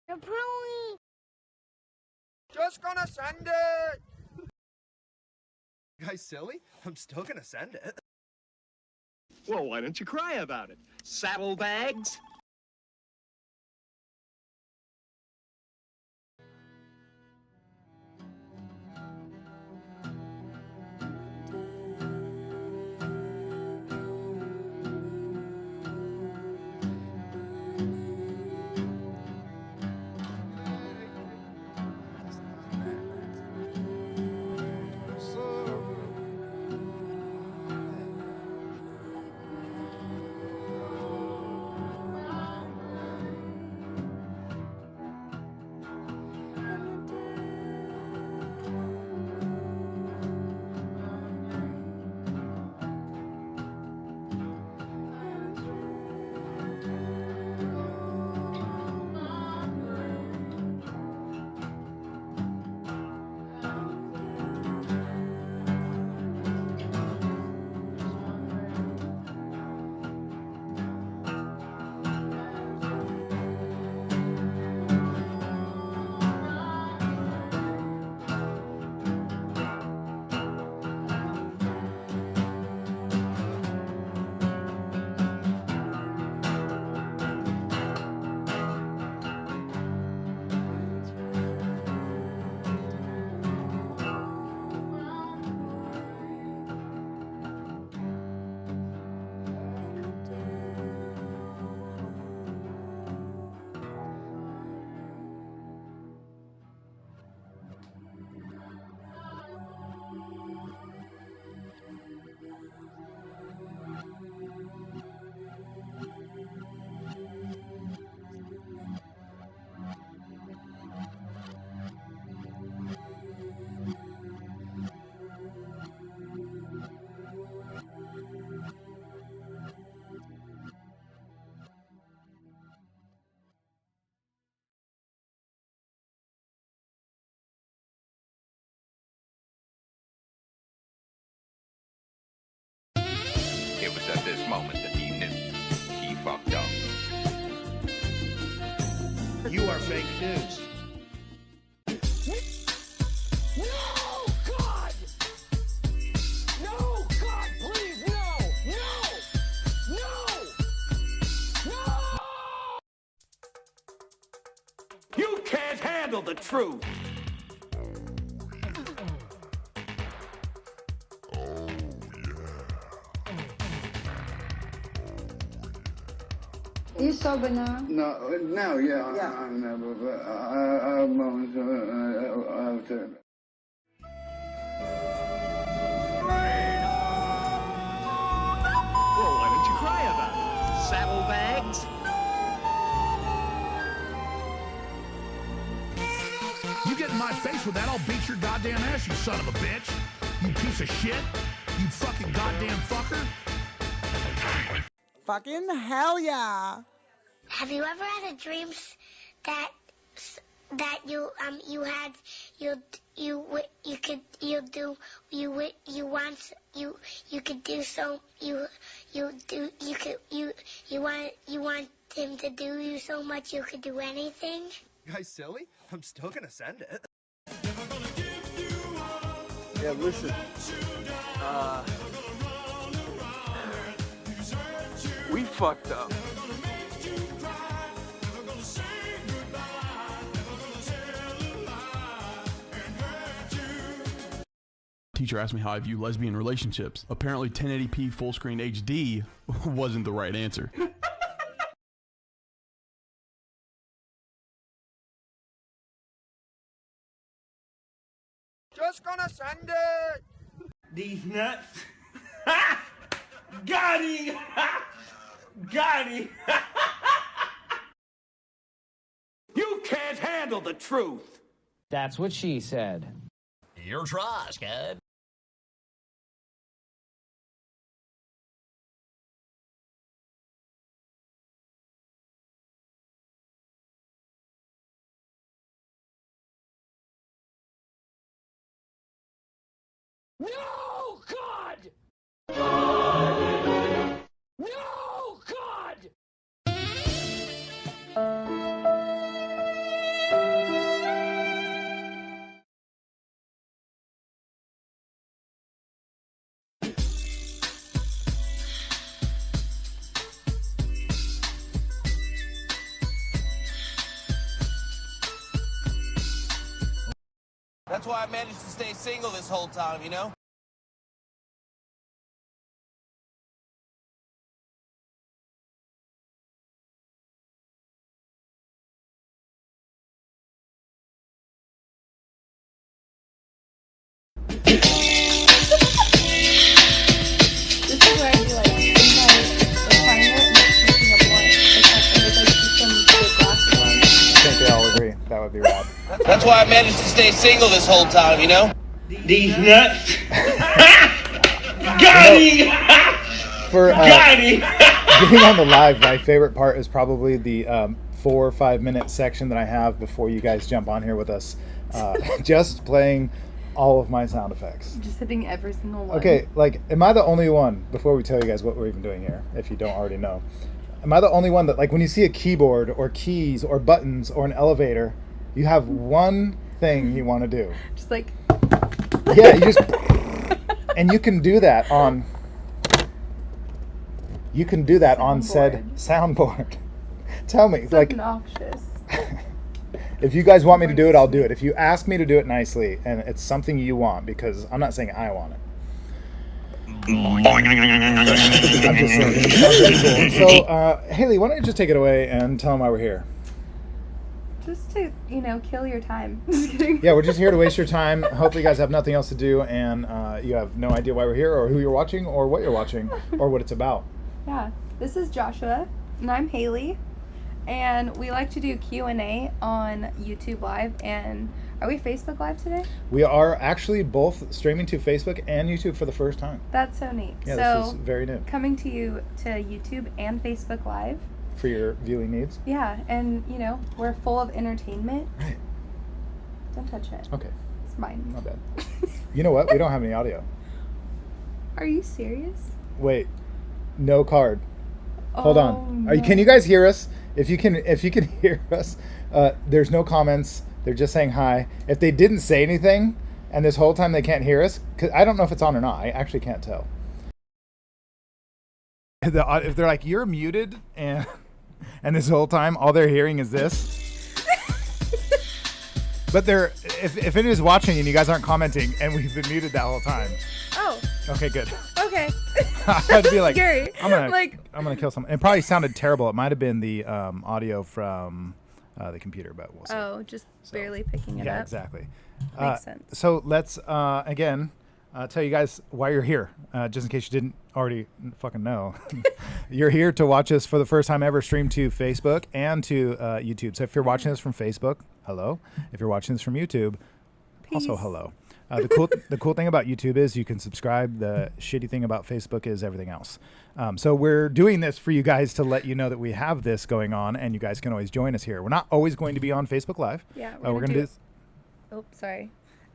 Probably. Just gonna send it. Guys, silly? I'm still gonna send it. Well, why don't you cry about it? Saddlebags? It was at this moment that he knew he fucked up. You are fake news. No, God! No, God, please, no! No! No! No! You can't handle the truth. You sober now? No, yeah. I'm never, but I'm going to. Well, why don't you cry about it? Saddlebags? You get in my face with that, I'll beat your goddamn ass, you son of a bitch. You piece of shit. You fucking goddamn fucker. Fucking hell yeah. Have you ever had a dream that you want him to do you so much you could do anything? Guys, silly? I'm still gonna send it. Yeah, listen. We fucked up. Teacher asked me how I view lesbian relationships. Apparently 1080p full screen HD wasn't the right answer. Just gonna send it. These nuts. Ha! Got him! Got him! You can't handle the truth. That's what she said. Your trash, kid. No, God! No, God! That's why I managed to stay single this whole time, you know? This is where I do like in my recliner and smoking a blunt. It's like some big glasses on. I think they all agree. That would be rad. That's why I managed to stay single this whole time, you know? These nuts. Got him! For Got him! getting on the live, my favorite part is probably the 4 or 5 minute section that I have before you guys jump on here with us. Just playing all of my sound effects. Just hitting every single one. Okay, like, am I the only one, before we tell you guys what we're even doing here, if you don't already know, am I the only one that, like, when you see a keyboard or keys or buttons or an elevator, you have one thing you want to do? Just like... Yeah, you just... And you can do that on... You can do that on said soundboard. Tell me, It's like... obnoxious. If you guys want me to do it, I'll do it. If you ask me to do it nicely, and it's something you want, because I'm not saying I want it. I'm just saying. So, Haley, why don't you just take it away and tell them why we're here? Just to, kill your time. Just kidding. Yeah, we're just here to waste your time. Hopefully you guys have nothing else to do, and you have no idea why we're here, or who you're watching, or what you're watching, or what it's about. Yeah, this is Joshua, and I'm Haley, and we like to do Q&A on YouTube Live, and are we Facebook Live today? We are actually both streaming to Facebook and YouTube for the first time. That's so neat. Yeah, so, this is very new. Coming to you to YouTube and Facebook Live. For your viewing needs? Yeah, and, we're full of entertainment. Right. Don't touch it. Okay. It's mine. Not bad. You know what? We don't have any audio. Are you serious? Wait. No card. Hold on. No. Can you guys hear us? If you can hear us, there's no comments. They're just saying hi. If they didn't say anything, and this whole time they can't hear us, 'cause I don't know if it's on or not. I actually can't tell. If they're like, you're muted, and this whole time all they're hearing is this. But if it is watching and you guys aren't commenting, and we've been muted that whole time. Oh. Okay, good. Okay. I had to be like, scary. I'm gonna kill someone. It probably sounded terrible. It might have been the audio from the computer, but we'll see. Oh, just barely picking it up. Yeah, exactly. Makes sense. So let's again tell you guys why you're here, just in case you didn't already fucking know. You're here to watch us for the first time ever stream to Facebook and to YouTube. So if you're watching this from Facebook, hello. If you're watching this from YouTube, also hello. The cool thing about YouTube is you can subscribe. The shitty thing about Facebook is everything else. So we're doing this for you guys to let you know that we have this going on, and you guys can always join us here. We're not always going to be on Facebook Live. Yeah, we're going to do this. Oh, sorry.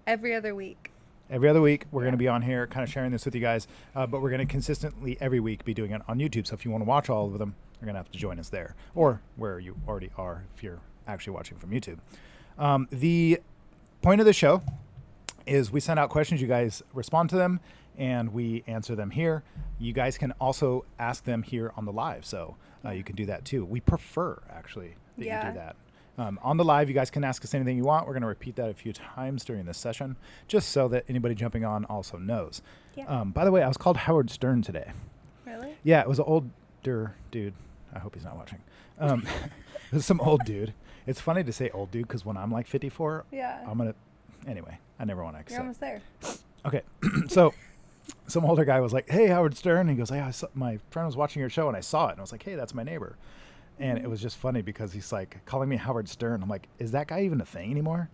Every other week. Every other week, we're going to be on here kind of sharing this with you guys, but we're going to consistently every week be doing it on YouTube. So if you want to watch all of them, you're going to have to join us there, or where you already are if you're actually watching from YouTube. The point of the show is we send out questions, you guys respond to them, and we answer them here. You guys can also ask them here on the live, so you can do that too. We prefer, actually, that you do that. On the live, you guys can ask us anything you want. We're going to repeat that a few times during this session, just so that anybody jumping on also knows. Yeah. By the way, I was called Howard Stern today. Really? Yeah, it was an older dude. I hope he's not watching. It was some old dude. It's funny to say old dude because when I'm like 54, I'm going to... Anyway, I never want to accept. You're almost there. Okay, so some older guy was like, hey, Howard Stern. He goes, hey, my friend was watching your show and I saw it. And I was like, hey, that's my neighbor. And it was just funny because he's like calling me Howard Stern. I'm like, is that guy even a thing anymore?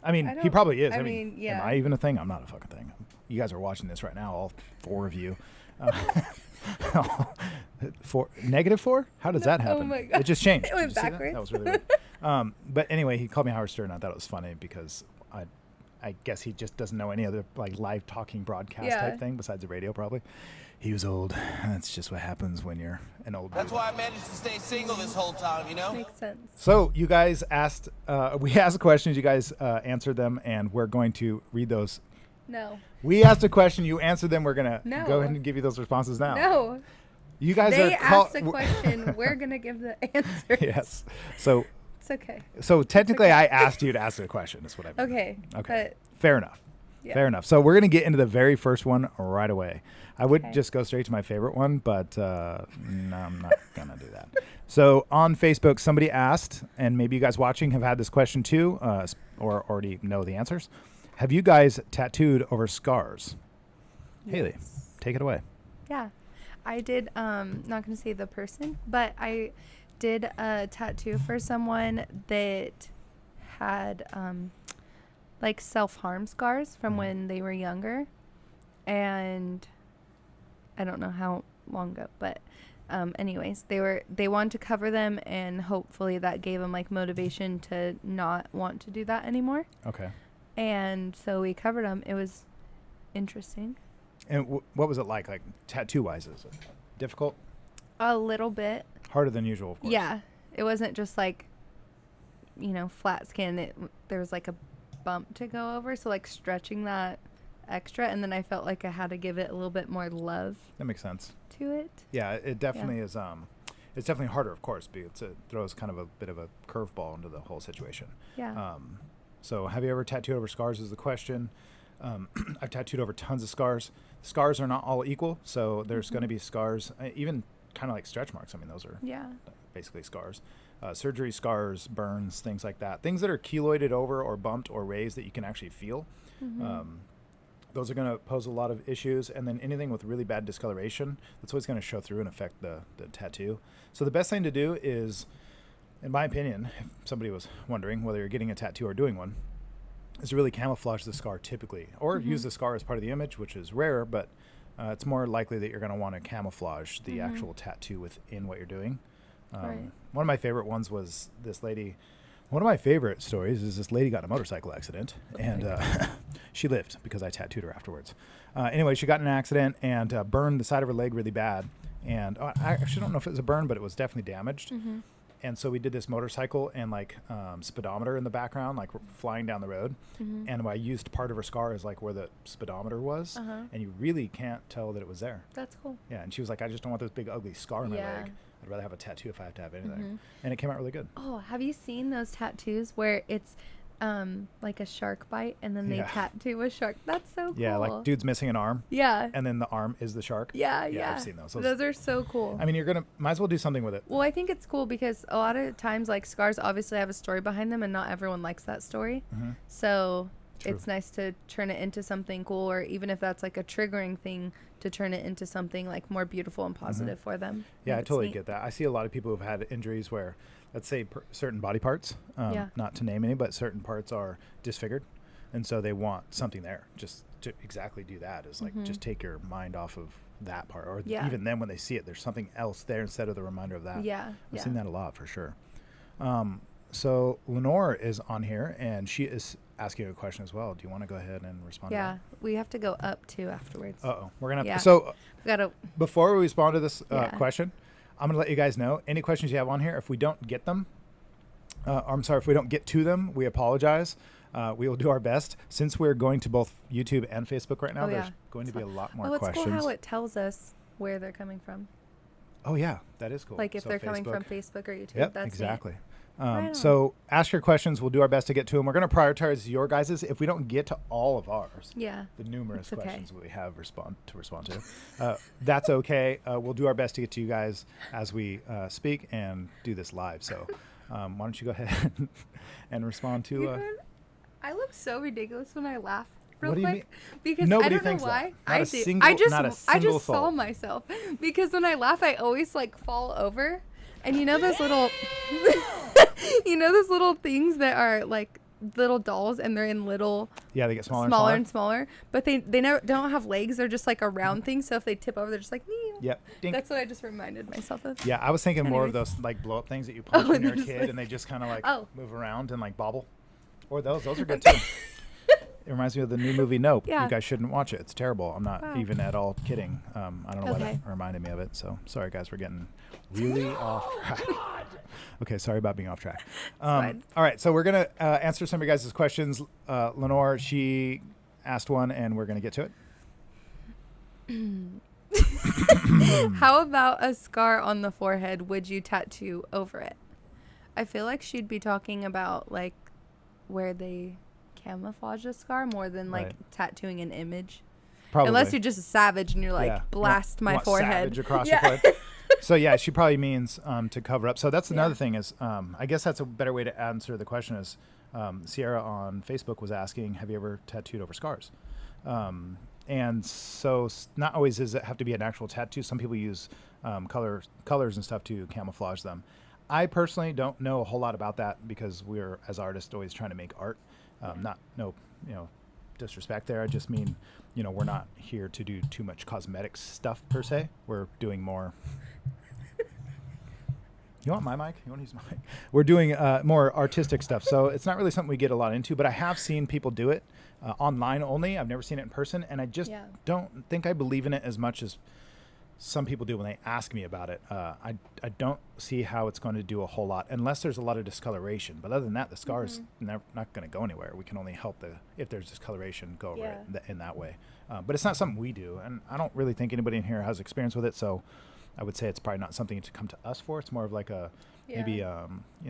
I mean, he probably is. I mean, am I even a thing? I'm not a fucking thing. You guys are watching this right now, all 4 of you. -4? How does that happen? Oh my God. It just changed. It went backwards. That was really weird. But anyway, he called me Howard Stern. I thought it was funny because I guess he just doesn't know any other like live talking broadcast type thing besides the radio probably. He was old. That's just what happens when you're an old That's why I managed to stay single this whole time, you know? Makes sense. So you guys asked, we asked questions, you guys answered them, and we're going to read those. No. We asked a question, you answered them, we're going to No. go ahead and give you those responses now. No. You guys they are asked a question, we're going to give the answer. Yes. So it's okay. So technically I asked you to ask a question, is what I mean. Okay. Okay. But Fair enough. Yeah. Fair enough. So we're going to get into the very first one right away. I would just go straight to my favorite one, but no, I'm not going to do that. So on Facebook, somebody asked, and maybe you guys watching have had this question too, or already know the answers. Have you guys tattooed over scars? Yes. Haley, take it away. Yeah. I did, not going to say the person, but I did a tattoo for someone that had like self-harm scars from when they were younger, and I don't know how long ago, but anyways, they wanted to cover them, and hopefully that gave them like motivation to not want to do that anymore. Okay. And so we covered them. It was interesting. And what was it like tattoo wise? Is it difficult? A little bit. Harder than usual, of course. Yeah, it wasn't just like, flat skin. There was like a bump to go over, so like stretching that extra, and then I felt like I had to give it a little bit more love. That makes sense. To it. Yeah, it definitely is. It's definitely harder, of course, because it throws kind of a bit of a curveball into the whole situation. Yeah. So have you ever tattooed over scars is the question. I've tattooed over tons of scars. Scars are not all equal, so there's going to be scars, even kind of like stretch marks. I mean, those are basically scars. Surgery scars, burns, things like that. Things that are keloided over or bumped or raised that you can actually feel. Those are going to pose a lot of issues. And then anything with really bad discoloration, that's always going to show through and affect the tattoo. So the best thing to do is, in my opinion, if somebody was wondering whether you're getting a tattoo or doing one, is to really camouflage the scar typically, or use the scar as part of the image, which is rare, but it's more likely that you're going to want to camouflage the actual tattoo within what you're doing. One of my favorite ones was this lady. One of my favorite stories is this lady got in a motorcycle accident, and she lived because I tattooed her afterwards. Anyway, she got in an accident and burned the side of her leg really bad. And I actually don't know if it was a burn, but it was definitely damaged. And so we did this motorcycle and speedometer in the background, like flying down the road. And I used part of her scar as like where the speedometer was. And you really can't tell that it was there. That's cool. Yeah. And she was like, I just don't want this big ugly scar in my leg. I'd rather have a tattoo if I have to have anything. And it came out really good. Oh, have you seen those tattoos where it's like a shark bite and then they tattoo a shark? That's so cool. Yeah, like dude's missing an arm. Yeah. And then the arm is the shark. Yeah. I've seen those. Those are so cool. I mean, might as well do something with it. Well, I think it's cool because a lot of times like scars obviously have a story behind them, and not everyone likes that story. So it's nice to turn it into something cool, or even if that's like a triggering thing, to turn it into something like more beautiful and positive for them. Yeah, I totally get that. I see a lot of people who've had injuries where, let's say, certain body parts, not to name any, but certain parts are disfigured, and so they want something there just to exactly do that. Is like just take your mind off of that part, or even then when they see it, there's something else there instead of the reminder of that. I've seen that a lot for sure. So Lenore is on here, and she is asking a question as well. Do you want to go ahead and respond to that? Yeah, we have to go up too afterwards. We're gonna have to, so we gotta, before we respond to this question, I'm gonna let you guys know any questions you have on here. If we don't get them, if we don't get to them, we apologize. We will do our best. Since we're going to both YouTube and Facebook right now, there's going to be a lot more questions. It's cool how it tells us where they're coming from. Oh yeah, that is cool. Like if they're coming from Facebook or YouTube. Yep, that's exactly. Neat. So ask your questions. We'll do our best to get to them. We're going to prioritize your guys's. If we don't get to all of ours, the numerous questions we have to respond to, that's okay. We'll do our best to get to you guys as we speak and do this live. So why don't you go ahead and respond to... I look so ridiculous when I laugh. Real what do you quick, mean? because Nobody I don't thinks know why. That. I just saw myself because when I laugh, I always like fall over, and you know those little, those little things that are like little dolls, and they're in little. Yeah, they get smaller and smaller. But they never don't have legs. They're just like a round thing. So if they tip over, they're just like. Yep. Dink. That's what I just reminded myself of. Yeah, I was thinking more of those like blow up things that you punch when you're a kid, and they just kind of like move around and like bobble. Or those are good too. It reminds me of the new movie Nope. Yeah. You guys shouldn't watch it. It's terrible. I'm not even at all kidding. I don't know why that reminded me of it. So sorry, guys. We're getting really off track. Okay, sorry about being off track. All right, so we're going to answer some of your guys' questions. Lenore, she asked one, and we're going to get to it. How about a scar on the forehead? Would you tattoo over it? I feel like she'd be talking about like where they camouflage a scar more than like Right. tattooing an image. Probably. Unless you're just a savage and you're like, Yeah. blast You my want forehead. Savage across Yeah. your foot. So yeah, she probably means to cover up. So that's another Yeah. thing is, I guess that's a better way to answer the question is, Sierra on Facebook was asking, have you ever tattooed over scars? And so not always does it have to be an actual tattoo. Some people use colors and stuff to camouflage them. I personally don't know a whole lot about that because we're, as artists, always trying to make art. No disrespect there. I just mean, we're not here to do too much cosmetic stuff per se. We're doing more. You want my mic? You want to use my mic? We're doing more artistic stuff. So it's not really something we get a lot into, but I have seen people do it online only. I've never seen it in person. And I just don't think I believe in it as much as some people do when they ask me about it. I don't see how it's going to do a whole lot unless there's a lot of discoloration. But other than that, the scar is not going to go anywhere. We can only help if there's discoloration, go over it in that way. But it's not something we do. And I don't really think anybody in here has experience with it. So I would say it's probably not something to come to us for. It's more of like maybe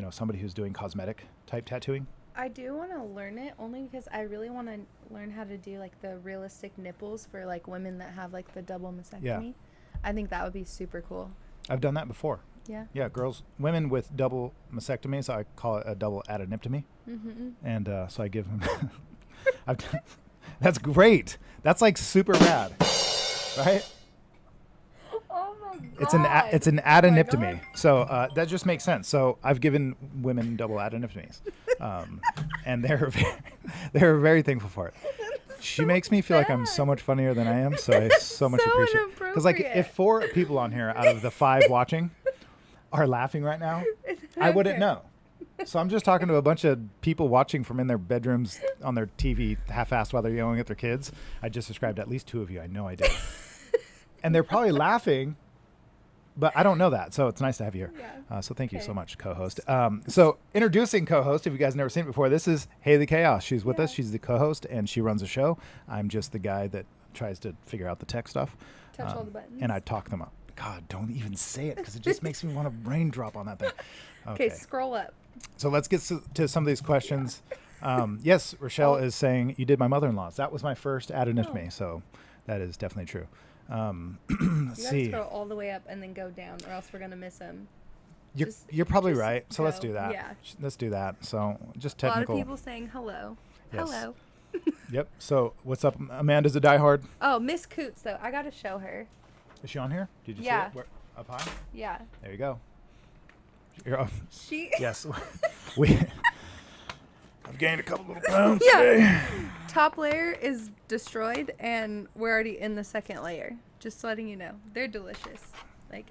somebody who's doing cosmetic type tattooing. I do want to learn it only because I really want to learn how to do like the realistic nipples for like women that have like the double mastectomy. Yeah. I think that would be super cool. I've done that before. Yeah. Yeah, women with double mastectomies, I call it a double adeniptomy. And so I give them. That's great. That's like super rad, right? Oh my god. It's an adeniptomy. So that just makes sense. So I've given women double adeniptomies, and they're very thankful for it. She makes me feel like I'm so much funnier than I am, so I so much appreciate it. Because like if 4 people on here out of the 5 watching are laughing right now, I wouldn't know. So I'm just talking to a bunch of people watching from in their bedrooms on their TV half-assed while they're yelling at their kids. I just described at least 2 of you. I know I did. And they're probably laughing, but I don't know that. So it's nice to have you here. Yeah. So thank you so much, co-host. So introducing co-host, if you guys never seen it before, this is Haley Chaos. She's with us. She's the co-host, and she runs the show. I'm just the guy that tries to figure out the tech stuff. Touch all the buttons. And I talk them up. God, don't even say it because it just makes me want to raindrop on that thing. Okay, scroll up. So let's get to some of these questions. Yes, Rochelle is saying, you did my mother-in-law's. That was my first adeniptomy, so that is definitely true. Let's see. You gotta scroll all the way up and then go down, or else we're gonna miss him. You're probably right. So let's do that. Yeah. Let's do that. So just A lot technical. of people saying hello. Yes. Hello. Yep. So what's up? Amanda's a diehard. Oh, Miss Coots though. I gotta show her. Is she on here? Did you see Yeah. it? Where, up high? Yeah. There you go. You're on. She. Yes. I've gained a couple little pounds Yeah. today. Top layer is destroyed, and we're already in the second layer. Just letting you know, they're delicious. Like,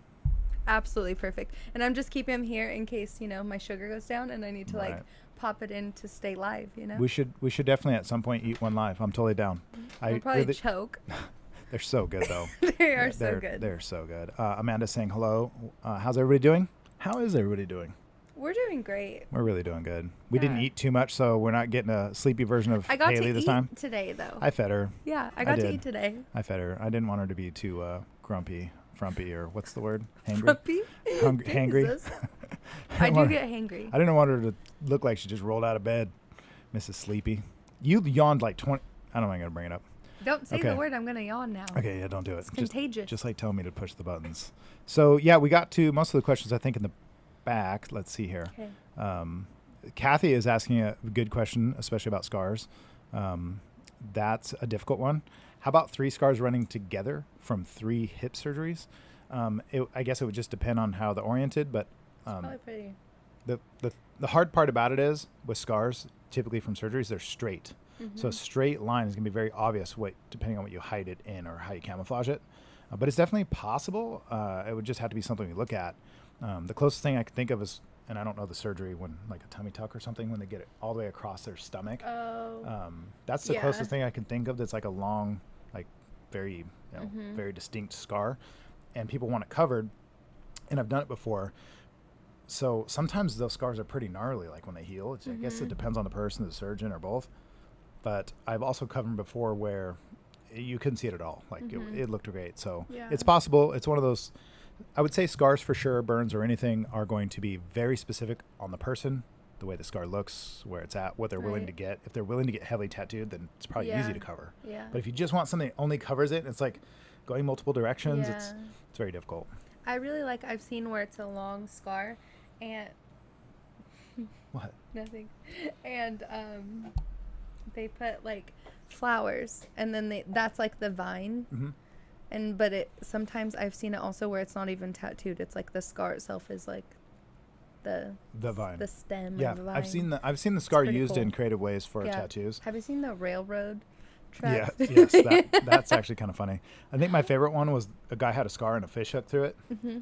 absolutely perfect. And I'm just keeping them here in case my sugar goes down, and I need to like pop it in to stay live. We should definitely at some point eat one live. I'm totally down. I'll probably choke. They're so good though. They are so good. They're so good. Amanda's saying hello. How's everybody doing? How is everybody doing? We're doing great. We're really doing good. We didn't eat too much, so we're not getting a sleepy version of I got Haley to this eat time. today though. I fed her. Yeah, I got to eat today. I fed her. I didn't want her to be too grumpy, frumpy, or what's the word? Hangry? Frumpy? Hangry? Jesus. I do get hangry. I didn't want her to look like she just rolled out of bed. Mrs. Sleepy. You yawned like 20. I'm not going to bring it up. Don't say the word. I'm going to yawn now. Okay, yeah, don't do it. It's contagious. Just like tell me to push the buttons. So, yeah, we got to most of the questions, I think, in the back. Let's see here. Okay. Kathy is asking a good question, especially about scars. That's a difficult one. How about 3 scars running together from 3 hip surgeries? I guess it would just depend on how they're oriented, but probably pretty. The hard part about it is with scars, typically from surgeries, they're straight. So a straight line is going to be very obvious depending on what you hide it in or how you camouflage it. But it's definitely possible. It would just have to be something we look at. The closest thing I can think of is, and I don't know the surgery, when like a tummy tuck or something, when they get it all the way across their stomach. Oh. That's the closest thing I can think of that's like a long, like very, very distinct scar. And people want it covered. And I've done it before. So sometimes those scars are pretty gnarly, like when they heal. I guess it depends on the person, the surgeon, or both. But I've also covered them before where you couldn't see it at all. Like it looked great. So it's possible. It's one of those, I would say scars for sure, burns or anything are going to be very specific on the person the way the scar looks, where it's at, what they're willing to get. If they're willing to get heavily tattooed, then it's probably easy to cover. Yeah. But if you just want something that only covers it, it's like going multiple directions. Yeah. It's very difficult. I really like, I've seen where it's a long scar and What? nothing. And they put like flowers and then that's like the vine. Mm-hmm. But it sometimes I've seen it also where it's not even tattooed. It's like the scar itself is like the vine, the stem. Yeah, of the vine. I've seen the scar pretty used cool. in creative ways for tattoos. Have you seen the railroad Yeah, tracks? yes, that's actually kind of funny. I think my favorite one was a guy had a scar and a fish hook through it.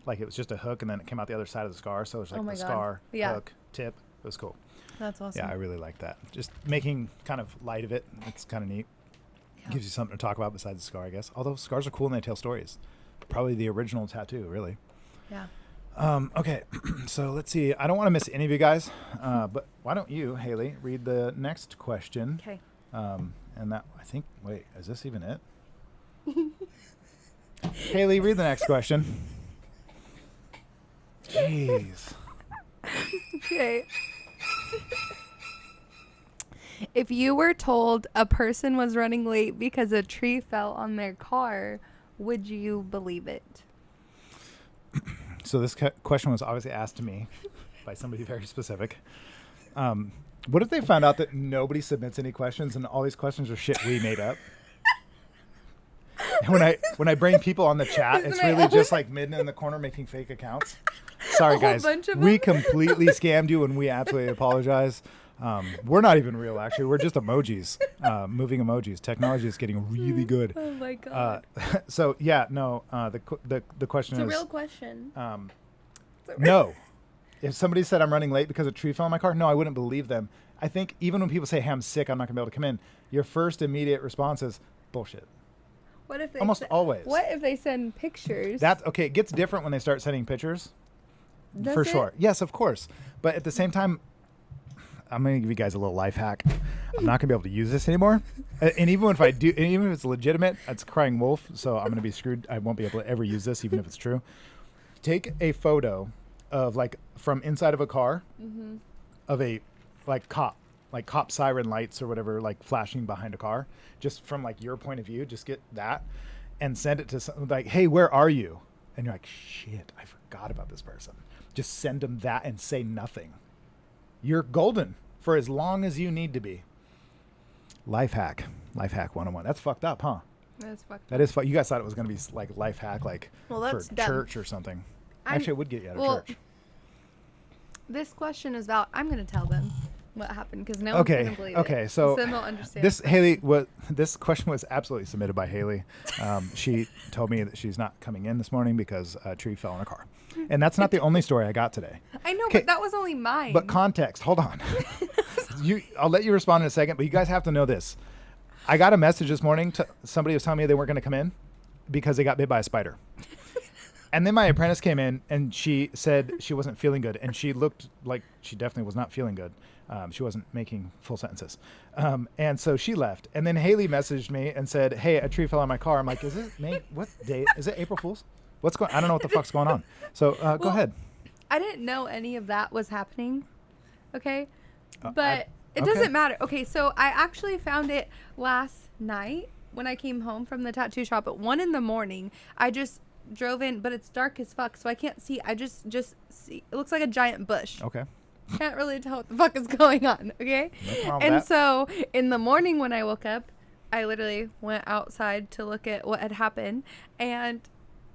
Like it was just a hook and then it came out the other side of the scar. So it was like my the God. scar, Yeah. hook, tip. It was cool. That's awesome. Yeah, I really like that. Just making kind of light of it. It's kind of neat. Yeah. Gives you something to talk about besides the scar, I guess. Although scars are cool and they tell stories. Probably the original tattoo, really. Yeah. Okay, so let's see. I don't want to miss any of you guys, but why don't you, Haley, read the next question? Okay. And that, I think, wait, is this even it? Haley, read the next question. Jeez. Okay. If you were told a person was running late because a tree fell on their car, would you believe it? So this question was obviously asked to me by somebody very specific. What if they found out that nobody submits any questions and all these questions are shit we made up? And when I bring people on the chat, it's really just like Midna in the corner making fake accounts. Sorry, guys. We completely scammed you and we absolutely apologize. We're not even real, actually. We're just emojis, moving emojis. Technology is getting really good. Oh, my God. So, yeah, no, the question It's is... a real question. No. If somebody said I'm running late because a tree fell on my car, no, I wouldn't believe them. I think even when people say, hey, I'm sick, I'm not going to be able to come in, your first immediate response is, bullshit. What if they Almost always. What if they send pictures? That's okay. It gets different when they start sending pictures. Does for it? sure. Yes, of course. But at the same time, I'm going to give you guys a little life hack. I'm not going to be able to use this anymore. And even if I do, and even if it's legitimate, it's crying wolf. So I'm going to be screwed. I won't be able to ever use this, even if it's true. Take a photo of like from inside of a car of a like cop siren lights or whatever, like flashing behind a car, just from like your point of view. Just get that and send it to some, like, hey, where are you? And you're like, shit, I forgot about this person. Just send them that and say nothing. You're golden for as long as you need to be. Life hack 101. That's fucked up, huh? That's fucked That is fucked. You guys thought it was going to be like life hack, like Well, that's for dumb. church or something. Actually, it would get you out of church. This question is about, I'm going to tell them what happened because no one's going to believe it. Okay, so then they'll understand. This question was absolutely submitted by Haley. She told me that she's not coming in this morning because a tree fell in her car. And that's not the only story I got today. I know, but that was only mine. But context, hold on. I'll let you respond in a second, but you guys have to know this. I got a message this morning. Somebody was telling me they weren't going to come in because they got bit by a spider. And then my apprentice came in and she said she wasn't feeling good. And she looked like she definitely was not feeling good. She wasn't making full sentences. And so she left. And then Haley messaged me and said, hey, a tree fell on my car. I'm like, is it May? What day? Is it April Fool's? What's going on? I don't know what the fuck's going on. So go ahead. I didn't know any of that was happening. Okay. But it doesn't matter. Okay. So I actually found it last night when I came home from the tattoo shop at 1 a.m. I just drove in, but it's dark as fuck. So I can't see. I just see. It looks like a giant bush. Okay. Can't really tell what the fuck is going on. Okay. And so in the morning when I woke up, I literally went outside to look at what had happened. And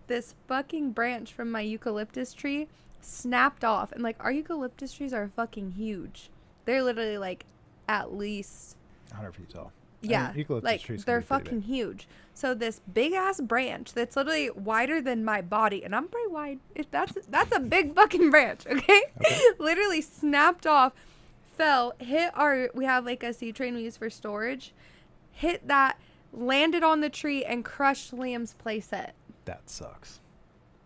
this fucking branch from my eucalyptus tree snapped off. And like, our eucalyptus trees are fucking huge. They're literally like at least 100 feet tall. Yeah, I mean, eucalyptus like trees can they're be pretty fucking big. huge. So this big ass branch that's literally wider than my body, and I'm pretty wide. That's a big fucking branch, okay? Literally snapped off, fell, hit we have like a C-train we use for storage, hit that, landed on the tree and crushed Liam's playset. That sucks.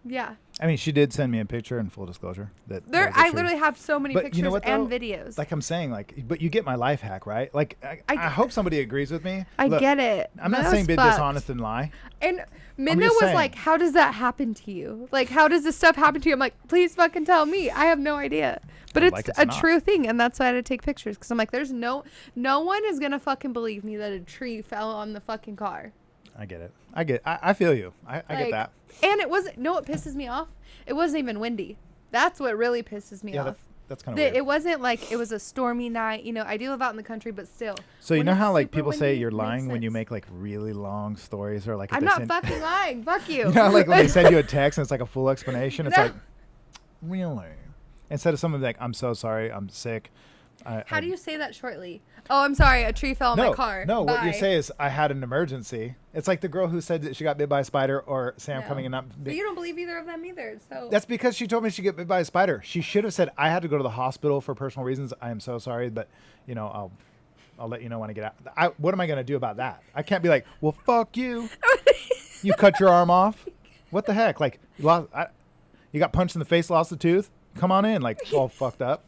Yeah. I mean, she did send me a picture in full disclosure. That There, was a I tree. literally have so many But pictures you know what, and though? videos. Like I'm saying, but you get my life hack, right? Like, I hope somebody agrees with me. I Look, get it. I'm but not that saying was be fucked. dishonest and lie. And Minna just was saying. like, how does that happen to you? Like, how does this stuff happen to you? I'm like, please fucking tell me. I have no idea. But Well, it's like it's a not. true thing, and that's why I had to take pictures. Because I'm like, there's no one is going to fucking believe me that a tree fell on the fucking car. I get it. I feel you. I get Like, that. And it wasn't, what pisses me off? It wasn't even windy. That's what really pisses me Yeah, off. that's kind of weird. It wasn't like it was a stormy night. You know, I do live out in the country, but still. So you when know it's how like super people say windy, you're it makes lying when you sense. make like really long stories or like if I'm they not send- fucking lying. Fuck you. You know, like when they send you a text and it's like a full explanation. It's No. like, really? Instead of someone like, I'm so sorry, I'm sick. How do you say that shortly? Oh, I'm sorry. A tree fell on no, my car. No, what you Bye. say is, I had an emergency. It's like the girl who said that she got bit by a spider, or Sam No. coming and not. But you don't believe either of them either. So That's because she told me she got bit by a spider. She should have said, I had to go to the hospital for personal reasons. I am so sorry, but you know, I'll let you know when I get out. What am I going to do about that? I can't be like, well, fuck you. You cut your arm off. What the heck? Like, you got punched in the face, lost a tooth. Come on in, like all fucked up.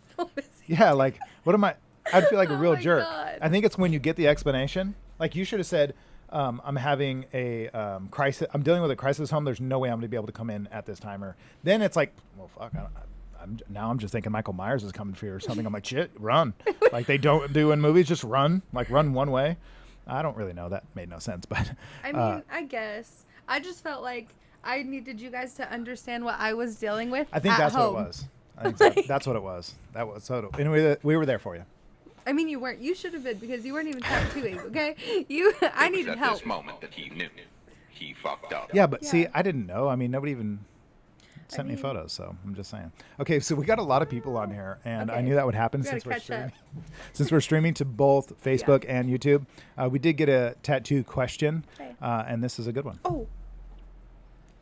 Yeah, like what am I? I'd feel like a real my jerk. God. I think it's when you get the explanation. Like you should have said, I'm having a crisis. I'm dealing with a crisis home. There's no way I'm going to be able to come in at this time. Or then it's like, well, fuck. I'm just thinking Michael Myers is coming for you or something. I'm like, shit, run. Like they don't do in movies. Just run. Like run one way. I don't really know. That made no sense, but I mean, I guess I just felt like I needed you guys to understand what I was dealing with. I think at that's home. what it was. I think that's what it was. That was so. Anyway, we were there for you. I mean, you weren't. You should have been because you weren't even tattooing. Okay, you. I It was needed at help. this moment that he knew he fucked up. Yeah, but see, Yeah. I didn't know. I mean, nobody even sent me photos, so I'm just saying. Okay, so we got a lot of people on here, and I Okay. knew that would happen We gotta since we're catch streaming. up. Since we're streaming to both Facebook and YouTube, we did get a tattoo question, Okay. and this is a good one. Oh,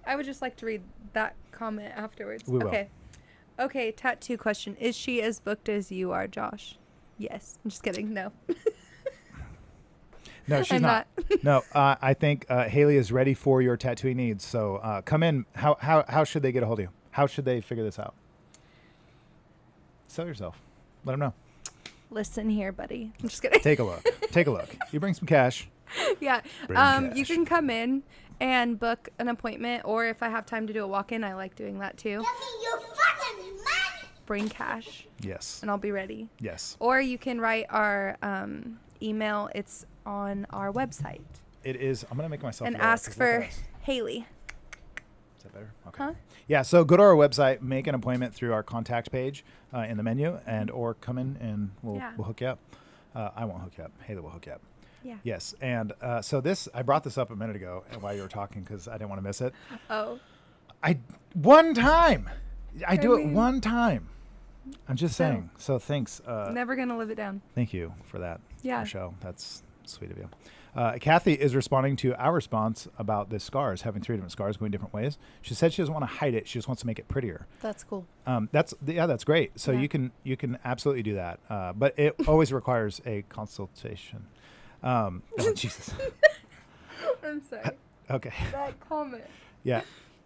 I would just like to read that comment afterwards. We will. Okay. Okay, tattoo question. Is she as booked as you are, Josh? Yes. I'm just kidding. No. No, she's I'm not. No, I think Haley is ready for your tattooing needs. So come in. How should they get a hold of you? How should they figure this out? Sell yourself. Let them know. Listen here, buddy. I'm just kidding. Take a look. Take a look. You bring some cash. Yeah. Bring You cash. can come in and book an appointment, or if I have time to do a walk-in, I like doing that too. You fucking money! Bring cash, Yes. and I'll be ready. Yes. Or you can write our email. It's on our website. It is. I'm gonna make myself. And lower, ask 'cause look at for us. Haley. Is that better? Okay. Huh? Yeah. So go to our website, make an appointment through our contact page in the menu, and or come in and we'll hook you up. I won't hook you up. Haley will hook you up. Yeah. Yes. And so I brought this up a minute ago while you were talking because I didn't want to miss it. Oh. One time. I do it mean- one time. I'm just So- saying. So thanks. Never gonna live it down. Thank you for that, Yeah. Michelle. That's sweet of you. Kathy is responding to our response about the scars, having 3 different scars going different ways. She said she doesn't want to hide it. She just wants to make it prettier. That's cool. That's great. So Yeah. you can absolutely do that. But it always requires a consultation. Oh, Jesus. I'm sorry. Okay. That comment. Yeah.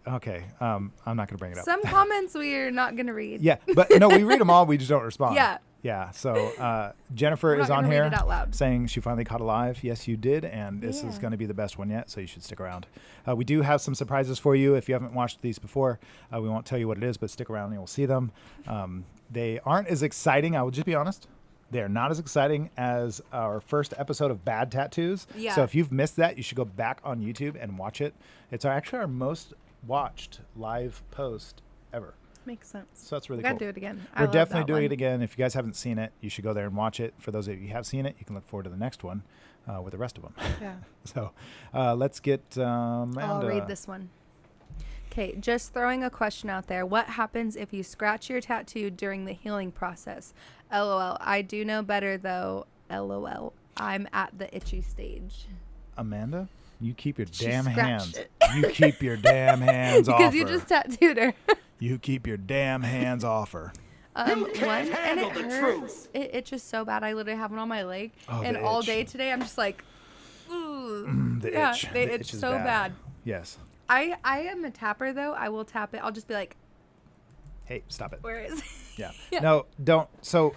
Okay. I'm not going to bring it up. Some comments we are not gonna read. Yeah, but no, we read them all. We just don't respond. Yeah. Yeah. So Jennifer We're not is on gonna read here it out loud. saying she finally caught alive. Yes, you did, and this is Yeah. going to be the best one yet. So you should stick around. We do have some surprises for you. If you haven't watched these before, we won't tell you what it is, but stick around and you'll see them. They aren't as exciting. I will just be honest. They are not as exciting as our first episode of Bad Tattoos. Yeah. So if you've missed that, you should go back on YouTube and watch it. It's actually our most watched live post ever. Makes sense. So that's really we gotta cool. do it again. I We're love definitely that doing one. it again. If you guys haven't seen it, you should go there and watch it. For those of you who have seen it, you can look forward to the next one with the rest of them. Yeah. So let's get Amanda. I'll read this one. Okay, just throwing a question out there. What happens if you scratch your tattoo during the healing process? LOL. I do know better though. LOL. I'm at the itchy stage. Amanda, you keep your She damn scratched hands. it. You keep your damn hands off Because you her. just tattooed her. You keep your damn hands off her. One, and it hurts. It itches so bad. I literally have one on my leg. Oh, and the all itch. day today, I'm just like, ooh. The yeah, itch. they The itch itch is so bad. Yes. I am a tapper though. I will tap it. I'll just be like, Hey, stop it. where is it? Yeah. Yeah. No, don't. So,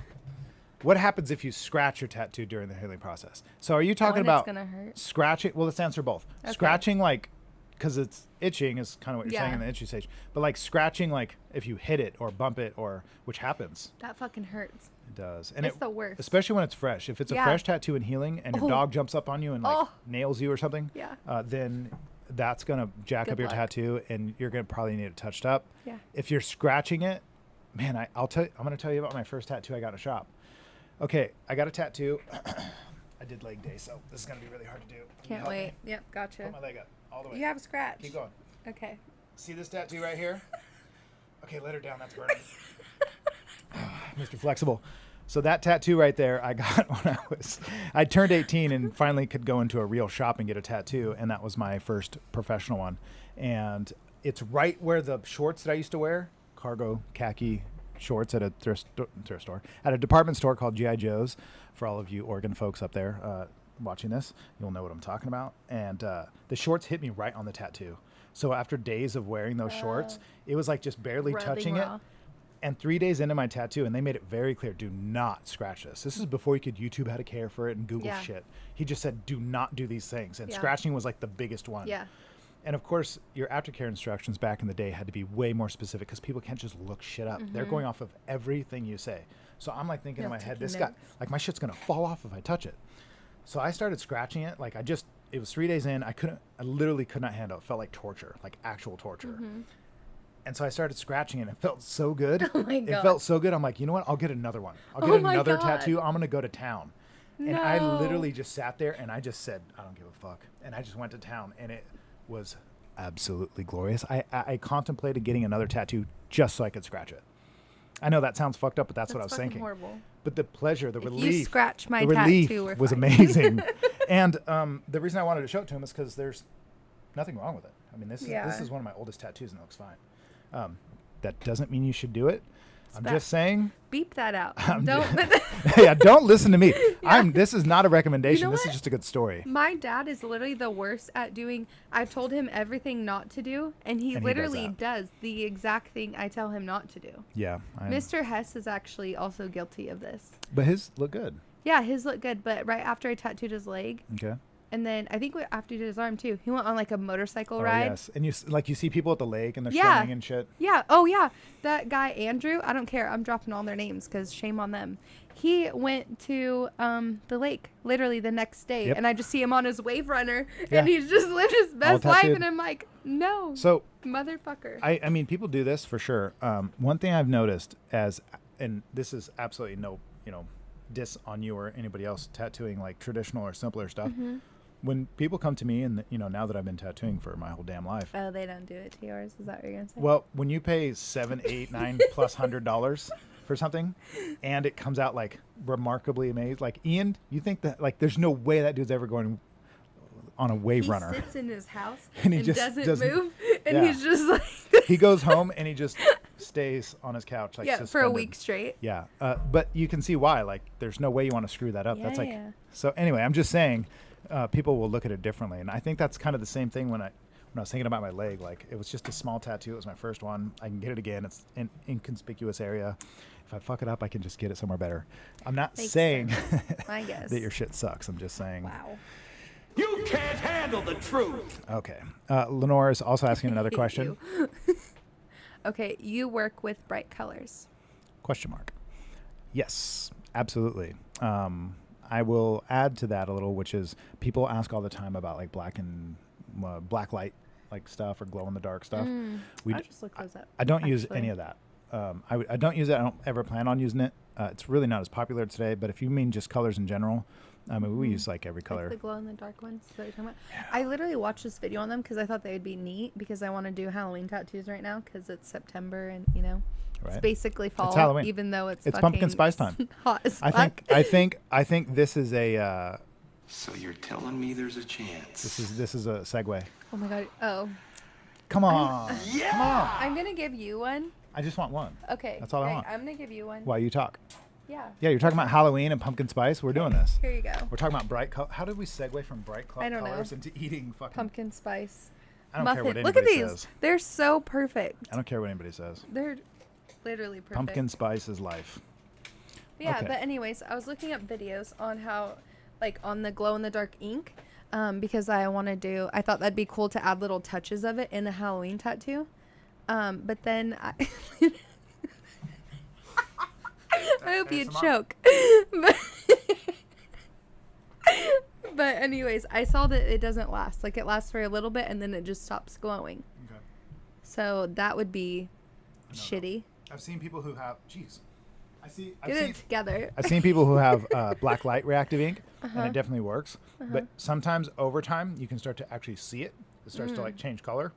what happens if you scratch your tattoo during the healing process? So, are you talking and about it's gonna hurt. scratching? Well, let's answer both. Okay. Scratching, like, because it's itching is kind of what you're saying Yeah. in the itchy stage. But, like, scratching, like, if you hit it or bump it, or which happens. That fucking hurts. It does. And It's the worst. Especially when it's fresh. If it's a Yeah. fresh tattoo and healing and your Oh. dog jumps up on you and, like, Oh. nails you or something, Yeah. then that's going to jack Good up your luck. tattoo and you're going to probably need it touched up. Yeah. If you're scratching it, man, I'm going to tell you about my first tattoo I got in a shop. Okay, I got a tattoo. I did leg day, so this is going to be really hard to do. Can you Can't help me? wait. Yep, gotcha. Put my leg up all the way. You have a scratch. Keep going. Okay. See this tattoo right here? Okay, let her down. That's burning. Mr. Flexible. So that tattoo right there, I got when I turned 18 and finally could go into a real shop and get a tattoo, and that was my first professional one. And it's right where the shorts that I used to wear, cargo khaki shorts at a thrift store, at a department store called G.I. Joe's. For all of you Oregon folks up there watching this, you'll know what I'm talking about. And the shorts hit me right on the tattoo. So after days of wearing those shorts, it was like just barely Rubbing touching it. raw. And 3 days into my tattoo, and they made it very clear, do not scratch this. This is before you could YouTube how to care for it and Google Yeah. shit. He just said, do not do these things. And Yeah. scratching was like the biggest one. Yeah. And of course, your aftercare instructions back in the day had to be way more specific because people can't just look shit up. They're going off of everything you say. So I'm like thinking in Yeah, my head, taking this guy, notes. like my shit's going to fall off if I touch it. So I started scratching it. Like it was 3 days in. I literally could not handle it. It felt like torture, like actual torture. And so I started scratching it. And it felt so good. Oh my It God. felt so good. I'm like, you know what? I'll get another one. I'll Oh get my another God. tattoo. I'm going to go to town. And I No. literally just sat there and I just said, I don't give a fuck. And I just went to town and it was absolutely glorious. I contemplated getting another tattoo just so I could scratch it. I know that sounds fucked up, but that's what I was fucking thinking. horrible. But the pleasure, the If you relief, scratch my the relief tattoo, we're was fine. amazing. And the reason I wanted to show it to him is because there's nothing wrong with it. I mean, this Yeah. is one of my oldest tattoos and it looks fine. That doesn't mean you should do it. I'm bad. just saying. Beep that out. I'm Don't. Yeah, don't listen to me. This is not a recommendation. You know This what? is just a good story. My dad is literally the worst at doing. I've told him everything not to do, and he does literally that. does the exact thing I tell him not to do. Yeah. Mr. Hess is actually also guilty of this. But his look good. Yeah, his looked good, but right after I tattooed his leg, Okay. and then I think after he did his arm too, he went on like a motorcycle Oh, ride. yes. And you see people at the lake and they're Yeah. swimming and shit. Yeah. Oh, yeah. That guy, Andrew, I don't care. I'm dropping all their names because shame on them. He went to the lake literally the next day, Yep. and I just see him on his wave runner, Yeah. and he's just lived his best life. tattooed. And I'm like, no, So motherfucker. I mean, people do this for sure. One thing I've noticed and this is absolutely no, diss on you or anybody else tattooing like traditional or simpler stuff. Mm-hmm. When people come to me and, now that I've been tattooing for my whole damn life, Oh, they don't do it to yours. Is that what you're gonna say? well, when you pay $7, $8, $9 plus $100 for something and it comes out like remarkably amazing, like Ian, you think that like there's no way that dude's ever going on a wave he runner. sits in his house And and, he just doesn't doesn't- move, and yeah. he's just like He goes home and he just stays on his couch like yeah, for a suspended. week straight. Yeah, but you can see why. Like, there's no way you want to screw that up. That's like Yeah. so. Anyway, I'm just saying, people will look at it differently, and I think that's kind of the same thing when I was thinking about my leg. Like, it was just a small tattoo. It was my first one. I can get it again. It's an inconspicuous area. If I fuck it up, I can just get it somewhere better. I'm not Makes saying I guess. that your shit sucks. I'm just saying. Wow. You can't handle the truth. Okay. Lenore is also asking another Hate question. you. Okay, you work with bright colors. Question mark. Yes, absolutely. I will add to that a little, which is people ask all the time about like black and black light like stuff or glow in the dark stuff. I'll just look those up. I don't use actually. any of that. I don't use it. I don't ever plan on using it. It's really not as popular today. But if you mean just colors in general, I mean we use like every color. Like the glow in the dark ones. Is that what you're talking about? I literally watched this video on them because I thought they would be neat because I want to do Halloween tattoos right now because it's September and it's Right. basically fall. Halloween. Even though it's pumpkin fucking spice time. hot as I fuck. think this is a So you're telling me there's a chance? this is a segue. Oh my god. Oh. Come on. Come on. I'm gonna give you one. I just want one. Okay. That's all I great. want. I'm gonna give you one. While you talk. Yeah. Yeah, you're talking about Halloween and pumpkin spice. We're doing this. Here you go. We're talking about bright color. How did we segue from bright I don't know. colors into eating fucking Pumpkin spice. I don't care what muffin. Look anybody at these. says. They're so perfect. I don't care what anybody says. They're literally perfect. Pumpkin spice is life. Yeah, Okay. but anyways, I was looking up videos on how, like, on the glow-in-the-dark ink, because I thought that'd be cool to add little touches of it in a Halloween tattoo. But then I hope you choke. But anyways, I saw that it doesn't last. Like, it lasts for a little bit and then it just stops glowing. Okay. So that would be shitty. I've seen people who have. Jeez. Get it together. I've seen people who have black light reactive ink, Uh-huh. and it definitely works. But sometimes over time, you can start to actually see it. It starts to like change color,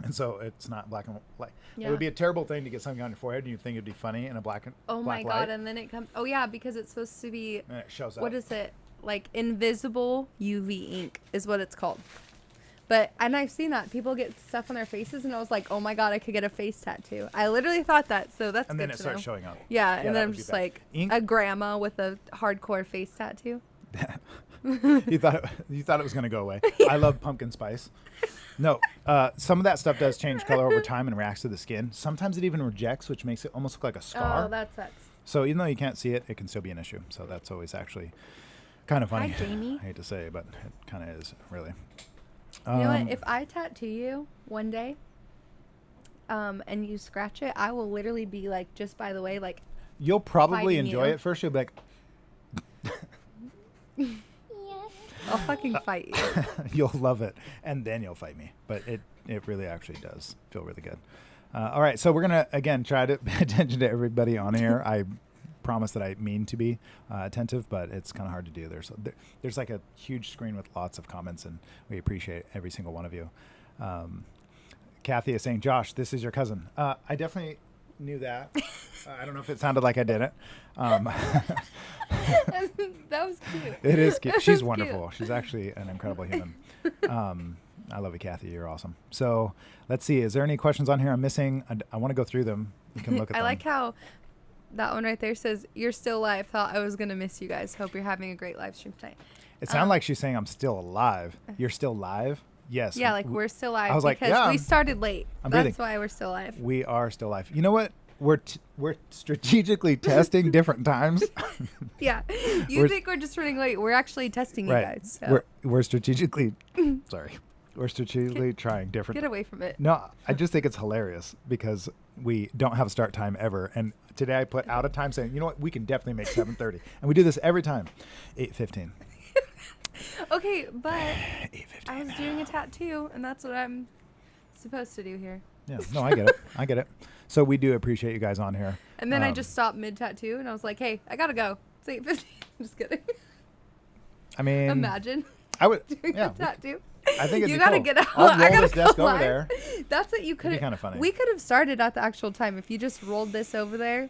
and so it's not black and white. It Yeah. would be a terrible thing to get something on your forehead, and you think it'd be funny in a black and Oh my black god! light, And then it comes. Oh yeah, because it's supposed to be. and it shows up. What is it? Like invisible UV ink is what it's called. And I've seen that people get stuff on their faces, and I was like, oh my god, I could get a face tattoo. I literally thought that, so that's And good then it to starts know. showing up. Yeah, Yeah, and that then I'm would be just bad. like Ink- a grandma with a hardcore face tattoo. you thought it was going to go away. I love pumpkin spice. No, some of that stuff does change color over time and reacts to the skin. Sometimes it even rejects, which makes it almost look like a scar. Oh, that sucks. So even though you can't see it, it can still be an issue. So that's always actually kind of funny. Hi, Jamie. I hate to say, but it kind of is, really. You know what? If I tattoo you one day, and you scratch it, I will literally be like, just by the way, like. You'll probably fighting enjoy you. it first. You'll be like, I'll fucking fight you. you'll love it, and then you'll fight me. But it really actually does feel really good. All right, so we're gonna again try to pay attention to everybody on here. I promise that I mean to be attentive, but it's kind of hard to do. There's like a huge screen with lots of comments, and we appreciate every single one of you. Kathy is saying, Josh, this is your cousin. I definitely knew that. I don't know if it sounded like I did it. That was cute. It is cute. That She's was wonderful. cute. She's actually an incredible human. I love you, Kathy. You're awesome. So let's see. Is there any questions on here I'm missing? I want to go through them. You can look at I them. like how that one right there says, "You're still live. Thought I was gonna miss you guys. Hope you're having a great live stream tonight." It sounded like she's saying I'm still alive. You're still live? Yes. Yeah, like we're still live I was like, because yeah, we started late. I'm That's breathing. why we're still live. We are still live. You know what? We're strategically testing different times. Yeah, you think we're just running late? We're actually testing you Right. guys. So. We're strategically sorry. We're strategically trying different. Get away from it. No, I just think it's hilarious because we don't have a start time ever. And today I put out a time saying, you know what, we can definitely make 7:30, and we do this every time. 8:15. Okay, but I was doing a tattoo, and that's what I'm supposed to do here. Yeah, no, I get it. I get it. So we do appreciate you guys on here. And then I just stopped mid tattoo, and I was like, "Hey, I gotta go. It's 8:15." Just kidding. I mean, Imagine. I would. Doing Yeah, a tattoo. I think it'd you be gotta cool. get out. I'll I roll gotta this desk go over live. there. That's what you could. It'd be kinda funny. We could have started at the actual time if you just rolled this over there.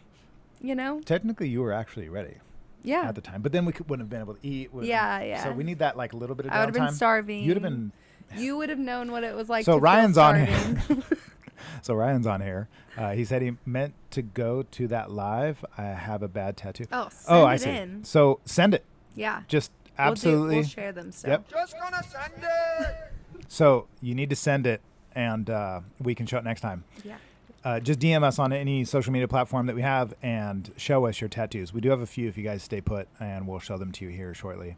You know. Technically, you were actually ready. Yeah. At the time, but then we wouldn't have been able to eat. Yeah, yeah. So we need that like a little bit of downtime. I would have been starving. You'd have been. You would have known what it was like. So to feel Ryan's on starving. here. So Ryan's on here. He said he meant to go to that live. I have a bad tattoo. Oh, send I it see. in. So send it. Yeah. Just absolutely. We'll share them. So. Yep. Just gonna send it. So you need to send it, and we can show it next time. Yeah. Just DM us on any social media platform that we have and show us your tattoos. We do have a few if you guys stay put, and we'll show them to you here shortly.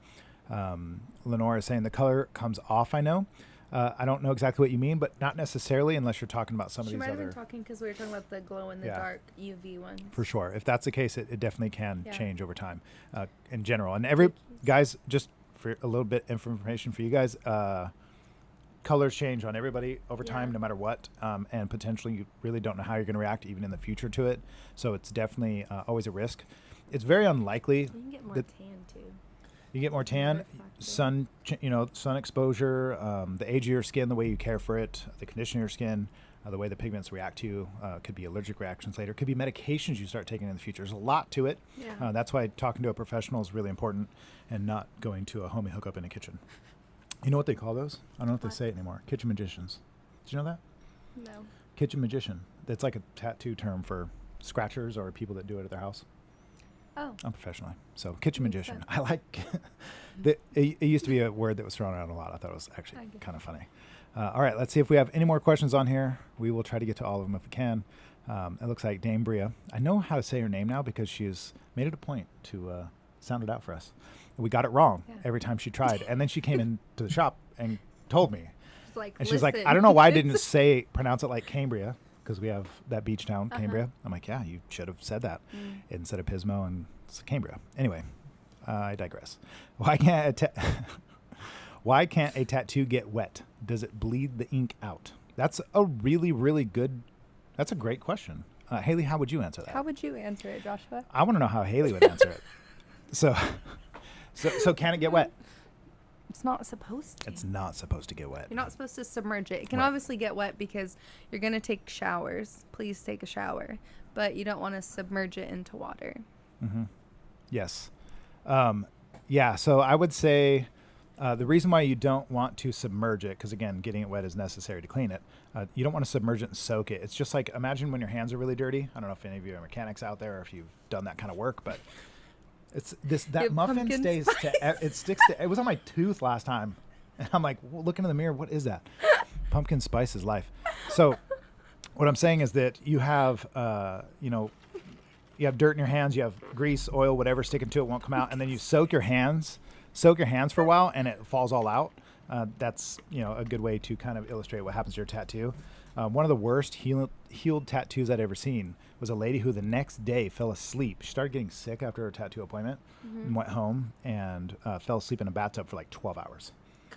Lenore is saying the color comes off, I know. I don't know exactly what you mean, but not necessarily unless you're talking about some She of might these have been other... talking because we were talking about the glow-in-the-dark UV ones. For sure. If that's the case, it definitely can Yeah. change over time in general. And guys, just for a little bit information for you guys, colors change on everybody over time, no matter what. And potentially you really don't know how you're going to react even in the future to it. So it's definitely always a risk. It's very unlikely. You can get more tan too. You get more tan, sun exposure, the age of your skin, the way you care for it, the condition of your skin, the way the pigments react to you. Could be allergic reactions later. Could be medications you start taking in the future. There's a lot to it. Yeah. That's why talking to a professional is really important, and not going to a homie hookup in a kitchen. You know what they call those? I don't know if they say it anymore. Kitchen magicians. Did you know that? No. Kitchen magician. That's like a tattoo term for scratchers or people that do it at their house. Oh. Unprofessionally. So kitchen Makes magician. sense. I like it used to be a word that was thrown around a lot. I thought it was actually kind of funny. All right, let's see if we have any more questions on here. We will try to get to all of them if we can. It looks like Dame Bria. I know how to say her name now because she's made it a point to sound it out for us. We got it wrong every time she tried. And then she came into the shop and told me. She's like, and she's like, I don't know why I didn't pronounce it like Cambria, because we have that beach town, Cambria. I'm like, yeah, you should have said that instead of Pismo and Cambria. Anyway, I digress. Why can't a tattoo get wet? Does it bleed the ink out? That's a really, really good, that's a great question. Haley, how would you answer that? How would you answer it, Joshua? I want to know how Haley would answer it. So can it get wet? It's not supposed to. It's not supposed to get wet. You're not supposed to submerge it. It can Right. obviously get wet because you're going to take showers. Please take a shower. But you don't want to submerge it into water. Mm-hmm. Yes. Yeah, so I would say the reason why you don't want to submerge it, because again, getting it wet is necessary to clean it. You don't want to submerge it and soak it. It's just like, imagine when your hands are really dirty. I don't know if any of you are mechanics out there or if you've done that kind of work, but it's that muffin pumpkin stays it sticks to, it was on my tooth last time. And I'm like, well, look into the mirror. What is that? Pumpkin spice is life. So what I'm saying is that you have, you have dirt in your hands, you have grease, oil, whatever sticking to it won't come out. And then you soak your hands for a while and it falls all out. That's, a good way to kind of illustrate what happens to your tattoo. One of the worst healed tattoos I'd ever seen was a lady who the next day fell asleep. She started getting sick after her tattoo appointment and went home and fell asleep in a bathtub for like 12 hours.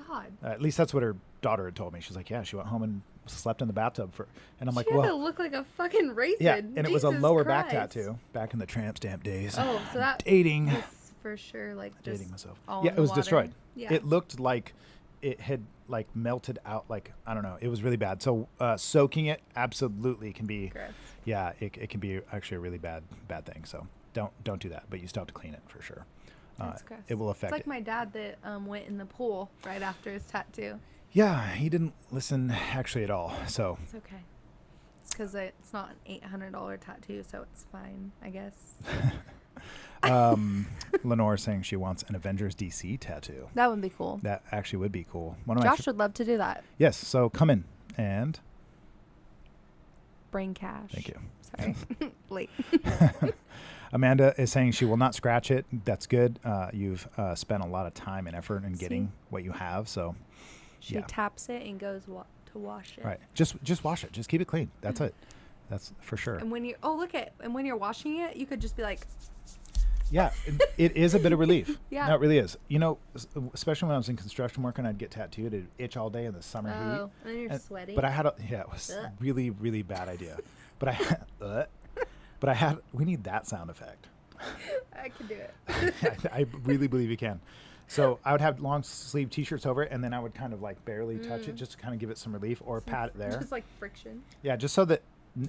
God. At least that's what her daughter had told me. She's like, yeah, she went home and slept in the bathtub and I'm like, She had to well, look like a fucking racist. yeah, and it was a Jesus lower Christ. back tattoo back in the tramp stamp days. Oh, so that dating. was for sure like just Dating myself. all Yeah, in it the was water. destroyed. Yeah. It looked like it had like melted out. Like, I don't know. It was really bad. So soaking it absolutely can be. Gross. Yeah, it can be actually a really bad thing. So don't do that. But you still have to clean it for sure. That's gross. It will affect It's like it. my dad that went in the pool right after his tattoo. Yeah, he didn't listen actually at all. So It's okay. It's because it's not an $800 tattoo, so it's fine, I guess. Lenore saying she wants an Avengers DC tattoo. That would be cool. That actually would be cool. One of Josh would love to do that. Yes. So come in and Bring cash. thank you. Sorry. Late. Amanda is saying she will not scratch it. That's good. You've spent a lot of time and effort in getting what you have. So She taps it and goes to wash it. right. Just wash it. Just keep it clean. That's it. That's for sure. And when when you're washing it, you could just be like, Yeah, it is a bit of relief. Yeah. No, it really is. Especially when I was in construction work and I'd get tattooed, it'd itch all day in the summer heat. oh, and then you're sweaty. But I had it was Ugh. really, really bad idea. But we need that sound effect. I can do it. I really believe you can. So I would have long sleeve t-shirts over it, and then I would kind of like barely touch it just to kind of give it some relief, or pat it there. Just like friction. Yeah, just so that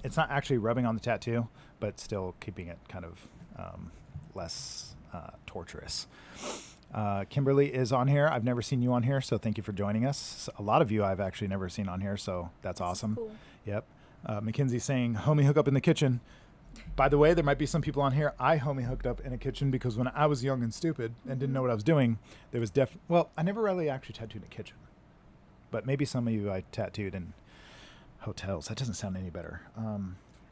it's not actually rubbing on the tattoo, but still keeping it kind of less torturous. Kimberly is on here. I've never seen you on here, so thank you for joining us. A lot of you I've actually never seen on here, so that's awesome. Cool. Yep. Mackenzie saying, homie hook up in the kitchen. By the way, there might be some people on here. I homie hooked up in a kitchen because when I was young and stupid and didn't know what I was doing, there was well, I never really actually tattooed in a kitchen. But maybe some of you I tattooed in hotels. That doesn't sound any better.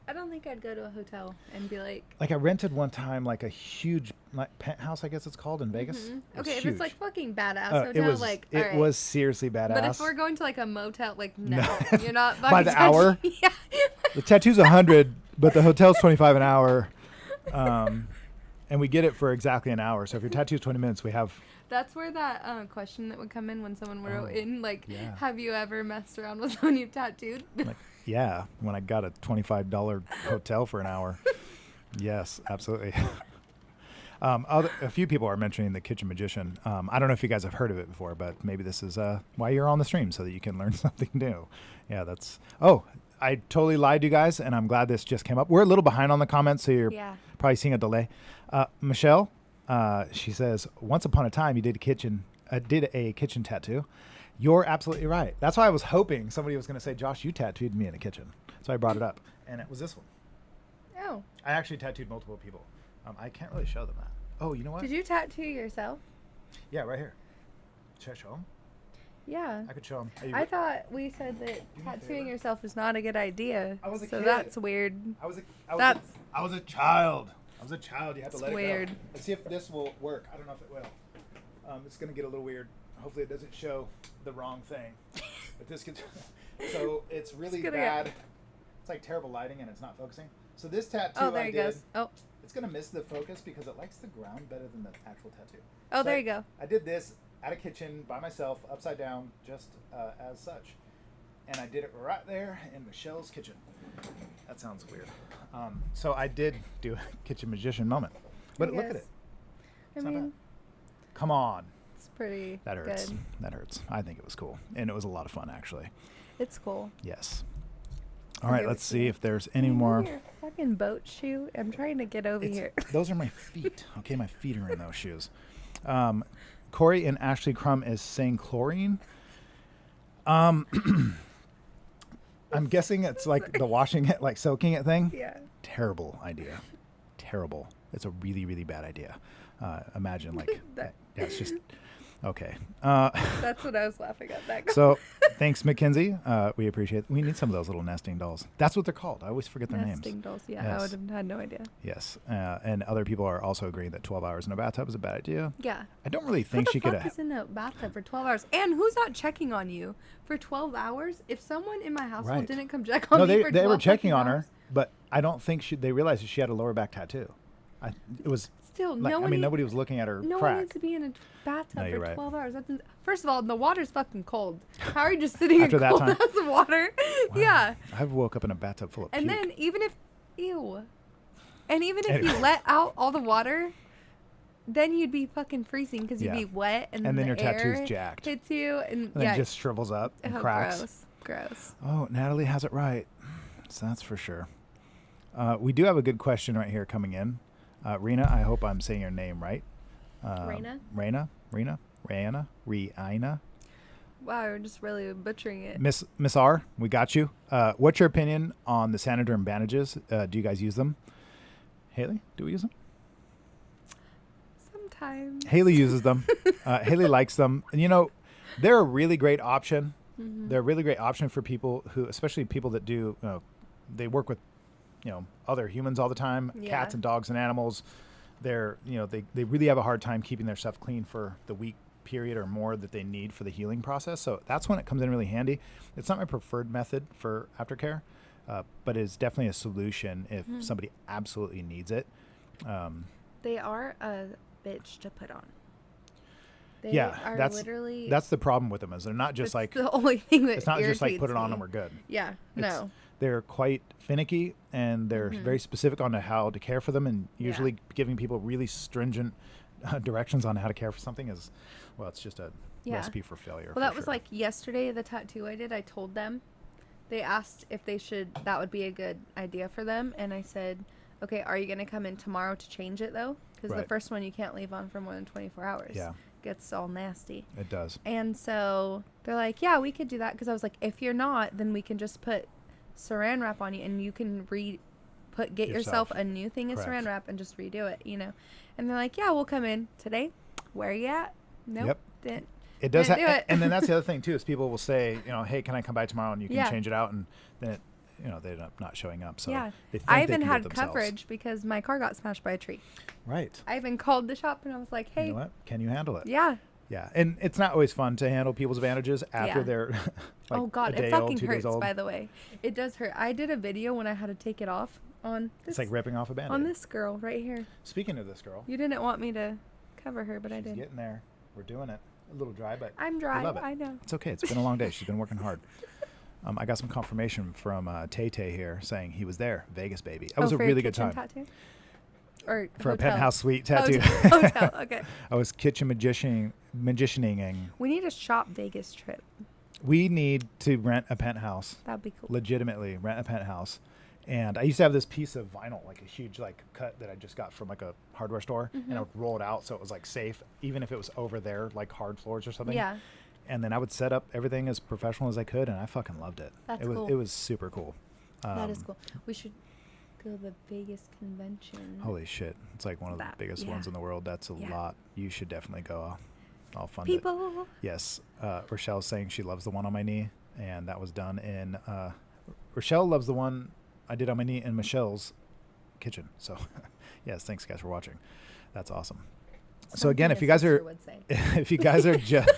I don't think I'd go to a hotel and be like I rented one time like a huge penthouse, I guess it's called, in Vegas. mhm. It was Okay, if huge. it's like fucking badass Oh, hotel, it was like it alright. was seriously badass. But if we're going to like a motel, like no, No. you're not By fucking the hour? yeah. The tattoo's $100, but the hotel's $25 an hour. And we get it for exactly an hour. So if your tattoo's 20 minutes, we have. That's where that question that would come in when someone wrote Oh, in, like, yeah. have you ever messed around with someone you've tattooed? Like, yeah, when I got a $25 hotel for an hour. Yes, absolutely. A few people are mentioning the Kitchen Magician. I don't know if you guys have heard of it before, but maybe this is why you're on the stream, so that you can learn something new. Yeah, that's. Oh, I totally lied to you guys, and I'm glad this just came up. We're a little behind on the comments, so you're Yeah. probably seeing a delay. Michelle, she says, once upon a time you did a kitchen tattoo. You're absolutely right. That's why I was hoping somebody was going to say, Josh, you tattooed me in a kitchen. So I brought it up, and it was this one. Oh. I actually tattooed multiple people. I can't really show them that. Oh, you know what? Did you tattoo yourself? Yeah, right here. Should I show them? I could show him. I thought we said that tattooing yourself is not a good idea. I was a so kid. that's weird. I was a child. I was a child. You have to let weird. it go. Let's see if this will work. I don't know if it will. It's gonna get a little weird. Hopefully it doesn't show the wrong thing. But this could. So it's really bad. It's like terrible lighting and it's not focusing. So this tattoo Oh, there he goes. Oh. It's gonna miss the focus because it likes the ground better than the actual tattoo. Oh, there you go. I did this at a kitchen by myself, upside down, just as such. And I did it right there in Michelle's kitchen. That sounds weird. So I did do a kitchen magician moment. But look at it. I mean, come on. It's pretty That hurts. good. That hurts. I think it was cool. And it was a lot of fun, actually. It's cool. Yes. All right, let's see if there's any more. Your fucking boat shoe. I'm trying to get over here. Those are my feet. Okay, my feet are in those shoes. Corey and Ashley Crum is saying chlorine. I'm guessing it's like the washing it, like soaking it thing. Yeah. Terrible idea. Terrible. It's a really, really bad idea. Imagine like, yeah, it's just, okay. That's what I was laughing at. That. So thanks, Mackenzie. We appreciate it. We need some of those little nesting dolls. That's what they're called. I always forget their names. Nesting dolls. Yeah, Yes. I would have had no idea. Yes. And other people are also agreeing that 12 hours in a bathtub is a bad idea. Yeah. I don't really think she could Who the fuck have. is in a bathtub for 12 hours? And who's not checking on you for 12 hours? If someone in my household Right. didn't come check on me for 12 they were checking fucking on her, hours, but I don't think they realized that she had a lower back tattoo. It was Still, like, no one. nobody was looking at her No crack. one needs to be in a bathtub No, you're for right. 12 hours. First of all, the water's fucking cold. How are you just sitting After in that cold time? ass water? Yeah. I've woke up in a bathtub full of And puke. then even if, ew. And even if Anyway. you let out all the water, then you'd be fucking freezing because you'd Yeah. be wet and And then the your tattoo's air jacked. hits you and then yeah. it just shrivels up and cracks. Gross. Oh, Natalie has it right. So that's for sure. We do have a good question right here coming in. Rena, I hope I'm saying your name right. Raina? Rihanna. Wow, you're just really butchering it. Miss R, we got you. What's your opinion on the Sanoderm bandages? Do you guys use them? Haley, do we use them? Sometimes. Haley uses them. Haley likes them. And, you know, they're a really great option. Mhm. They're a really great option for people who, especially people that do, they work with, other humans all the time, Yeah. cats and dogs and animals. They're, they really have a hard time keeping their stuff clean for the week period or more that they need for the healing process. So that's when it comes in really handy. It's not my preferred method for aftercare, but it's definitely a solution if Mhm. somebody absolutely needs it. They are a bitch to put on. They Yeah, are that's literally. that's the problem with them is they're not just it's like the only thing that it's not just like put it irritates on me. and we're good. Yeah, It's- no. They're quite finicky and they're Mhm. very specific on how to care for them, and usually giving people really stringent directions on how to care for something is, well, it's just a Yeah. recipe for failure. Well, for that was sure. like yesterday, the tattoo I did. I told them, they asked if that would be a good idea for them. And I said, okay, are you going to come in tomorrow to change it though? Because the Right. first one you can't leave on for more than 24 hours. Yeah. Gets all nasty. It does. And so they're like, yeah, we could do that. Because I was like, if you're not, then we can just put saran wrap on you and you can get yourself a new thing of Correct. saran wrap and just redo it, And they're like, yeah, we'll come in today. Where are you at? Nope. Yep. Didn't. It does, Didn't do it. and then that's the other thing too is people will say, hey, can I come by tomorrow and you can Yeah. change it out, and then it, they end up not showing up. So yeah. they think I they even can do it had themselves. coverage because my car got smashed by a tree. Right. I even called the shop and I was like, hey. You know what? Can you handle it? Yeah. Yeah, and it's not always fun to handle people's bandages after Yeah. they're like Oh God, a day it old, fucking 2 days hurts. old. By the way, it does hurt. I did a video when I had to take it off on this. It's like ripping off a band-aid. on this girl right here. Speaking of this girl, You didn't want me to cover her, but I she's did. getting there. We're doing it. A little dry, but I'm we dry. love it. I know. It's okay. It's been a long day. She's been working hard. I got some confirmation from Tay Tay here saying he was there, Vegas baby. That was a for your really good kitchen time. Tattoo? Or For a hotel? penthouse suite tattoo. Hotel. Okay. I was kitchen magicianing. We need a shop Vegas trip. We need to rent a penthouse. That'd be cool. Legitimately rent a penthouse. And I used to have this piece of vinyl, like a huge cut that I just got from like a hardware store, and I would roll it out so it was like safe, even if it was over there, like hard floors or something. Yeah. And then I would set up everything as professional as I could, and I fucking loved it. That's it was cool. It was super cool. That is cool. We should go to the Vegas convention. Holy shit! It's like one of the That- biggest yeah. ones in the world. That's a Yeah. lot. You should definitely go. I'll fund People. it. Yes. Rochelle's saying she loves the one on my knee, and that was done in. Rochelle loves the one I did on my knee in Michelle's kitchen. So, yes, thanks guys for watching. That's awesome. So again, if you guys are, if you guys are just.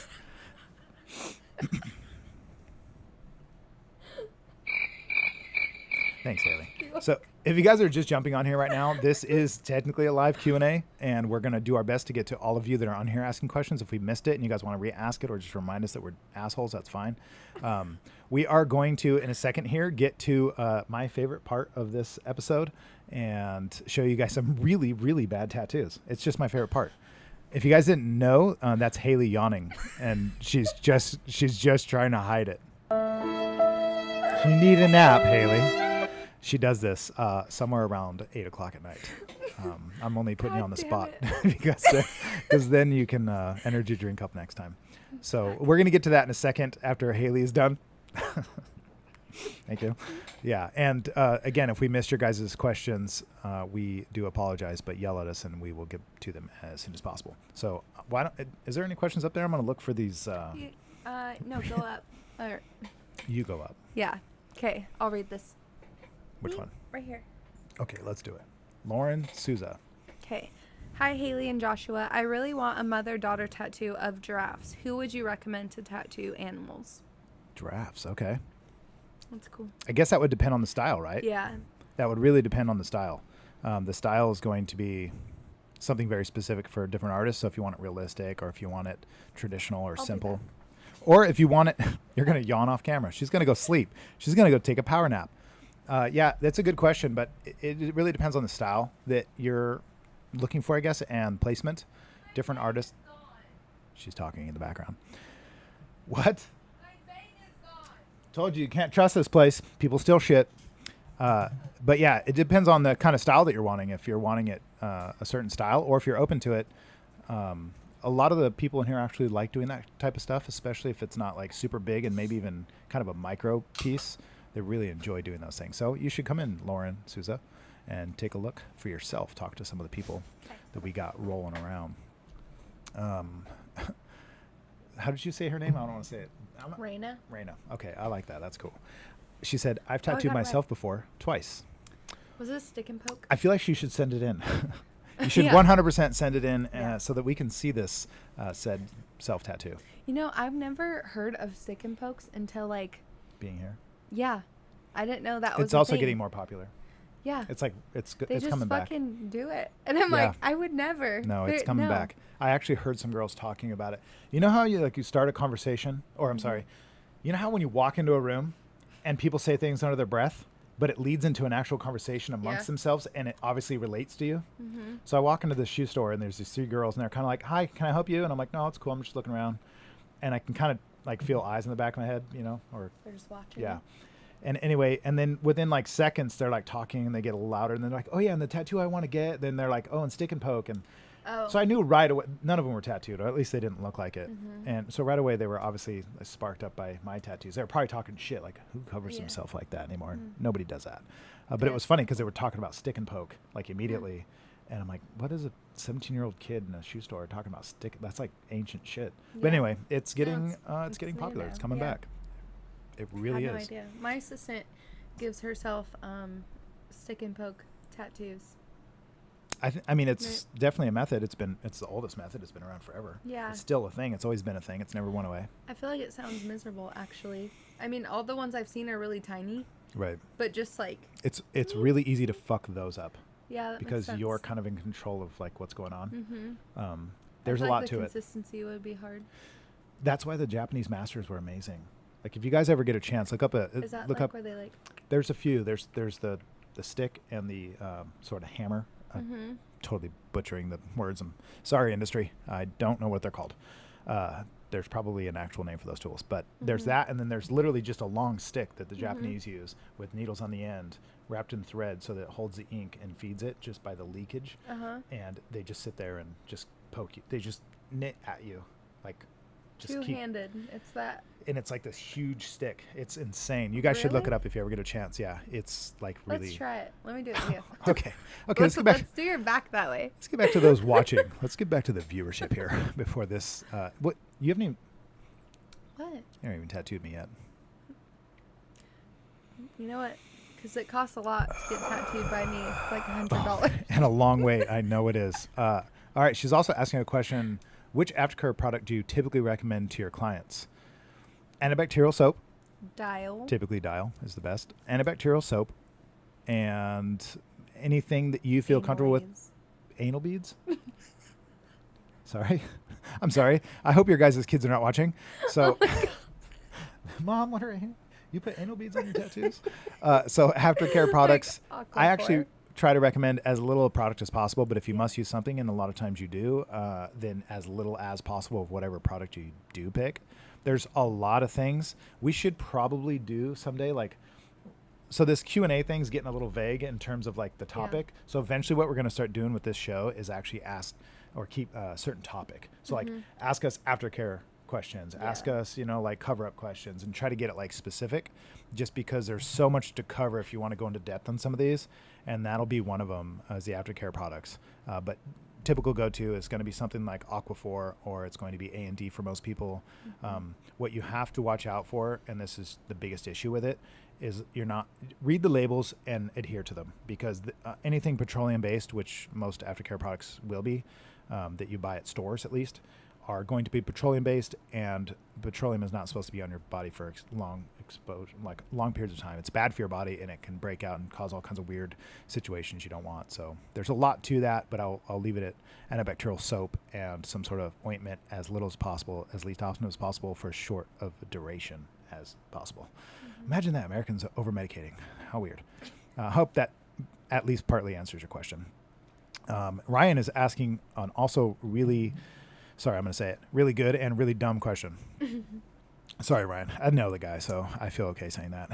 Thanks, Haley. So if you guys are just jumping on here right now, this is technically a live Q&A, and we're going to do our best to get to all of you that are on here asking questions. If we missed it and you guys want to re-ask it or just remind us that we're assholes, that's fine. We are going to, in a second here, get to my favorite part of this episode and show you guys some really, really bad tattoos. It's just my favorite part. If you guys didn't know, that's Haley yawning, and she's just trying to hide it. You need a nap, Haley. She does this somewhere around 8 o'clock at night. I'm only putting you on the spot because then you can energy drink up next time. So we're going to get to that in a second after Haley is done. Thank you. Yeah. And again, if we missed your guys' questions, we do apologize, but yell at us and we will get to them as soon as possible. So is there any questions up there? I'm going to look for these. No, go up. You go up. Yeah. Okay. I'll read this. Which one? Right here. Okay, let's do it. Lauren Souza. Okay. Hi, Haley and Joshua. I really want a mother-daughter tattoo of giraffes. Who would you recommend to tattoo animals? Giraffes. Okay. That's cool. I guess that would depend on the style, right? Yeah. That would really depend on the style. The style is going to be something very specific for different artists. So if you want it realistic or if you want it traditional or simple. Or if you want it, you're going to yawn off camera. She's going to go sleep. She's going to go take a power nap. Yeah, that's a good question, but it really depends on the style that you're looking for, I guess, and placement. Different artists. She's talking in the background. What? Told you can't trust this place. People steal shit. But yeah, it depends on the kind of style that you're wanting. If you're wanting it a certain style, or if you're open to it. A lot of the people in here actually like doing that type of stuff, especially if it's not like super big and maybe even kind of a micro piece. They really enjoy doing those things. So you should come in, Lauren Souza, and take a look for yourself. Talk to some of the people that we got rolling around. How did you say her name? I don't want to say it. Raina. Raina. Okay, I like that. That's cool. She said, I've tattooed myself before, twice. Was it a stick and poke? I feel like she should send it in. You should 100% send it in so that we can see this said self-tattoo. You know, I've never heard of stick and pokes until like... being here. Yeah. I didn't know that was It's also getting more popular. Yeah. It's like, it's they just coming back. fucking do it. And I'm like, I would never. No, it's coming back. I actually heard some girls talking about it. You know how you start a conversation, or I'm sorry, you know how when you walk into a room and people say things under their breath, but it leads into an actual conversation amongst themselves and it obviously relates to you? So I walk into this shoe store and there's these 3 girls and they're kind of like, hi, can I help you? And I'm like, no, it's cool. I'm just looking around. And I can kind of like feel eyes in the back of my head, you know, or they're just watching. Yeah. And anyway, and then within like seconds, they're like talking and they get a little louder and they're like, oh yeah, and the tattoo I want to get. Then they're like, oh, and stick and poke. And so I knew right away, none of them were tattooed, or at least they didn't look like it. And so right away, they were obviously sparked up by my tattoos. They were probably talking shit, like who covers himself like that anymore? Nobody does that. But it was funny because they were talking about stick and poke like immediately. And I'm like, what is a 17-year-old kid in a shoe store talking about stick? That's like ancient shit. But anyway, it's getting popular. It's coming back. It really is. I had no idea. My assistant gives herself stick and poke tattoos. I mean, it's definitely a method. It's the oldest method. It's been around forever. Yeah. It's still a thing. It's always been a thing. It's never went away. I feel like it sounds miserable, actually. I mean, all the ones I've seen are really tiny. Right. But just like... It's really easy to fuck those up. Yeah, that because makes sense. You're kind of in control of like what's going on. Mm-hmm. There's a lot to it. Consistency would be hard. That's why the Japanese masters were amazing. Like if you guys ever get a chance, look up Is that like where they like? There's a few. There's the stick and the sort of hammer. Totally butchering the words. I'm sorry, industry. I don't know what they're called. There's probably an actual name for those tools, but there's that, and then there's literally just a long stick that the Japanese use with needles on the end, wrapped in thread so that it holds the ink and feeds it just by the leakage. And they just sit there and just poke you. They just knit at you like Just keep, Two-handed. It's that. and it's like this huge stick. It's insane. You guys should look Really? it up if you ever get a chance. Yeah, it's like really. Let's try it. Let me do it with you. Okay. Okay. Let's get back. Let's do your back that way. Let's get back to those watching. Let's get back to the viewership here before this. What you haven't even. What? You haven't even tattooed me yet. You know what? Because it costs a lot to get tattooed by me. It's like $100. And a long way. I know it is. All right. She's also asking a question. Which aftercare product do you typically recommend to your clients? Antibacterial soap. Dial. Typically Dial is the best. Antibacterial soap. And anything that you feel comfortable with. Anal beads? Sorry. I'm sorry. I hope your guys' kids are not watching. So, Mom, what are you put anal beads on your tattoos? So aftercare products, I actually try to recommend as little a product as possible, but if you must use something, and a lot of times you do, then as little as possible of whatever product you do pick. There's a lot of things we should probably do someday, like, so this Q&A thing's getting a little vague in terms of like the topic. Yeah. So eventually what we're going to start doing with this show is actually ask or keep a certain topic. So like ask us aftercare questions, ask us, like cover up questions, and try to get it like specific, just because there's so much to cover if you want to go into depth on some of these, and that'll be one of them as the aftercare products. But typical go-to is going to be something like Aquaphor, or it's going to be A&D for most people. What you have to watch out for, and this is the biggest issue with it, is read the labels and adhere to them, because anything petroleum based, which most aftercare products will be, that you buy at stores at least, are going to be petroleum based, and petroleum is not supposed to be on your body for long exposure, like long periods of time. It's bad for your body, and it can break out and cause all kinds of weird situations you don't want. So there's a lot to that, but I'll leave it at antibacterial soap and some sort of ointment as little as possible, as least often as possible, for as short of a duration as possible. Imagine that, Americans over medicating. How weird. Hope that at least partly answers your question. Ryan is asking on also really, sorry, I'm going to say it, really good and really dumb question. Sorry, Ryan. I know the guy, so I feel okay saying that.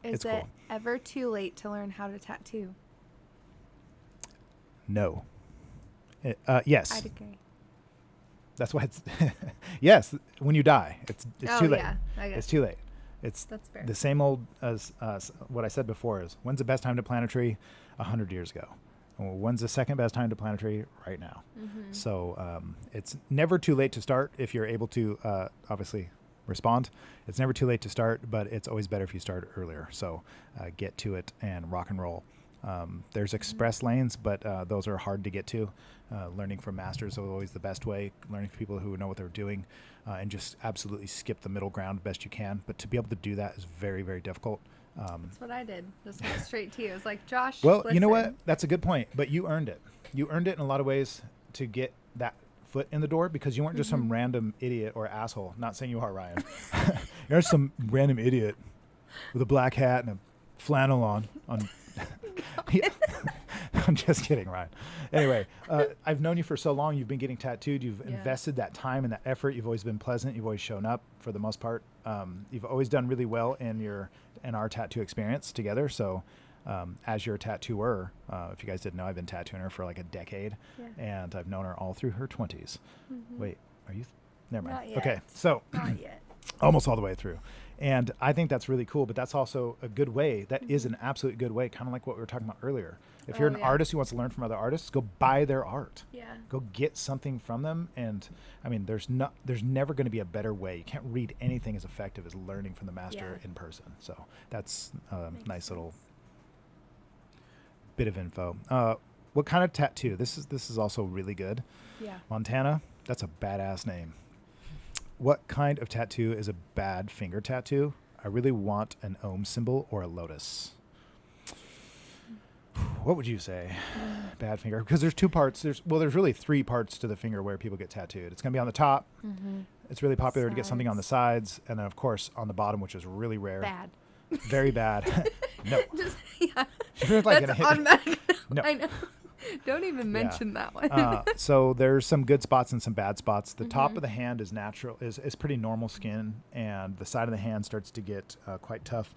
Is it ever too late to learn how to tattoo? No. Yes. I'd agree. That's why it's yes. When you die, it's too late. Yeah, I guess. It's too late. That's fair. The same old as what I said before is, when's the best time to plant a tree? 100 years ago. When's the second best time to plant a tree? Right now. So it's never too late to start if you're able to obviously respond. It's never too late to start, but it's always better if you start earlier. So get to it and rock and roll. There's express lanes, but those are hard to get to. Learning from masters is always the best way. Learning from people who know what they're doing, and just absolutely skip the middle ground best you can. But to be able to do that is very, very difficult. That's what I did. Just went straight to you. It was like, Josh, well, listen. You know what? That's a good point. But you earned it. You earned it in a lot of ways to get that foot in the door, because you weren't just some random idiot or asshole. Not saying you are, Ryan. You're some random idiot with a black hat and a flannel on. I'm just kidding, Ryan. Anyway, I've known you for so long. You've been getting tattooed. You've invested that time and that effort. You've always been pleasant. You've always shown up for the most part. You've always done really well in our tattoo experience together. So as your tattooer, if you guys didn't know, I've been tattooing her for like a decade, and I've known her all through her 20s. Wait, are you? Never mind. Not yet. Okay, so Not yet. Almost all the way through. And I think that's really cool, but that's also a good way. That is an absolute good way, kind of like what we were talking about earlier. If you're an artist who wants to learn from other artists, go buy their art. Yeah. Go get something from them. And I mean, there's never going to be a better way. You can't read anything as effective as learning from the master in person. So that's a nice little bit of info. What kind of tattoo? This is also really good. Yeah. Montana, that's a badass name. What kind of tattoo is a bad finger tattoo? I really want an Om symbol or a lotus. What would you say? Bad finger? Because there's two parts. There's really three parts to the finger where people get tattooed. It's going to be on the top. It's really popular to get something on the sides. And then, of course, on the bottom, which is really rare. Bad. Very bad. No. Just, yeah. You're like That's automatic. No. I know. Don't even mention that one. So there's some good spots and some bad spots. The top of the hand is natural, is pretty normal skin, and the side of the hand starts to get quite tough.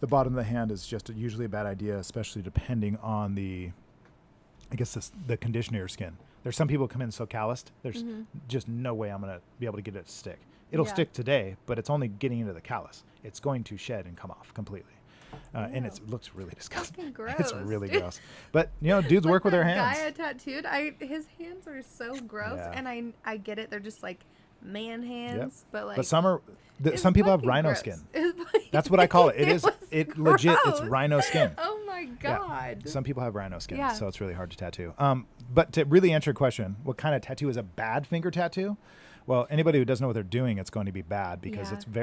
The bottom of the hand is just usually a bad idea, especially depending on the condition of your skin. There's some people come in so calloused, there's just no way I'm going to be able to get it to stick. It'll Yeah. stick today, but it's only getting into the callus. It's going to shed and come off completely. And it looks really disgusting. Fucking It's gross, really dude. gross. But, dudes work with their hands. Guy I tattooed, his hands are so gross, Yeah. and I get it. They're just like man hands, but like. But some it's some people have fucking rhino gross. skin. It's That's what I call it. It was legit. It's gross. rhino skin. Oh my Yeah. god. Some people have rhino skin, Yeah. so it's really hard to tattoo. But to really answer your question, what kind of tattoo is a bad finger tattoo? Well, anybody who doesn't know what they're doing, it's going to be bad because Yeah.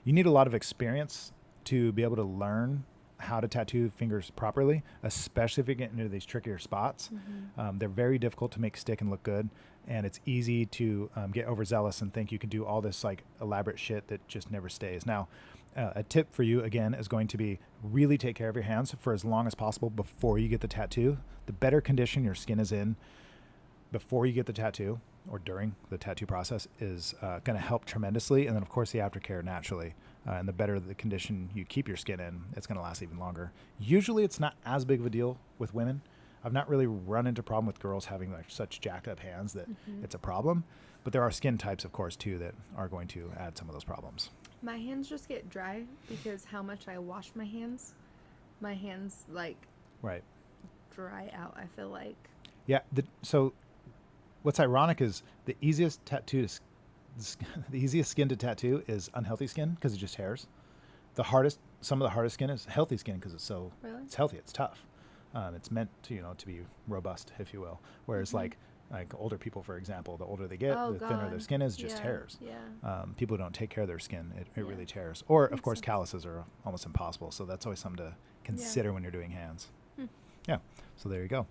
you need a lot of experience to be able to learn how to tattoo fingers properly, especially if you get into these trickier spots. They're very difficult to make stick and look good, and it's easy to get overzealous and think you can do all this like elaborate shit that just never stays. Now, a tip for you again is going to be really take care of your hands for as long as possible before you get the tattoo. The better condition your skin is in before you get the tattoo or during the tattoo process is going to help tremendously. And then of course the aftercare naturally. And the better the condition you keep your skin in, it's going to last even longer. Usually it's not as big of a deal with women. I've not really run into problem with girls having like such jacked up hands that it's a problem. But there are skin types, of course, too, that are going to add some of those problems. My hands just get dry because how much I wash my hands. My hands like Right. dry out, I feel like. Yeah. So what's ironic is the easiest the easiest skin to tattoo is unhealthy skin because it's just hairs. Some of the hardest skin is healthy skin because it's it's healthy, it's tough. It's meant to to be robust, if you will. Whereas like older people, for example, the older they get, the thinner their skin is, just hairs. Yeah. People who don't take care of their skin, it really tears. Or of course, calluses are almost impossible. So that's always something to consider when you're doing hands. Yeah. So there you go.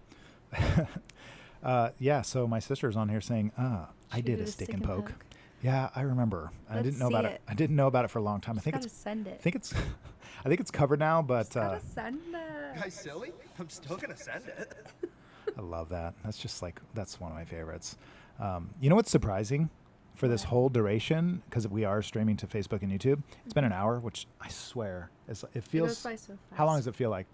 So my sister's on here saying, I did a stick and poke. Yeah, I remember. I didn't know about it. I didn't know about it for a long time. I think send it. I think it's covered now, but Gotta send it. Guys, silly? I'm still gonna send it. I love that. That's one of my favorites. You know what's surprising for this whole duration, because we are streaming to Facebook and YouTube, it's been an hour, which I swear it feels. goes by so fast. How long does it feel like?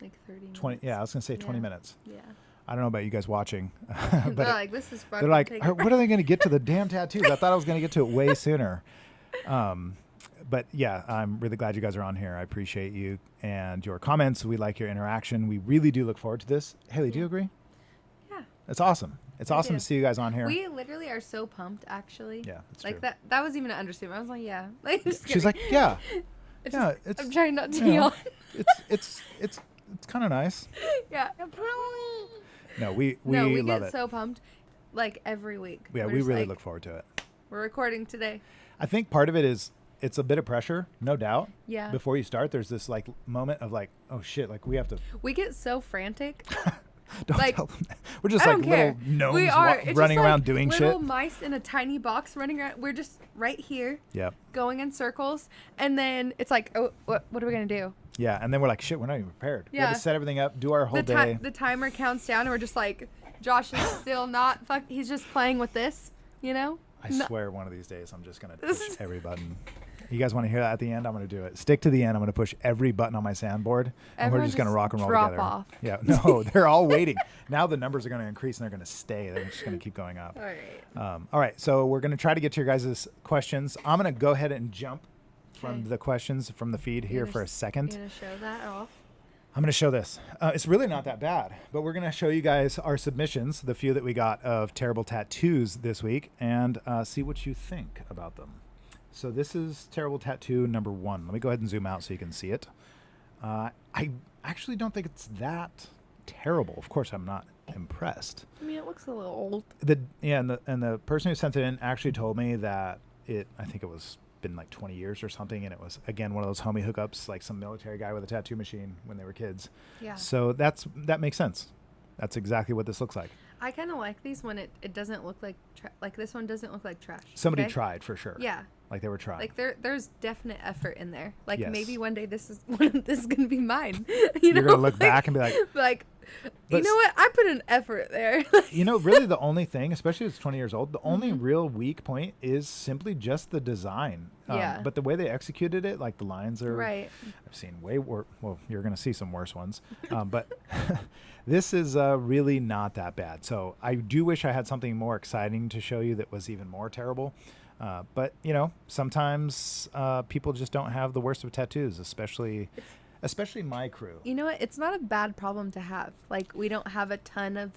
Like 30 minutes. 20. Yeah, I was gonna say 20 minutes. Yeah. I don't know about you guys watching, but They're like, this is fucking. they're like, taking what are they going to get to the damn tattoos? I thought I was going to get to it way sooner. But yeah, I'm really glad you guys are on here. I appreciate you and your comments. We like your interaction. We really do look forward to this. Haley, do you agree? Yeah. It's awesome. It's awesome to see you guys on here. We literally are so pumped, actually. Yeah, that's like true. that was even an understatement. I was like, yeah. Like, just She's like, kidding. yeah. It's Yeah, just- it's, I'm trying not to you know, yawn. It's kind of nice. Yeah. No, we we love get it. so pumped, like every week. Yeah, We're we just really like, look forward to it. We're recording today. I think part of it is it's a bit of pressure, no doubt. Yeah. Before you start, there's this like moment of like, oh shit, like we have to. We get so frantic. Don't like, tell them that. We're just I like don't care. little gnomes We are. It's running just around like doing little shit. mice in a tiny box running around. We're just right here. Yep. Going in circles, and then it's like, oh, what are we gonna do? Yeah, and then we're like, shit, we're not even prepared. We Yeah. have to set everything up, do our whole day. The timer counts down, and we're just like, Josh is still not. He's just playing with this, you know. I swear one of these days I'm just going to push every button. You guys want to hear that at the end? I'm going to do it. Stick to the end. I'm going to push every button on my soundboard, and we're just going to rock and roll drop together. off. Yeah, no, they're all waiting. Now the numbers are going to increase, and they're going to stay. They're just going to keep going up. All right. All right, so we're going to try to get to your guys' questions. I'm going to go ahead and jump from the questions from the feed here for a second. You're gonna show that off. I'm going to show this. It's really not that bad, but we're going to show you guys our submissions, the few that we got of terrible tattoos this week, and see what you think about them. So this is terrible tattoo number 1. Let me go ahead and zoom out so you can see it. I actually don't think it's that terrible. Of course, I'm not impressed. I mean, it looks a little old. And the person who sent it in actually told me that I think it was been like 20 years or something, and it was again one of those homie hookups, like some military guy with a tattoo machine when they were kids. Yeah. So that makes sense. That's exactly what this looks like. I kind of like these when it doesn't look like like this one doesn't look like trash. Somebody okay? tried for sure. Yeah. Like they were trying. Like there's definite effort in there. Like Yes. maybe one day this is gonna be mine. You're gonna look back and be like, you know what? I put an effort there. You know, really the only thing, especially if it's 20 years old, the only real weak point is simply just the design. Yeah. But the way they executed it, like the lines are. Right. I've seen way worse. Well, you're going to see some worse ones. But this is really not that bad. So I do wish I had something more exciting to show you that was even more terrible. But you know, sometimes people just don't have the worst of tattoos, especially my crew. You know what? It's not a bad problem to have. Like, we don't have a ton of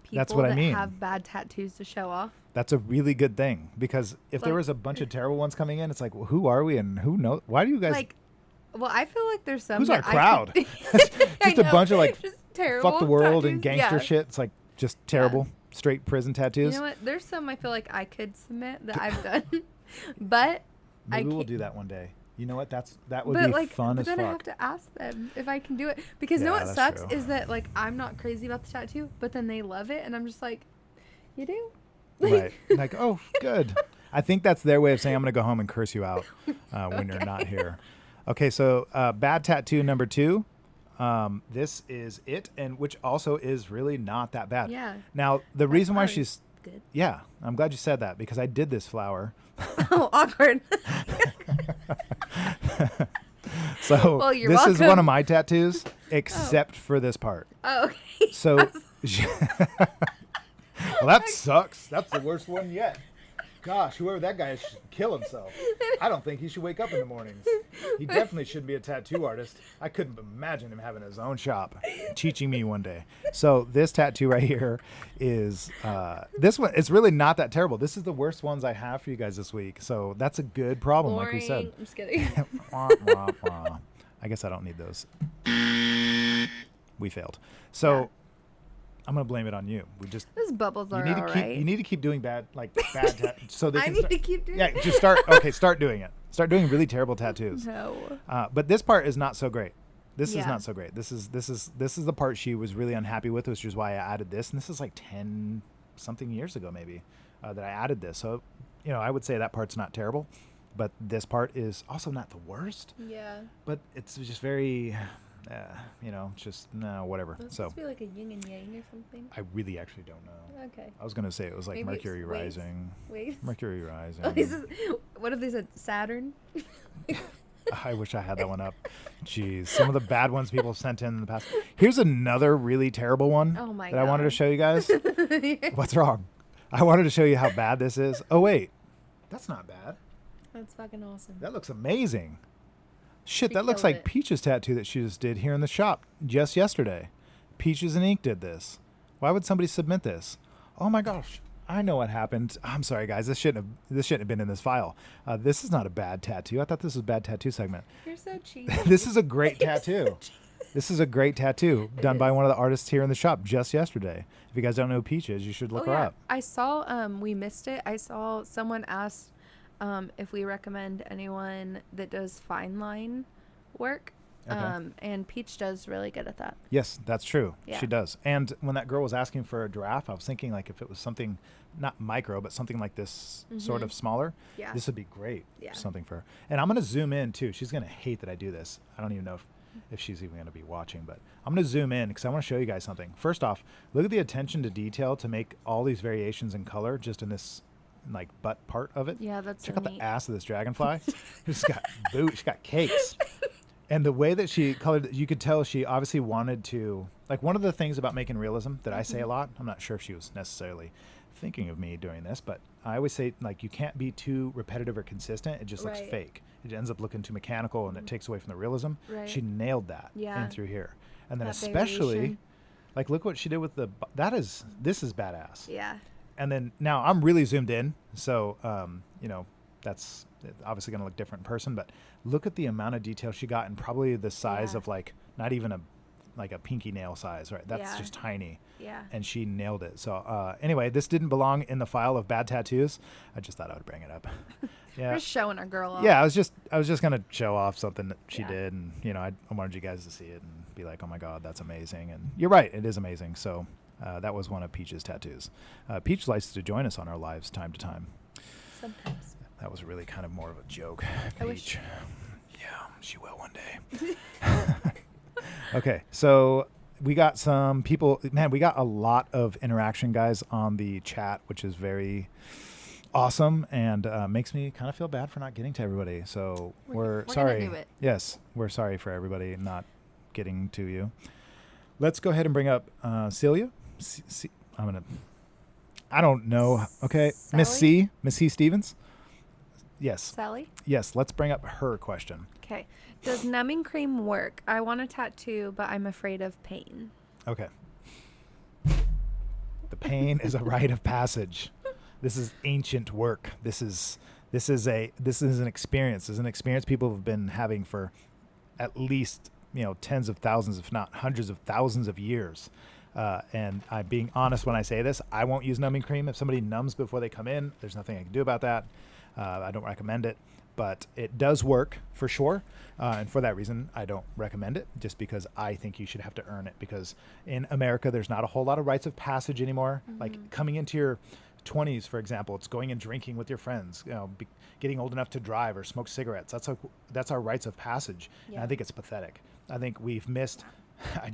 people That's what I that mean. have bad tattoos to show off. That's a really good thing, because if there was a bunch of terrible ones coming in, it's like, well, who are we and who knows? Why do you guys? Like, well, I feel like there's some. Who's that our crowd? I Just a know. bunch of like Just terrible fuck the world and tattoos. gangster Yeah. shit. It's like just terrible, straight prison tattoos. You know what? There's some I feel like I could submit that I've done, but Maybe we'll can't- do that one day. You know what? that would but be like, fun but as then fuck. I have to ask them if I can do it, because you know Yeah, what that's sucks true. is that like I'm not crazy about the tattoo, but then they love it, and I'm just like, you do? Right. Like, oh, good. I think that's their way of saying I'm going to go home and curse you out when you're not here. Okay, so bad tattoo number 2. This is it, and which also is really not that bad. Yeah. Now, the reason why already she's... good. Yeah, I'm glad you said that, because I did this flower. Oh, awkward. So Well, you're this is one welcome. of my tattoos, except for this part. Oh, okay. So... Well, that sucks. That's the worst one yet. Gosh, whoever that guy is should kill himself. I don't think he should wake up in the mornings. He definitely shouldn't be a tattoo artist. I couldn't imagine him having his own shop, teaching me one day. So this tattoo right here is, this one, it's really not that terrible. This is the worst ones I have for you guys this week. So that's a good problem, like we said. Boring. I'm just kidding. Wah, wah, wah. I guess I don't need those. We failed. So I'm gonna blame it on you. We just Those bubbles are you need to keep alright. you need to keep doing bad so they I can need start, to keep doing yeah it. just start doing it. Start doing really terrible tattoos. No. But this part is not so great. This is Yeah. not so great. This is the part she was really unhappy with, which is why I added this. And this is like 10 something years ago maybe that I added this. So you know, I would say that part's not terrible, but this part is also not the worst. Yeah. But it's just very, you know, just no whatever. It's So supposed to be like a yin and yang or something. I really actually don't know. Okay. I was gonna say it was like Maybe it's Mercury waves. rising. Waves? Mercury rising. Oh, this is, what if they said Saturn? I wish I had that one up. Jeez, some of the bad ones people sent in the past. Here's another really terrible one Oh my that I wanted to God. show you guys. What's wrong? I wanted to show you how bad this is. Oh wait, that's not bad. That's fucking awesome. That looks amazing. Shit, She that looks killed like it. Peach's tattoo that she just did here in the shop just yesterday. Peaches and Ink did this. Why would somebody submit this? Oh my gosh, I know what happened. I'm sorry, guys. This shouldn't have been in this file. This is not a bad tattoo. I thought this was a bad tattoo segment. You're so cheesy. This is a great tattoo. This is a great tattoo done by one of the artists here in the shop just yesterday. If you guys don't know who Peach is, you should look her up. I saw, we missed it. I saw someone asked if we recommend anyone that does fine line work. Okay. And Peach does really good at that. Yes, that's true. Yeah. She does. And when that girl was asking for a giraffe, I was thinking like if it was something not micro, but something like this sort of smaller, Yeah. this would be great. Yeah. Something for her. And I'm going to zoom in too. She's going to hate that I do this. I don't even know if she's even going to be watching, but I'm going to zoom in because I want to show you guys something. First off, look at the attention to detail to make all these variations in color just in this like butt part of it. Yeah, that's Check so out the neat. ass of this dragonfly. She's got she's got cakes. And the way that she colored, you could tell she obviously wanted to, like one of the things about making realism that I say a lot, I'm not sure if she was necessarily thinking of me doing this, but I always say like you can't be too repetitive or consistent. It just looks Right. fake. It ends up looking too mechanical and it takes away from the realism. Right. She nailed that Yeah. in through here. And then That especially, variation. like look what she did with this is badass. Yeah. And then now I'm really zoomed in, so you know that's obviously going to look different in person. But look at the amount of detail she got, and probably the size Yeah. of like not even a pinky nail size, right? That's Yeah. just tiny. Yeah. And she nailed it. So anyway, this didn't belong in the file of bad tattoos. I just thought I would bring it up. We're Yeah. just showing our girl off. Yeah, I was just gonna show off something that she Yeah. did, and you know, I wanted you guys to see it and be like, oh my god, that's amazing. And you're right, it is amazing. So that was one of Peach's tattoos. Peach likes to join us on our lives time to time. Sometimes. That was really kind of more of a joke. I wish- Peach. Yeah, she will one day. Okay, so we got some people. Man, we got a lot of interaction, guys, on the chat, which is very awesome and makes me kind of feel bad for not getting to everybody. So we're gonna sorry. do it. Yes, we're sorry for everybody not getting to you. Let's go ahead and bring up Celia. I don't know. Okay, Miss C Stevens. Yes. Sally? Yes, let's bring up her question. Okay. Does numbing cream work? I want a tattoo, but I'm afraid of pain. Okay. The pain is a rite of passage. This is ancient work. This is an experience. This is an experience people have been having for at least, tens of thousands, if not hundreds of thousands of years. And I'm being honest when I say this. I won't use numbing cream. If somebody numbs before they come in, there's nothing I can do about that. I don't recommend it, but it does work for sure. And for that reason, I don't recommend it, just because I think you should have to earn it. Because in America, there's not a whole lot of rites of passage anymore. Like coming into your 20s, for example, it's going and drinking with your friends, getting old enough to drive or smoke cigarettes. That's our rites of passage. Yeah. And I think it's pathetic. I think we've missed. I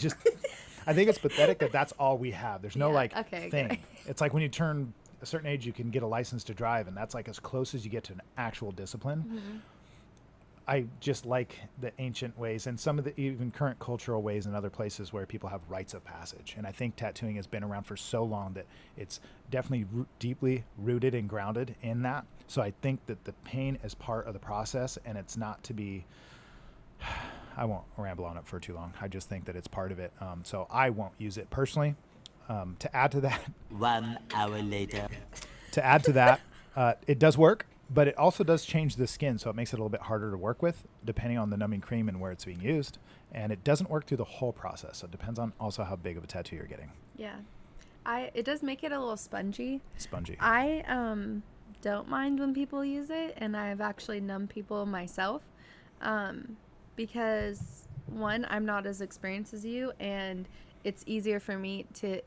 think it's pathetic that that's all we have. There's no thing. It's like when you turn a certain age, you can get a license to drive, and that's like as close as you get to an actual discipline. I just like the ancient ways and some of the even current cultural ways in other places where people have rites of passage. And I think tattooing has been around for so long that it's definitely deeply rooted and grounded in that. So I think that the pain is part of the process, and it's not to be, I won't ramble on it for too long. I just think that it's part of it. So I won't use it personally. To add to that, 1 hour later. To add to that, it does work, but it also does change the skin, so it makes it a little bit harder to work with, depending on the numbing cream and where it's being used. And it doesn't work through the whole process, so it depends on also how big of a tattoo you're getting. Yeah. It does make it a little spongy. Spongy. I don't mind when people use it, and I've actually numbed people myself, because one, I'm not as experienced as you, and it's easier for me to,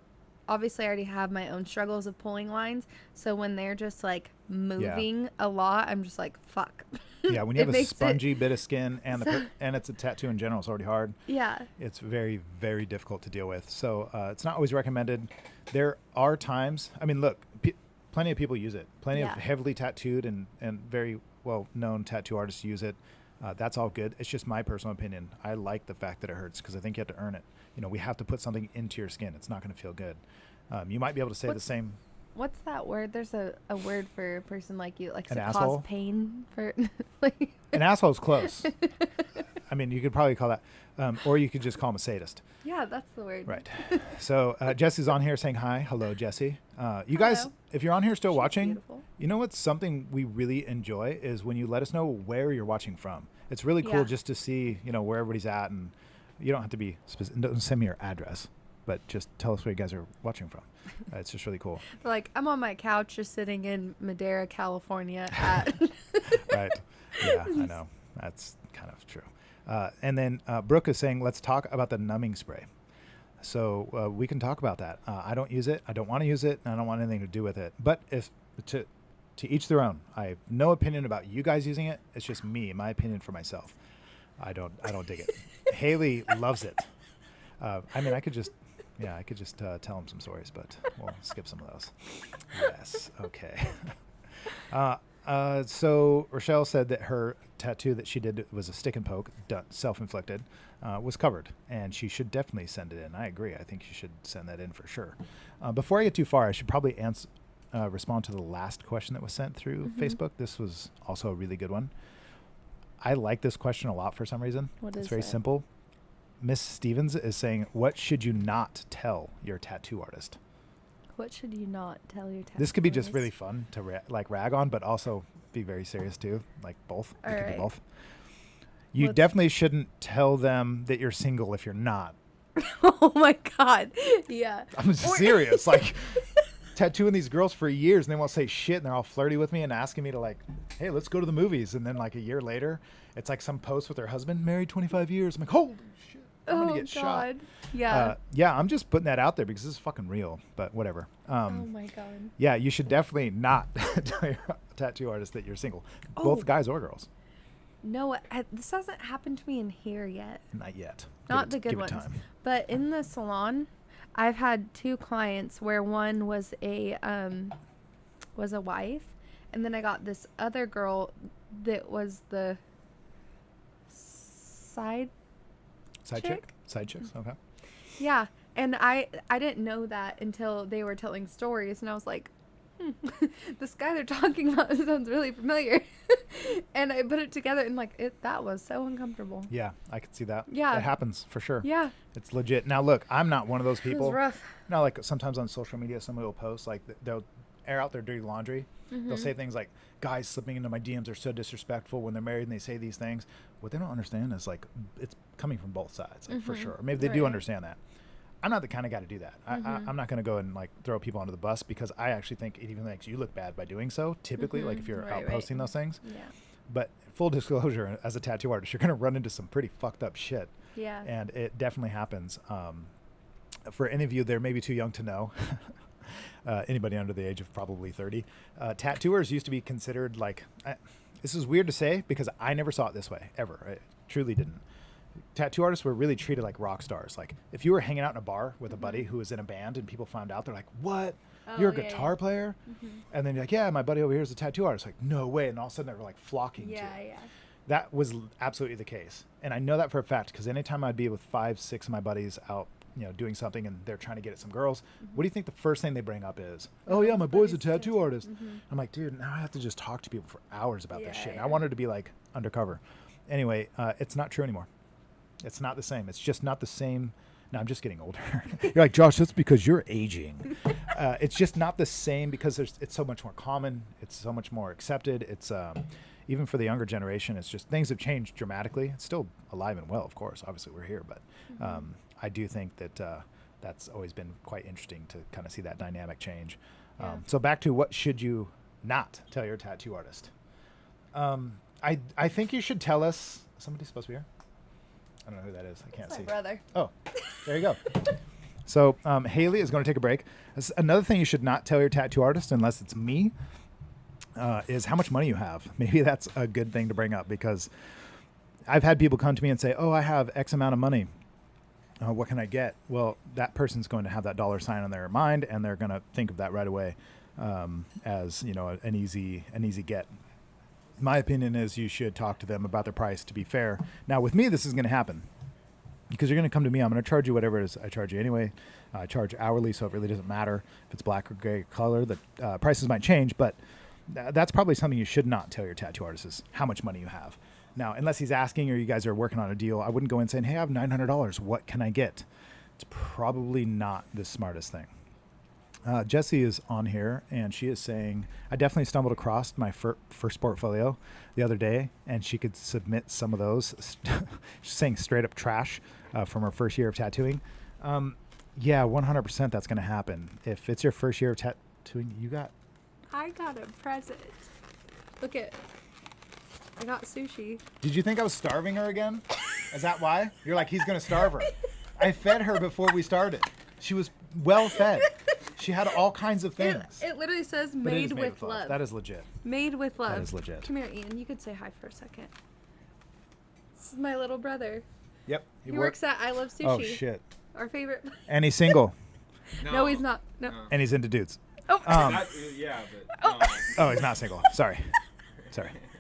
obviously I already have my own struggles of pulling lines, so when they're just like moving a lot, I'm just like, fuck. Yeah, when you have a spongy bit of skin and and it's a tattoo in general, it's already hard. Yeah. It's very, very difficult to deal with. So it's not always recommended. There are times, I mean, look, plenty of people use it. Plenty of heavily tattooed and very well-known tattoo artists use it. That's all good. It's just my personal opinion. I like the fact that it hurts because I think you have to earn it. We have to put something into your skin. It's not going to feel good. You might be able to say the same. What's that word? There's a word for a person like you, like An to asshole? cause pain for. Like An asshole's close. I mean, you could probably call that, or you could just call him a sadist. Yeah, that's the word. Right. So Jesse's on here saying hi. Hello, Jesse. You guys, if you're on here still watching, beautiful. You know what's something we really enjoy is when you let us know where you're watching from. It's really cool just to see, where everybody's at, and you don't have to be specific. Don't send me your address, but just tell us where you guys are watching from. It's just really cool. Like, I'm on my couch just sitting in Madera, California at. Right. Yeah, I know. That's kind of true. And then Brooke is saying, let's talk about the numbing spray. So we can talk about that. I don't use it. I don't want to use it. And I don't want anything to do with it. But if to each their own. I have no opinion about you guys using it. It's just me, my opinion for myself. I don't dig it. Haley loves it. I mean, I could just tell him some stories, but we'll skip some of those. Yes. Okay. So Rochelle said that her tattoo that she did was a stick and poke, self-inflicted, was covered, and she should definitely send it in. I agree. I think she should send that in for sure. Before I get too far, I should probably respond to the last question that was sent through Facebook. This was also a really good one. I like this question a lot for some reason. It's very simple. Miss Stevens is saying, what should you not tell your tattoo artist? What should you not tell your tattoo This could be artist? just really fun to rag on, but also be very serious too. Like both. All It could right. be both. You definitely shouldn't tell them that you're single if you're not. Oh my God. Yeah. I'm serious. Like tattooing these girls for years and they won't say shit and they're all flirty with me and asking me to like, hey, let's go to the movies. And then like a year later, it's like some post with their husband, married 25 years. I'm like, holy shit, I'm gonna get shot. Yeah. Yeah, I'm just putting that out there because this is fucking real, but whatever. Oh my God. Yeah, you should definitely not tell your tattoo artist that you're single, both guys or girls. No, this hasn't happened to me in here yet. Not yet. Not the good give it ones. time. But in the salon, I've had 2 clients where one was a wife, and then I got this other girl that was the side chick. Side chicks. Okay. Yeah, and I didn't know that until they were telling stories, and I was like, This guy they're talking about sounds really familiar. And I put it together and that was so uncomfortable. Yeah, I could see that. Yeah. It happens for sure. Yeah. It's legit. Now look, I'm not one of those people. It was rough. Now, like sometimes on social media, somebody will post like they'll air out their dirty laundry. They'll say things like, guys slipping into my DMs are so disrespectful when they're married and they say these things. What they don't understand is like it's coming from both sides, like for sure. Or maybe they do understand that. I'm not the kind of guy to do that. I'm not going to go and like throw people under the bus because I actually think it even makes you look bad by doing so. Typically, like if you're out posting those things. Yeah. But full disclosure, as a tattoo artist, you're going to run into some pretty fucked up shit. Yeah. And it definitely happens. For any of you, they're maybe too young to know. Anybody under the age of probably 30. Tattooers used to be considered like, this is weird to say because I never saw it this way, ever. I truly didn't. Tattoo artists were really treated like rock stars. Like if you were hanging out in a bar with a buddy who was in a band and people found out, they're like, what? You're a guitar player? And then you're like, yeah, my buddy over here is a tattoo artist. Like, no way. And all of a sudden they were like flocking to it. Yeah. That was absolutely the case. And I know that for a fact because anytime I'd be with 5, 6 of my buddies out, doing something and they're trying to get at some girls, what do you think the first thing they bring up is? Oh yeah, my boy's a tattoo artist. I'm like, dude, now I have to just talk to people for hours about this shit. I wanted to be like undercover. Anyway, it's not true anymore. It's not the same. It's just not the same. No, I'm just getting older. You're like, Josh, that's because you're aging. It's just not the same because it's so much more common. It's so much more accepted. It's even for the younger generation, it's just things have changed dramatically. It's still alive and well, of course. Obviously, we're here, but I do think that that's always been quite interesting to kind of see that dynamic change. So back to what should you not tell your tattoo artist? I think you should tell us. Somebody's supposed to be here. I don't know who that is. I can't see. My brother. Oh, there you go. So Haley is going to take a break. Another thing you should not tell your tattoo artist, unless it's me, is how much money you have. Maybe that's a good thing to bring up because I've had people come to me and say, oh, I have X amount of money. What can I get? Well, that person's going to have that dollar sign on their mind, and they're going to think of that right away as an easy get. My opinion is you should talk to them about their price to be fair. Now, with me, this is going to happen because you're going to come to me. I'm going to charge you whatever it is I charge you anyway. I charge hourly, so it really doesn't matter if it's black or gray color. The prices might change, but that's probably something you should not tell your tattoo artist is how much money you have. Now, unless he's asking or you guys are working on a deal, I wouldn't go in saying, hey, I have $900. What can I get? It's probably not the smartest thing. Jessie is on here, and she is saying, I definitely stumbled across my first portfolio the other day, and she could submit some of those. She's saying straight up trash from her first year of tattooing. Yeah, 100% that's going to happen. If it's your first year of tattooing, I got a present. Look at, I got sushi. Did you think I was starving her again? Is that why? You're like, he's going to starve her. I fed her before we started. She was well fed. She had all kinds of things. It literally says But it made is with love. That is legit. Made with love. That is legit. Come here, Ian. You could say hi for a second. This is my little brother. Yep. He works at I Love Sushi. Oh, shit. Our favorite. And he's single. No, he's not. No. And he's into dudes. Oh. Oh, he's not single. Sorry.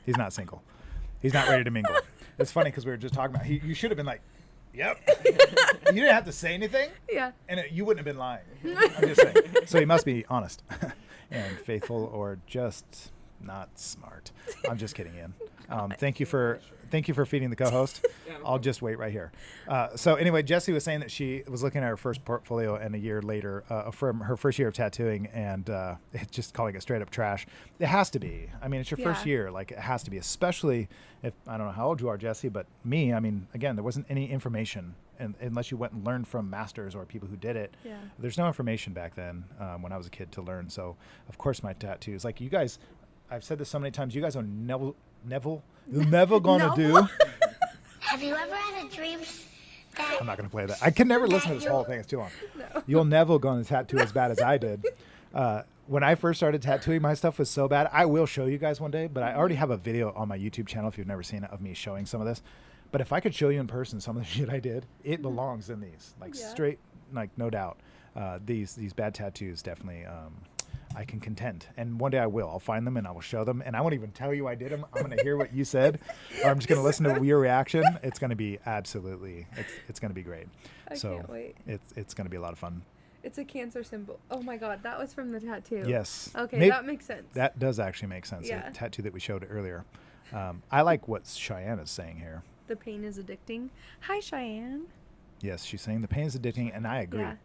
He's not single. He's not ready to mingle. It's funny because we were just talking about, you should have been like, yep. You didn't have to say anything. Yeah. And you wouldn't have been lying. I'm just saying. So he must be honest and faithful or just not smart. I'm just kidding, Ian. Thank you for feeding the co-host. I'll just wait right here. So anyway, Jessie was saying that she was looking at her first portfolio and a year later from her first year of tattooing and just calling it straight up trash. It has to be. I mean, it's your first year. Like, it has to be, especially if, I don't know how old you are, Jessie, but me, I mean, again, there wasn't any information unless you went and learned from masters or people who did it. Yeah. There's no information back then when I was a kid to learn. So, of course, my tattoos, like you guys, I've said this so many times, you guys are never gonna do. Have you ever had a dream that... I'm not gonna play that. I can never listen to this whole thing. It's too long. No. You'll never gonna tattoo as bad as I did. When I first started tattooing, my stuff was so bad. I will show you guys one day, but I already have a video on my YouTube channel if you've never seen it of me showing some of this. But if I could show you in person some of the shit I did, it belongs in these. Like straight, like no doubt. These bad tattoos definitely I can contend. And one day I will. I'll find them and I will show them. And I won't even tell you I did them. I'm going to hear what you said. Or I'm just going to listen to your reaction. It's going to be absolutely, it's going to be great. I can't wait. It's going to be a lot of fun. It's a cancer symbol. Oh my god, that was from the tattoo. Yes. Okay, that makes sense. That does actually make sense. Yeah. The tattoo that we showed earlier. I like what Cheyenne is saying here. The pain is addicting. Hi, Cheyenne. Yes, she's saying the pain is addicting, and I agree. Yeah.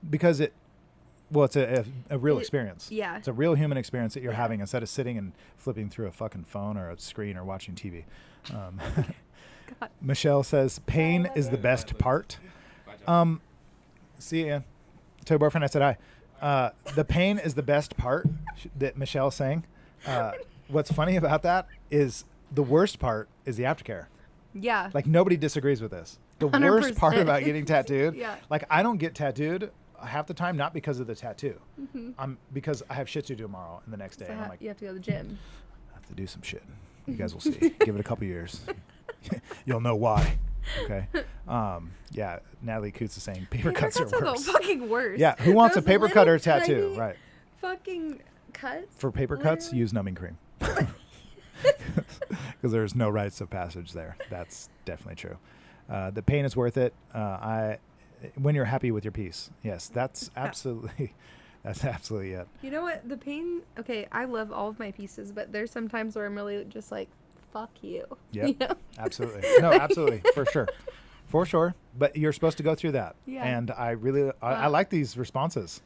Because it's a real experience. Yeah. It's a real human experience that you're having instead of sitting and flipping through a fucking phone or a screen or watching TV. Michelle says, pain is the best part. See, Ian. Tell your boyfriend I said hi. The pain is the best part that Michelle's saying. What's funny about that is the worst part is the aftercare. Yeah. Like, nobody disagrees with this. The 100%. worst part about getting tattooed, Yeah. like, I don't get tattooed half the time, not because of the tattoo. Mhm. Because I have shit to do tomorrow and the next day. So and I'm like, you have to go to the gym. I have to do some shit. You guys will see. Give it a couple years. You'll know why. Okay. Yeah. Natalie Coots is saying paper cuts are the worse. fucking worst. Yeah. Who wants a Those paper cut or little tattoo? tiny Right. Fucking cuts. For paper cuts, use numbing cream. Because there's no rites of passage there. That's definitely true. The pain is worth it. When you're happy with your piece. Yes, that's absolutely it. You know what? The pain. Okay, I love all of my pieces, but there's some times where I'm really just like, fuck you. Yeah. You know? Absolutely. No, absolutely. For sure. For sure. But you're supposed to go through that. Yeah. And I really, I like these responses.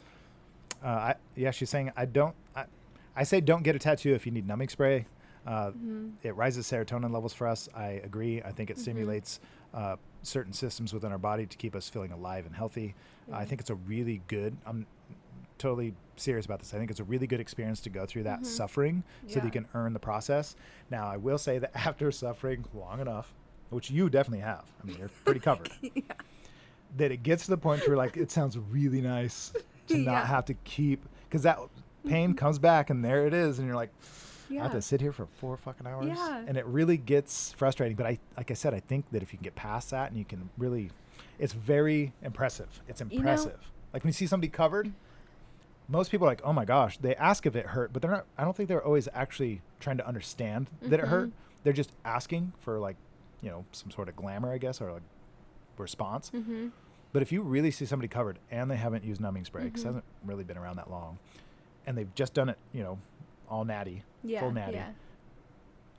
She's saying, I say don't get a tattoo if you need numbing spray. It rises serotonin levels for us. I agree. I think it stimulates certain systems within our body to keep us feeling alive and healthy. I think it's a really good, I'm totally serious about this. I think it's a really good experience to go through that suffering so that you can earn the process. Now, I will say that after suffering long enough, which you definitely have, I mean, you're pretty covered, that it gets to the point where like, it sounds really nice to not have to keep, because that pain comes back and there it is. And you're like, I have to sit here for 4 fucking hours. Yeah. And it really gets frustrating. But like I said, I think that if you can get past that and you can really, it's very impressive. It's impressive. Like when you see somebody covered, most people are like, oh my gosh, they ask if it hurt, but they're not, I don't think they're always actually trying to understand that it hurt. They're just asking for like, you know, some sort of glamour, I guess, or like response. But if you really see somebody covered and they haven't used numbing spray, because it hasn't really been around that long, and they've just done it, you know, all natty, full natty. Yeah.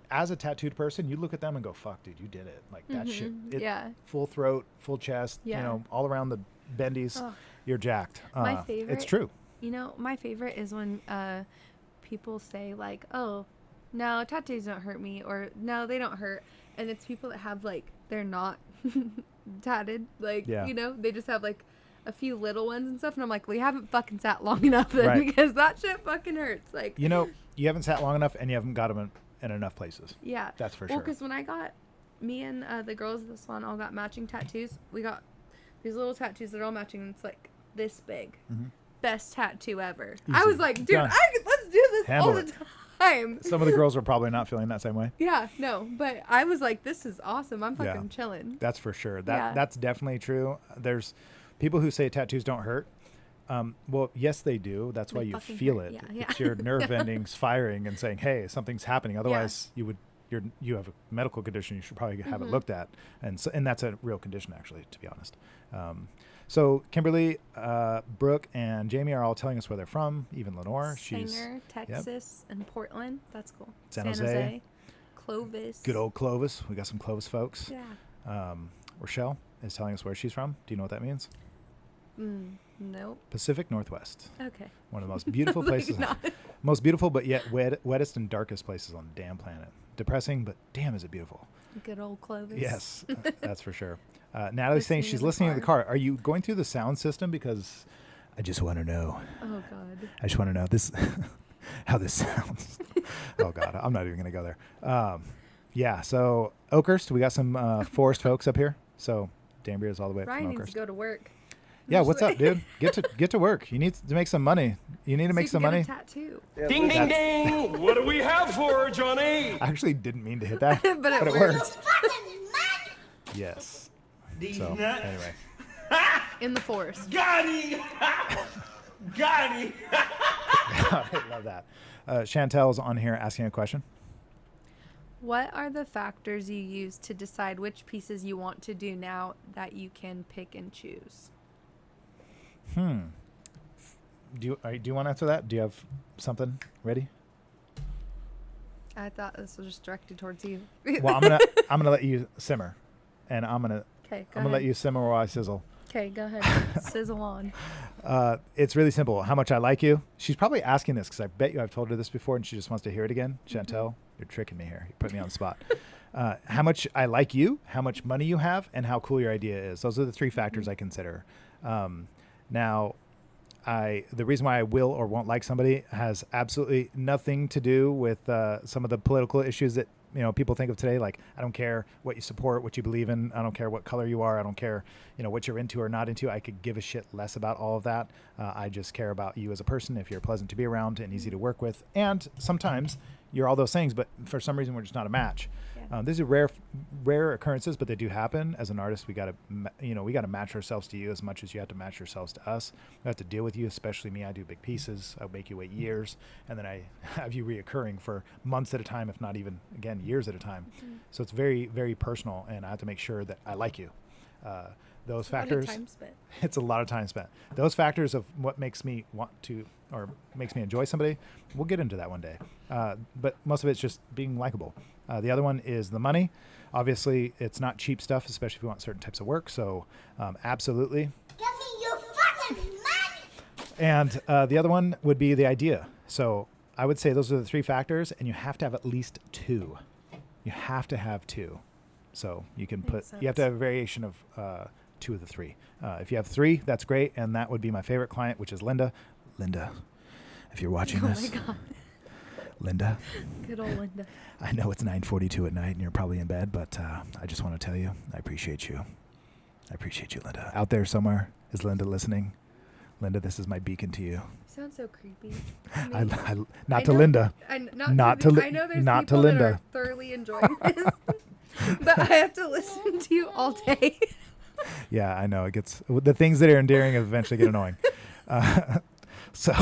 As a tattooed person, you look at them and go, fuck, dude, you did it. Like that shit. Full throat, full chest, you know, all around the bendies, you're jacked. My favorite. It's true. You know, my favorite is when people say like, oh, no, tattoos don't hurt me, or no, they don't hurt. And it's people that have like, they're not tatted. Like, you know, they just have like a few little ones and stuff. And I'm like, well, you haven't fucking sat long enough then because that shit fucking hurts. Like, you know, you haven't sat long enough and you haven't got them in enough places. Yeah. That's for sure. sure. Because when I got, me and the girls at the salon all got matching tattoos. We got these little tattoos that are all matching. And it's like this big. Best tattoo ever. Easy. I was like, dude, Done. let's do this Handle all it. the time. Some of the girls are probably not feeling that same way. Yeah, no, but I was like, this is awesome. I'm fucking chilling. That's for sure. That's definitely true. There's people who say tattoos don't hurt. Well, yes, they do. That's why you feel it. Yeah. It's your nerve endings firing and saying, hey, something's happening. Otherwise, you have a medical condition. You should probably have it looked at. And that's a real condition, actually, to be honest. So Kimberly, Brooke, and Jamie are all telling us where they're from. Even Lenore. Sanger, Texas, and Portland. That's cool. San Jose. Clovis. Good old Clovis. We got some Clovis folks. Yeah. Rochelle is telling us where she's from. Do you know what that means? Nope. Pacific Northwest. Okay. One of the most beautiful places. Most beautiful, but yet wettest and darkest places on the damn planet. Depressing, but damn, is it beautiful. Good old Clovis. Yes, that's for sure. Natalie's saying she's listening to the car. Are you going through the sound system? Because I just want to know. Oh, God. I just want to know this, how this sounds. Oh, God. I'm not even going to go there. Yeah, so Oakhurst, we got some Forest folks up here. So Danbury is all the way up Ryan from needs Oakhurst. to go to work. Yeah, what's up, dude? Get to work. You need to make some money. You need to make some money. A tattoo. Ding, ding, ding. What do we have for her, Johnny? I actually didn't mean to hit that, but it worked. Yes. So anyway, in the forest. Got him. Got him. I love that. Chantel's on here asking a question. What are the factors you use to decide which pieces you want to do now that you can pick and choose? do you want to answer that? Do you have something ready? I thought this was just directed towards you. Well, I'm gonna let you simmer, and I'm gonna let you simmer while I sizzle. Okay, go ahead. Sizzle on. It's really simple. How much I like you. She's probably asking this because I bet you I've told her this before, and she just wants to hear it again. Chantel, you're tricking me here. You put me on the spot. How much I like you, how much money you have, and how cool your idea is. Those are the three factors I consider. Now, the reason why I will or won't like somebody has absolutely nothing to do with some of the political issues that people think of today. Like, I don't care what you support, what you believe in. I don't care what color you are. I don't care what you're into or not into. I could give a shit less about all of that. I just care about you as a person, if you're pleasant to be around and easy to work with. And sometimes you're all those things, but for some reason we're just not a match. These are rare occurrences, but they do happen. As an artist, we got to match ourselves to you as much as you have to match yourselves to us. We have to deal with you, especially me. I do big pieces. I'll make you wait years, and then I have you reoccurring for months at a time, if not even, again, years at a time. So it's very, very personal, and I have to make sure that I like you. Those factors, it's a lot of time spent. Those factors of what makes me want to, or makes me enjoy somebody, we'll get into that one day. But most of it's just being likable. The other one is the money. Obviously, it's not cheap stuff, especially if you want certain types of work. So absolutely. Give me your fucking money! And the other one would be the idea. So I would say those are the three factors, and you have to have at least two. You have to have two. So you can you have to have a variation of two of the three. If you have three, that's great. And that would be my favorite client, which is Linda. Linda, if you're watching this. Oh my God. Linda. Good old Linda. I know it's 9:42 at night and you're probably in bed, but I just want to tell you, I appreciate you. I appreciate you, Linda. Out there somewhere, is Linda listening? Linda, this is my beacon to you. You sound so creepy. Not to Linda. Not to Linda. I know there's not people to Linda. that are thoroughly enjoying this, but I have to listen to you all day. Yeah, I know. It gets, the things that are endearing eventually get annoying. So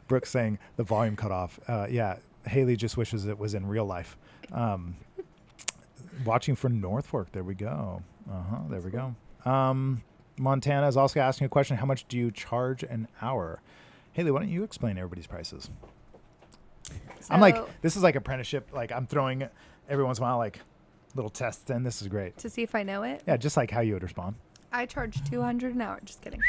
Brooke's saying the volume cut off. Yeah, Haley just wishes it was in real life. Watching for North Fork. There we go. There we go. Montana is also asking a question. How much do you charge an hour? Haley, why don't you explain everybody's prices? So, I'm like, this is like apprenticeship. Like, I'm throwing every once in a while, like, little tests in. This is great. To see if I know it? Yeah, just like how you would respond. I charge $200 an hour. Just kidding.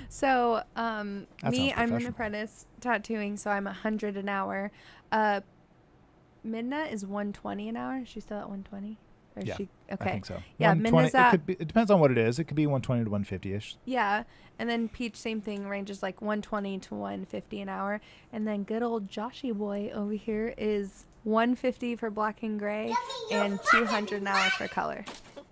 So, I'm an apprentice tattooing, so I'm $100 an hour. Midna is $120 an hour. Is she still at $120? Or yeah, she, okay. I think so. Yeah, Midna's at. It depends on what it is. It could be 120 to 150-ish. Yeah, and then Peach, same thing, ranges like 120 to 150 an hour. And then good old Joshy boy over here is 150 for black and gray and 200 an hour for color.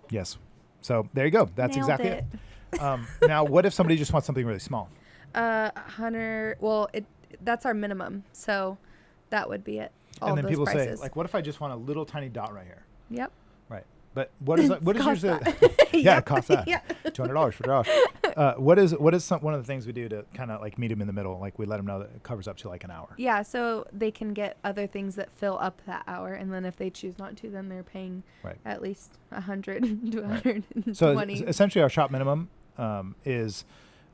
Yes. So there you go. That's Nailed exactly it. Now, what if somebody just wants something really small? 100. Well, that's our minimum, so that would be it. All and then those people prices. say, like, what if I just want a little tiny dot right here? Yep. Right. But what is usually? Yeah, it costs that. Yeah. $200 for Josh. What is one of the things we do to kind of like meet him in the middle? Like, we let him know that it covers up to like an hour. Yeah, so they can get other things that fill up that hour, and then if they choose not to, then they're paying at least 100 to 120. So essentially, our shop minimum is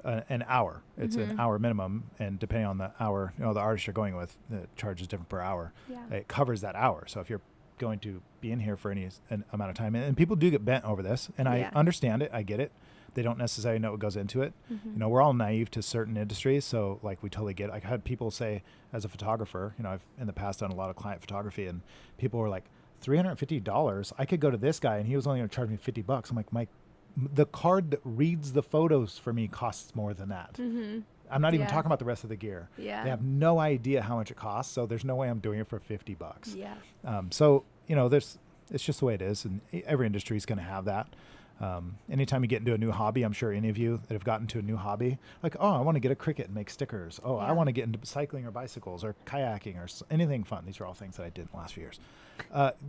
an hour. It's an hour minimum, and depending on the hour, the artist you're going with, the charge is different per hour. Yeah. It covers that hour. So if you're going to be in here for an amount of time, and people do get bent over this, and I understand it. I get it. They don't necessarily know what goes into it. We're all naive to certain industries, so like we totally get it. I've had people say, as a photographer, I've in the past done a lot of client photography, and people were like, $350. I could go to this guy, and he was only going to charge me $50. I'm like, the card that reads the photos for me costs more than that. I'm not even talking about the rest of the gear. Yeah. They have no idea how much it costs, so there's no way I'm doing it for $50. Yeah. So it's just the way it is, and every industry is going to have that. Anytime you get into a new hobby, I'm sure any of you that have gotten to a new hobby, like, oh, I want to get a Cricut and make stickers. Oh, I want to get into cycling or bicycles or kayaking or anything fun. These are all things that I did in the last few years.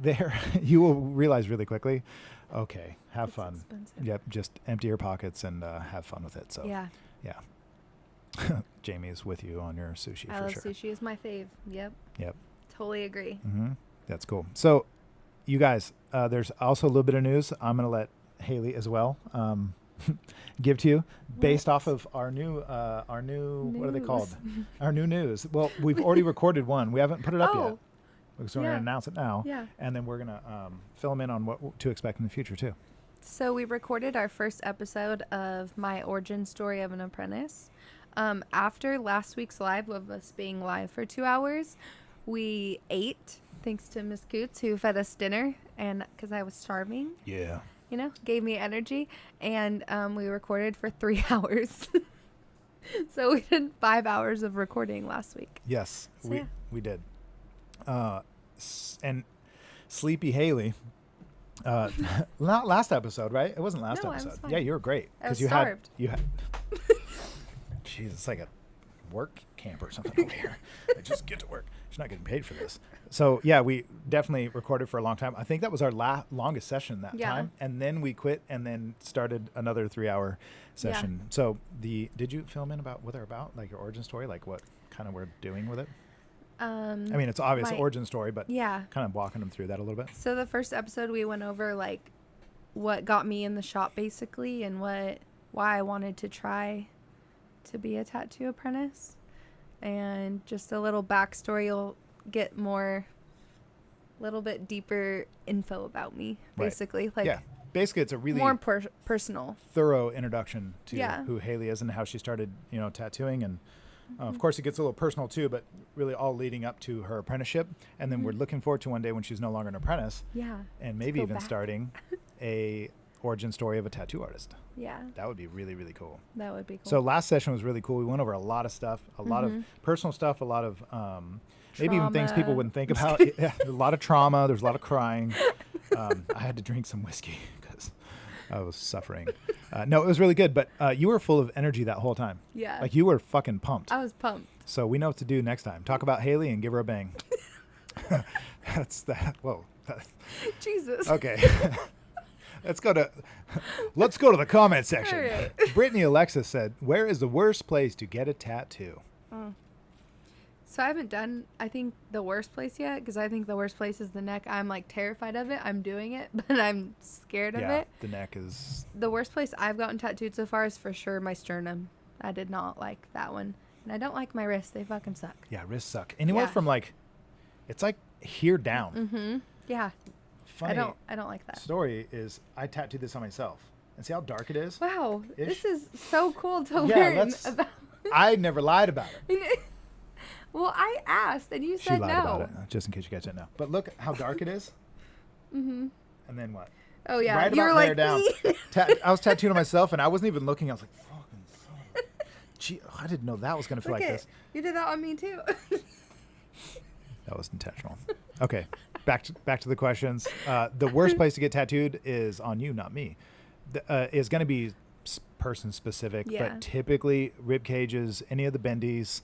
There, you will realize really quickly, okay, have fun. Expensive. Yep, just empty your pockets and have fun with it. So yeah. Jamie is with you on your sushi I for love sure. sushi is my fave. Yep. Totally agree. That's cool. So, you guys, there's also a little bit of news. I'm going to let Haley as well. give to you based off of our new what are they called? Our new news. Well, we've already recorded one. We haven't put it up yet. So we're going to announce it now. Yeah. And then we're going to fill them in on what to expect in the future, too. So we recorded our first episode of my origin story of an apprentice. After last week's live of us being live for 2 hours, we ate, thanks to Miss Coots, who fed us dinner, and because I was starving. Yeah. You know, gave me energy, and we recorded for 3 hours. So we did 5 hours of recording last week. Yes, So, we did. And Sleepy Haley, not last episode, right? It wasn't last No, I was episode. fine. Yeah, you were great I was you starved. had. Jeez, it's like a work camp or something over here. I just get to work. She's not getting paid for this. So yeah, we definitely recorded for a long time. I think that was our longest session that time, and then we quit and then started another 3-hour session. Yeah. So did you film in about what they're about, like your origin story, like what kind of we're doing with it? I mean, it's obvious origin story, but kind of walking them through that a little bit. So the first episode we went over like what got me in the shop basically, and why I wanted to try to be a tattoo apprentice, and just a little backstory. You'll get more, little bit deeper info about me, basically. Right. Like basically it's a really more personal, thorough introduction to Yeah. who Haley is and how she started, tattooing, and of course it gets a little personal too, but really all leading up to her apprenticeship, and then we're looking forward to one day when she's no longer an apprentice, and maybe even starting a origin story of a tattoo artist. Yeah, that would be really, really cool. That would be cool. So last session was really cool. We went over a lot of stuff, a lot of personal stuff, a lot of maybe even things people wouldn't think about. Yeah, a lot of trauma. There's a lot of crying. I had to drink some whiskey because I was suffering. No, it was really good, but you were full of energy that whole time. Yeah. Like you were fucking pumped. I was pumped. So we know what to do next time. Talk about Haley and give her a bang. That's that. Whoa. Jesus. Okay. Let's go to the comment section. All right. Brittany Alexa said, "Where is the worst place to get a tattoo?" Oh. So I haven't done, I think, the worst place yet, because I think the worst place is the neck. I'm like terrified of it. I'm doing it, but I'm scared of it. The neck is... The worst place I've gotten tattooed so far is for sure my sternum. I did not like that one. And I don't like my wrists. They fucking suck. Yeah, wrists suck. Anywhere from like, it's like here down. Mm-hmm. Yeah. Funny I don't like that. Story is I tattooed this on myself. And see how dark it is? Wow. This is so cool to learn about. I never lied about it. Well, I asked and you said She lied no. about it, just in case you guys didn't know. But look how dark it is. Mm-hmm. And then what? Oh, yeah. Right You about were there like, down. I was tattooing on myself, and I wasn't even looking. I was like, fucking son of a... Gee, I didn't know that was going to feel like this. You did that on me, too. That was intentional. Okay, back to the questions. The worst place to get tattooed is on you, not me. Is going to be person specific, but typically rib cages, any of the bendies,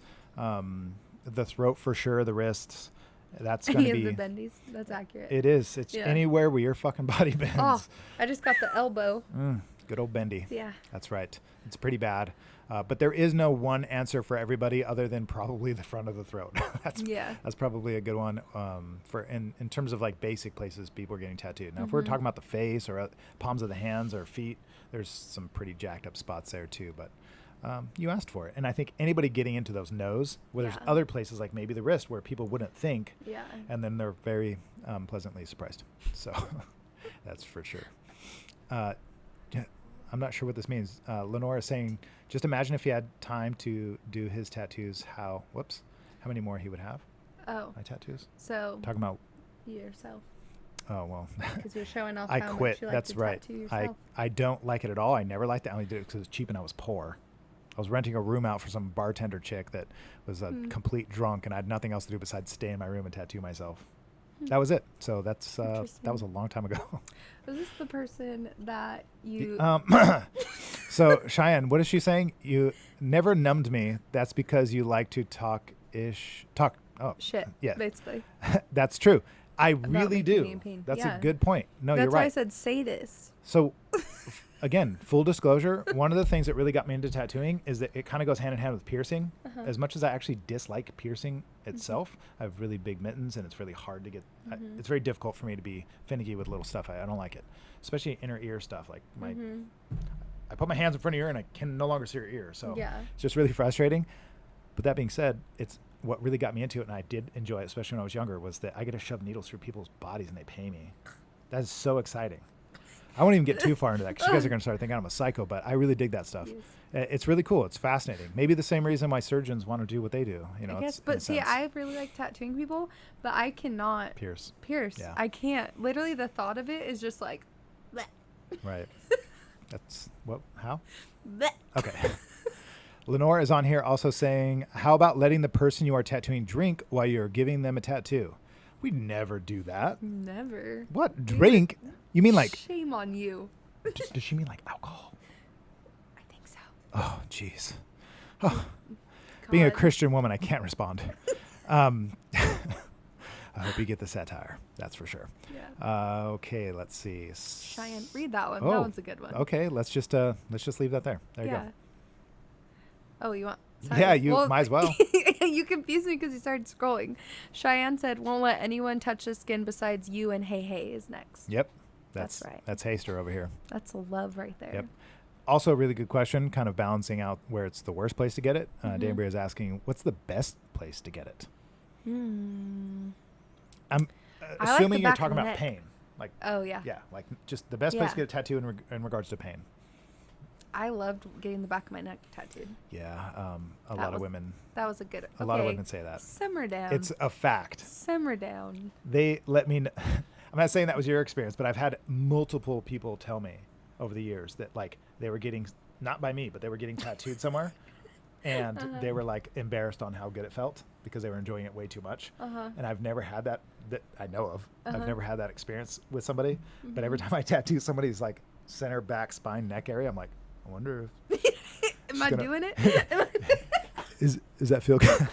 the throat for sure, the wrists. That's going to be the bendies. That's accurate. It is. It's anywhere where your fucking body bends. Oh, I just got the elbow. Good old bendy. Yeah. That's right. It's pretty bad. But there is no one answer for everybody other than probably the front of the throat. That's probably a good one for in terms of like basic places people are getting tattooed. Now, if we're talking about the face or palms of the hands or feet, there's some pretty jacked up spots there too. But you asked for it. And I think anybody getting into those knows where there's other places like maybe the wrist where people wouldn't think. Yeah. And then they're very pleasantly surprised. So that's for sure. I'm not sure what this means. Lenore is saying, just imagine if he had time to do his tattoos, how many more he would have? Oh. My tattoos? So. Talking about. Yourself. Oh, well. Because you're showing off I how quit. much you like That's to right. tattoo yourself. I don't like it at all. I never liked it. I only did it because it was cheap and I was poor. I was renting a room out for some bartender chick that was a complete drunk, and I had nothing else to do besides stay in my room and tattoo myself. That was it. So that was a long time ago. Was this the person that you... So Cheyenne, what is she saying? You never numbed me. That's because you like to talk. Oh, shit. Yeah, basically. That's true. I About really making me do. in pain. That's Yeah. a good point. No, you're right. That's why I said sadist. So, again, full disclosure, one of the things that really got me into tattooing is that it kind of goes hand in hand with piercing. As much as I actually dislike piercing itself, I have really big mittens, and it's really hard to get. It's very difficult for me to be finicky with little stuff. I don't like it, especially inner ear stuff. Like I put my hands in front of your ear and I can no longer see your ear. So Yeah. it's just really frustrating. But that being said, it's what really got me into it, and I did enjoy it, especially when I was younger, was that I get to shove needles through people's bodies and they pay me. That is so exciting. I won't even get too far into that because you guys are going to start thinking I'm a psycho, but I really dig that stuff. Yes. It's really cool. It's fascinating. Maybe the same reason why surgeons want to do what they do. You know, I guess, it's, in a but see, sense. I really like tattooing people, but I cannot Pierce. Yeah. I can't. Literally, the thought of it is just like, bleh. Right. That's what? How? Bleh. Okay. Lenore is on here also saying, how about letting the person you are tattooing drink while you're giving them a tattoo? We never do that. Never. What? Drink? You mean like... Shame on you. Does she mean like alcohol? I think so. Oh, jeez. Oh. Being a Christian woman, I can't respond. I hope you get the satire. That's for sure. Yeah. Okay, let's see. Cheyenne, read that one. Oh, That one's a good one. Okay, let's just leave that there. There you go. Oh, you want? Sorry. Yeah, you might as well. You confused me because you started scrolling. Cheyenne said, "Won't let anyone touch the skin besides you." And Hey Hey is next. Yep, that's right. That's Haster over here. That's a love right there. Yep. Also, a really good question, kind of balancing out where it's the worst place to get it. Danbury is asking, what's the best place to get it? I'm assuming you're talking about pain. Like, oh yeah. Yeah, like just the best place to get a tattoo in regards to pain. I loved getting the back of my neck tattooed. Yeah, a lot of women. That was a good. A lot of women say that. Simmer down. It's a fact. Simmer down. They let me. I'm not saying that was your experience, but I've had multiple people tell me over the years that like they were getting, not by me, but they were getting tattooed somewhere, and they were like embarrassed on how good it felt because they were enjoying it way too much. And I've never had that I know of. I've never had that experience with somebody, but every time I tattoo somebody's like center, back, spine, neck area, I'm like, I wonder if am I doing it? Is that feel good?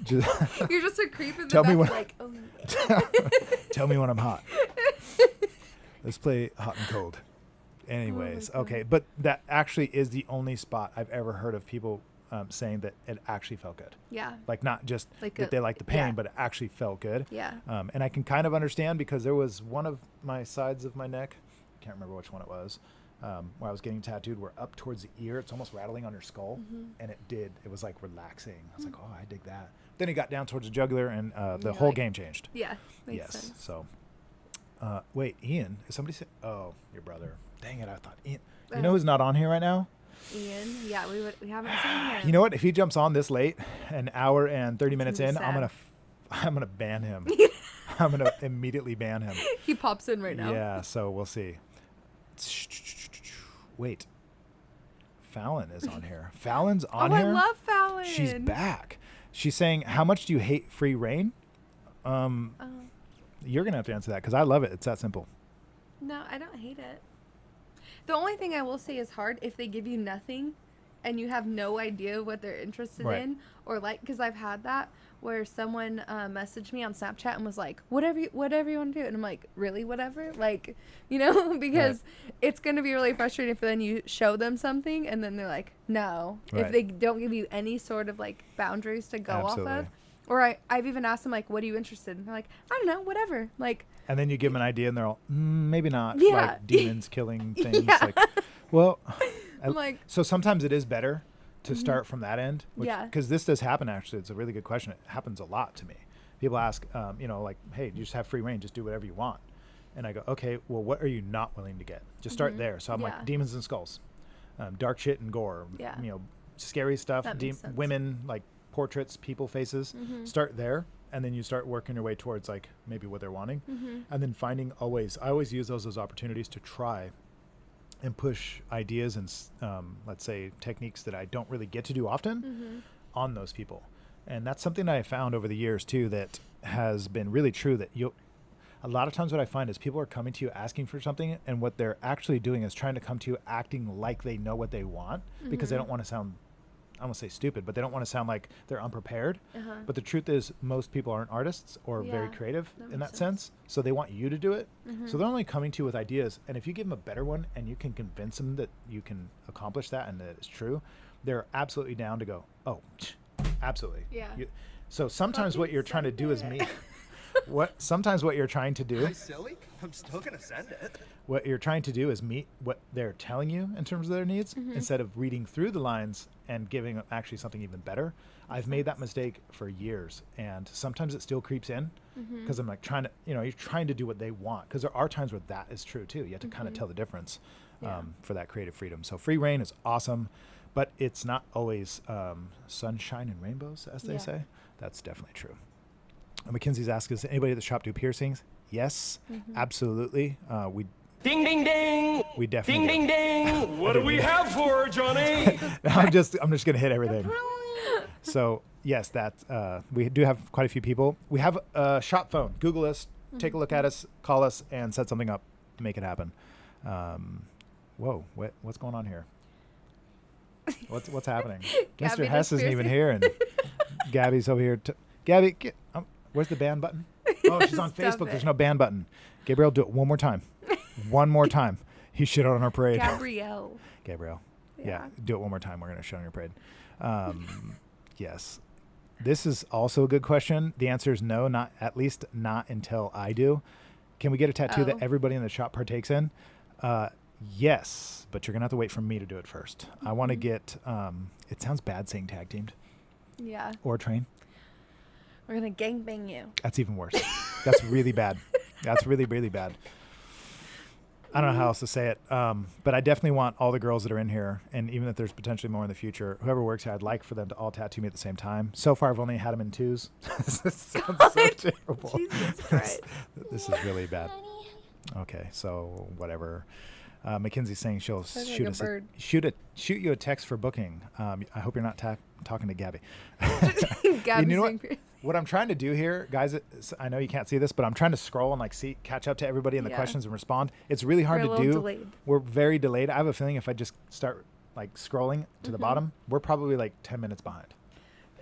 You're just a creep in the tell back, me when, like, oh yeah. Tell me when I'm hot. Let's play hot and cold. Anyways, okay, but that actually is the only spot I've ever heard of people saying that it actually felt good. Yeah. Like not just like that they like the pain, but it actually felt good. Yeah. And I can kind of understand because there was one of my sides of my neck, I can't remember which one it was, where I was getting tattooed, were up towards the ear. It's almost rattling on your skull, and it was like relaxing. I was like, oh, I dig that. Then it got down towards the jugular, and the whole game changed. Yeah, makes sense. So, wait, Ian, is somebody say? Oh, your brother. Dang it, I thought Ian. You know who's not on here right now? Ian. Yeah, we haven't seen him. You know what? If he jumps on this late, an hour and 30 minutes in, I'm gonna ban him. I'm gonna immediately ban him. He pops in right now. Yeah, so we'll see. Wait. Fallon is on here. Fallon's on here. Oh, I love Fallon. She's back. She's saying, how much do you hate free reign? You're going to have to answer that because I love it. It's that simple. No, I don't hate it. The only thing I will say is hard if they give you nothing and you have no idea what they're interested in or like, because I've had that where someone messaged me on Snapchat and was like, whatever you want to do. And I'm like, really, whatever? Like, you know, because it's going to be really frustrating if then you show them something and then they're like, no. If they don't give you any sort of like boundaries to go off of. Or I've even asked them, like, what are you interested in? They're like, I don't know, whatever. Like, and then you give them an idea and they're all, maybe not. Yeah. Like demons killing things. Yeah. Like, well, like, so sometimes it is better to start from that end. Yeah. Because this does happen, actually. It's a really good question. It happens a lot to me. People ask, you know, like, hey, you just have free reign. Just do whatever you want. And I go, okay, well, what are you not willing to get? Just start there. So I'm like, demons and skulls, dark shit and gore, you know, scary stuff, women, like portraits, people faces. Start there. And then you start working your way towards like maybe what they're wanting. And then finding I always use those as opportunities to try and push ideas and let's say techniques that I don't really get to do often on those people. And that's something that I found over the years too that has been really true, that a lot of times what I find is people are coming to you asking for something, and what they're actually doing is trying to come to you acting like they know what they want because they don't want to sound, I don't want to say stupid, but they don't want to sound like they're unprepared. But the truth is most people aren't artists or very creative in that sense. So they want you to do it. So they're only coming to you with ideas. And if you give them a better one and you can convince them that you can accomplish that and that it's true, they're absolutely down to go, oh, absolutely. Yeah. So sometimes what you're trying to do is me. Sometimes what you're trying to do. silly? I'm still gonna send it. What you're trying to do is meet what they're telling you in terms of their needs instead of reading through the lines and giving actually something even better. I've made that mistake for years, and sometimes it still creeps in because I'm like trying to, you're trying to do what they want, because there are times where that is true too. You have to kind of tell the difference for that creative freedom. So free reign is awesome, but it's not always sunshine and rainbows, as they say. That's definitely true. Mackenzie's asked, does anybody at the shop do piercings? Yes, absolutely. We Ding, ding, ding. We definitely Ding, ding, ding. What do we have for her, Johnny? I'm just gonna hit everything. So yes, we do have quite a few people. We have a shop phone. Google us, take a look at us, call us, and set something up to make it happen. Whoa, what's going on here? What's happening? Mr. Hess isn't even here, and Gabby's over here. Gabby, where's the ban button? Oh, she's on Facebook. There's no ban button. Gabrielle, do it one more time. One more time. You shit on our parade. Gabrielle. Yeah, do it one more time. We're going to shit on your parade. Yes. This is also a good question. The answer is no, at least not until I do. Can we get a tattoo that everybody in the shop partakes in? Yes, but you're going to have to wait for me to do it first. I want to get, it sounds bad saying tag teamed. Yeah. Or train. We're going to gangbang you. That's even worse. That's really bad. That's really, really bad. I don't know how else to say it, but I definitely want all the girls that are in here, and even if there's potentially more in the future, whoever works here, I'd like for them to all tattoo me at the same time. So far, I've only had them in twos. This sounds so terrible. Jesus Christ. This is really bad. Okay, so whatever. Mackenzie's saying she'll shoot you a text for booking. I hope you're not talking to Gabby. Gabby's you know what I'm trying to do here, guys, I know you can't see this, but I'm trying to scroll and catch up to everybody in the questions and respond. It's really hard to do. Delayed. We're very delayed. I have a feeling if I just start scrolling to the bottom, we're probably 10 minutes behind.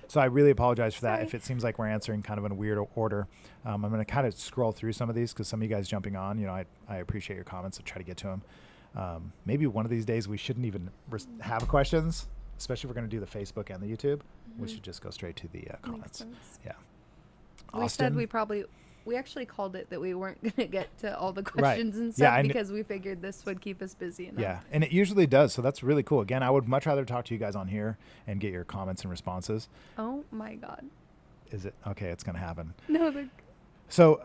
So I really apologize for that. If it seems like we're answering kind of in a weird order, I'm going to kind of scroll through some of these because some of you guys jumping on, I appreciate your comments and try to get to them. Maybe one of these days we shouldn't even have questions, especially if we're going to do the Facebook and the YouTube. We should just go straight to the comments. Yeah. We said we actually called it that we weren't going to get to all the questions and stuff because we figured this would keep us busy enough. Yeah, and it usually does, so that's really cool. Again, I would much rather talk to you guys on here and get your comments and responses. Oh my God. Is it? Okay, it's going to happen. No. So,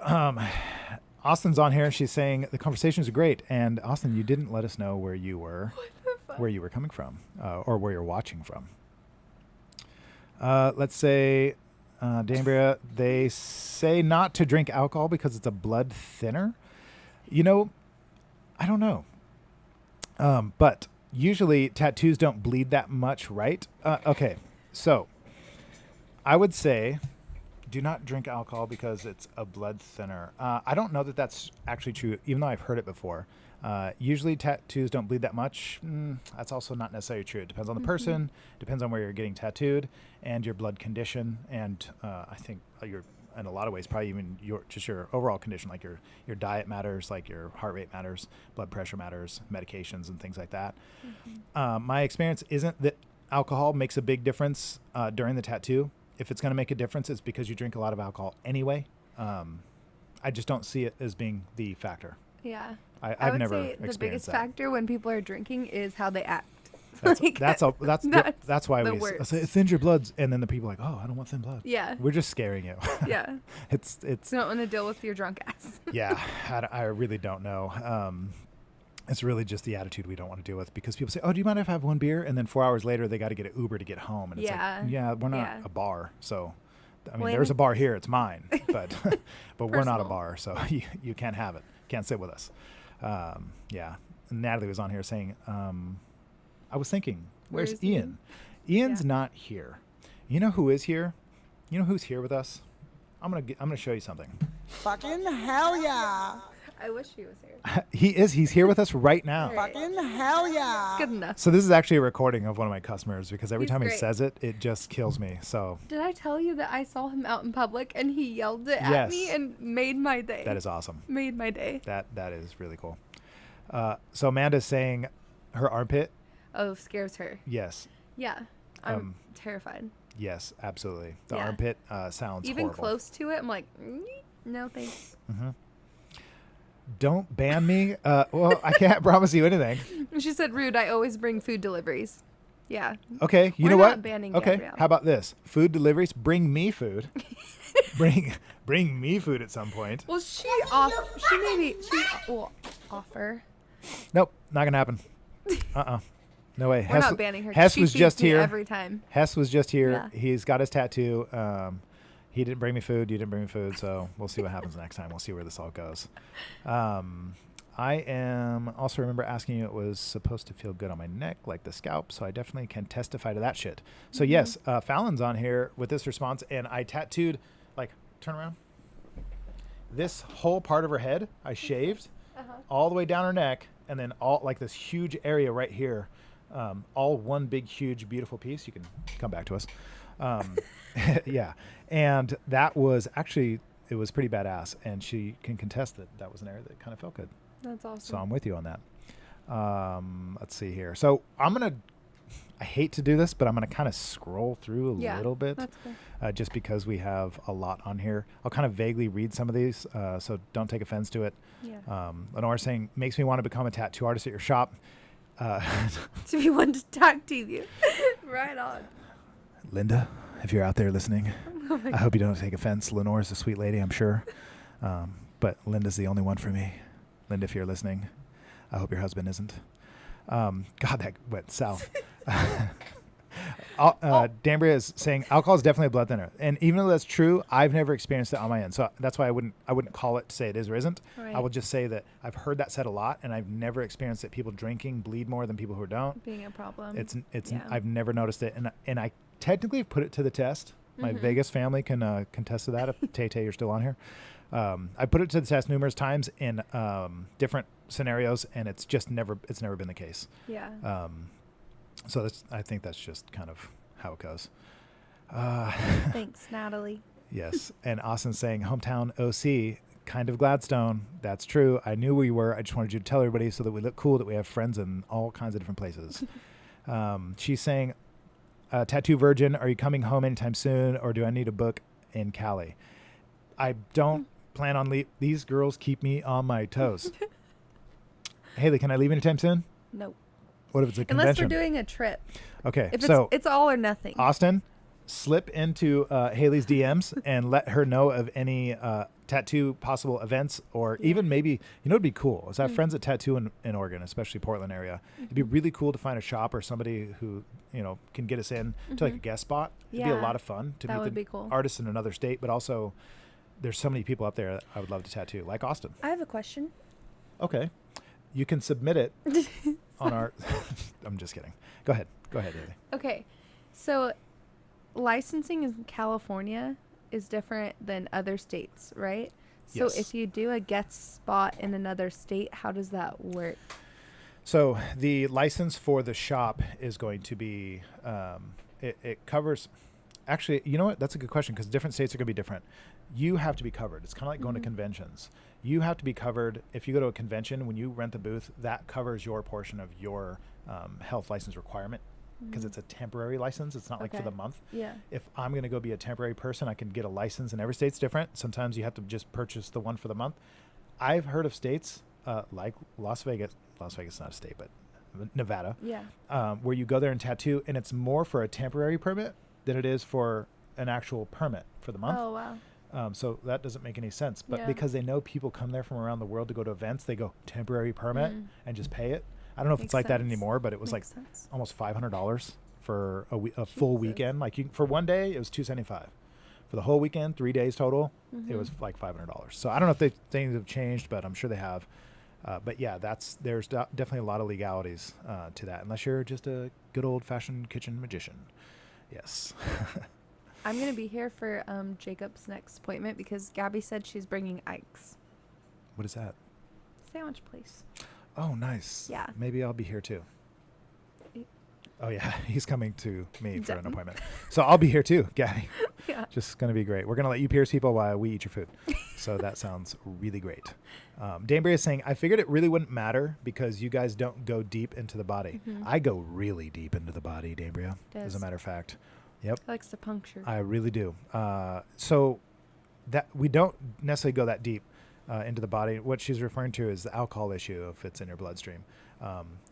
Austin's on here and she's saying the conversations are great. And Austin, you didn't let us know where you were, where you were coming from, or where you're watching from. Let's say, Danbury, they say not to drink alcohol because it's a blood thinner. I don't know. But usually tattoos don't bleed that much, right? Okay, so I would say do not drink alcohol because it's a blood thinner. I don't know that that's actually true, even though I've heard it before. Usually tattoos don't bleed that much. That's also not necessarily true. It depends on the person, depends on where you're getting tattooed, and your blood condition, and I think you're in a lot of ways probably even your overall condition, like your diet matters, like your heart rate matters, blood pressure matters, medications and things like that. My experience isn't that alcohol makes a big difference during the tattoo. If it's going to make a difference, it's because you drink a lot of alcohol anyway. I just don't see it as being the factor. Yeah. I've never say experienced the biggest that. factor when people are drinking is how they act. That's why the we worst. say it thins your bloods, and then the people are like, oh, I don't want thin blood. Yeah. We're just scaring you. Yeah. It's. You don't want to deal with your drunk ass. Yeah, I really don't know. It's really just the attitude we don't want to deal with, because people say, oh, do you mind if I have one beer? And then 4 hours later, they got to get an Uber to get home. And it's like, we're not a bar. So, I mean, there's a bar here. It's mine. But we're not a bar. So you can't have it. Can't sit with us. Yeah. And Natalie was on here saying, I was thinking, where's Ian? Ian's not here. You know who is here? You know who's here with us? I'm gonna show you something. Fucking hell yeah. I wish he was here. He is. He's here with us right now. Fucking hell yeah. It's good enough. So this is actually a recording of one of my customers, because every time he great. says it, it just kills me. So Did I tell you that I saw him out in public and he yelled it at me and made my day? That is awesome. Made my day. That is really cool. So Amanda's saying her armpit. Oh, scares her. Yes. Yeah. I'm terrified. Yes, absolutely. The armpit sounds even horrible. close to it, I'm like, No thanks. Don't ban me. Well, I can't promise you anything. She said, rude. I always bring food deliveries. Yeah. Okay, you We're know not what? banning Okay, Gabrielle. how about this? Food deliveries. Bring me food. bring me food at some point. Well, she will offer. Nope, not gonna happen. No way. We're not banning her. Hess She was feeds just me here every time. Hess was just here. Yeah. He's got his tattoo. He didn't bring me food. You didn't bring me food. So we'll see what happens next time. We'll see where this all goes. I am also remember asking you it was supposed to feel good on my neck like the scalp. So I definitely can testify to that shit. So yes, Fallon's on here with this response, and I tattooed, like, turn around. This whole part of her head, I shaved all the way down her neck, and then all like this huge area right here, all one big, huge, beautiful piece. You can come back to us. Yeah. And that was actually, it was pretty badass. And she can contest that that was an area that kind of felt good. That's awesome. So I'm with you on that. Let's see here. So I hate to do this, but I'm going to kind of scroll through a little bit. That's cool. Just because we have a lot on here. I'll kind of vaguely read some of these, so don't take offense to it. Yeah. Lenore's saying, makes me want to become a tattoo artist at your shop. To be one to talk to you. Right on. Linda, if you're out there listening, I hope you don't take offense. Lenore's a sweet lady, I'm sure. But Linda's the only one for me. Linda, if you're listening, I hope your husband isn't. God, that went south. Dambria is saying alcohol is definitely a blood thinner, and even though that's true, I've never experienced it on my end. So that's why I wouldn't call it to say it is or isn't. Right. I will just say that I've heard that said a lot, and I've never experienced that people drinking bleed more than people who don't. Being a problem. It's Yeah. I've never noticed it, and I technically have put it to the test. My Vegas family can contest to that. If Tay, you're still on here. I put it to the test numerous times in different scenarios, and it's never been the case. Yeah. So I think that's just kind of how it goes. Thanks, Natalie. Yes. And Austin's saying hometown OC, kind of Gladstone. That's true. I knew where you were. I just wanted you to tell everybody so that we look cool, that we have friends in all kinds of different places. She's saying, tattoo virgin, are you coming home anytime soon, or do I need a book in Cali? I don't plan on these girls keep me on my toes. Haley, can I leave anytime soon? Nope. What if it's a Unless convention? we're doing a trip. Okay, If so it's all or nothing. Austin, slip into Haley's DMs and let her know of any tattoo possible events, or even maybe, it'd be cool. Is I have friends that tattoo in Oregon, especially Portland area. It'd be really cool to find a shop or somebody who can get us in to like a guest spot. It'd be a lot of fun to that would meet be cool. artists in another state, but also there's so many people up there that I would love to tattoo, like Austin. I have a question. Okay, you can submit it on our. I'm just kidding. Go ahead, Haley. Okay, so licensing in California is different than other states, right? So Yes. if you do a guest spot in another state, how does that work? So the license for the shop is going to be, it covers, actually, you know what? That's a good question, because different states are going to be different. You have to be covered. It's kind of like going to conventions. You have to be covered. If you go to a convention, when you rent the booth, that covers your portion of your health license requirement, because it's a temporary license. It's not like for the month. Yeah. If I'm going to go be a temporary person, I can get a license, and every state's different. Sometimes you have to just purchase the one for the month. I've heard of states like Las Vegas is not a state, but Nevada, where you go there and tattoo, and it's more for a temporary permit than it is for an actual permit for the month. Oh, wow. So that doesn't make any sense. But because they know people come there from around the world to go to events, they go temporary permit and just pay it. I don't know if it's like that anymore, but it was almost $500 for a full weekend. Like for one day, it was $275. For the whole weekend, 3 days total, it was like $500. So I don't know if things have changed, but I'm sure they have. But yeah, there's definitely a lot of legalities to that, unless you're just a good old-fashioned kitchen magician. Yes. I'm going to be here for Jacob's next appointment because Gabby said she's bringing Ike's. What is that? Sandwich place. Oh, nice. Yeah. Maybe I'll be here too. Oh, yeah. He's coming to me for an appointment. So I'll be here too, Gabby. Yeah. Just going to be great. We're going to let you pierce people while we eat your food. So that sounds really great. Danbury is saying, I figured it really wouldn't matter because you guys don't go deep into the body. I go really deep into the body, Danbury, as a matter of fact. Yep. He likes to puncture. I really do. So that we don't necessarily go that deep into the body. What she's referring to is the alcohol issue if it's in your bloodstream.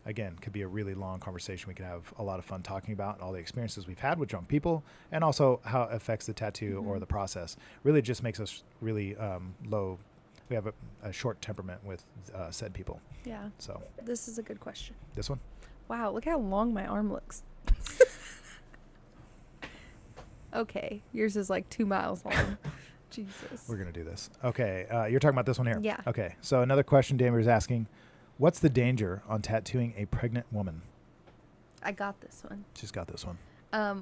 Again, could be a really long conversation. We could have a lot of fun talking about all the experiences we've had with drunk people, and also how it affects the tattoo or the process. Really just makes us really low. We have a short temperament with said people. Yeah. So this is a good question. This one? Wow, look how long my arm looks. Okay, yours is like 2 miles long. Jesus. We're going to do this. Okay, you're talking about this one here? Yeah. Okay, so another question Damir is asking, what's the danger on tattooing a pregnant woman? I got this one. She's got this one.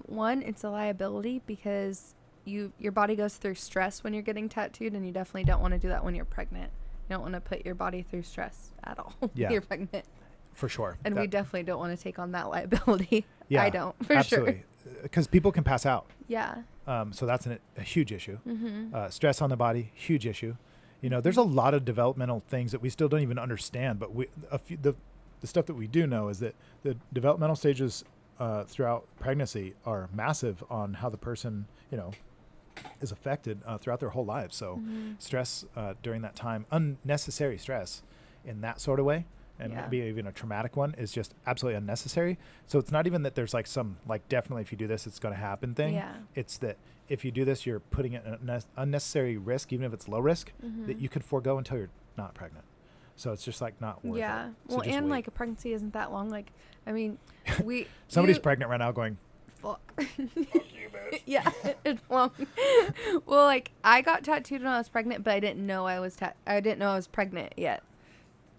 One, it's a liability because your body goes through stress when you're getting tattooed, and you definitely don't want to do that when you're pregnant. You don't want to put your body through stress at all when you're pregnant. For sure. And we definitely don't want to take on that liability. Yeah, I don't, for absolutely. Because people can pass out. Yeah. So that's a huge issue. Mm-hmm. Stress on the body, huge issue. You know, there's a lot of developmental things that we still don't even understand, but the stuff that we do know is that the developmental stages throughout pregnancy are massive on how the person, you know, is affected throughout their whole lives. So stress during that time, unnecessary stress in that sort of way, and maybe even a traumatic one, is just absolutely unnecessary. So it's not even that there's like some, like, definitely if you do this, it's going to happen thing. Yeah. It's that if you do this, you're putting it in an unnecessary risk, even if it's low risk, that you could forego until you're not pregnant. So it's just like not worth it. Yeah. So Well, just and wait. like a pregnancy isn't that long. Like, I mean, Somebody's pregnant right now going, fuck. fuck you, bitch. Yeah, it's long. Well, like, I got tattooed when I was pregnant, but I didn't know I was pregnant yet.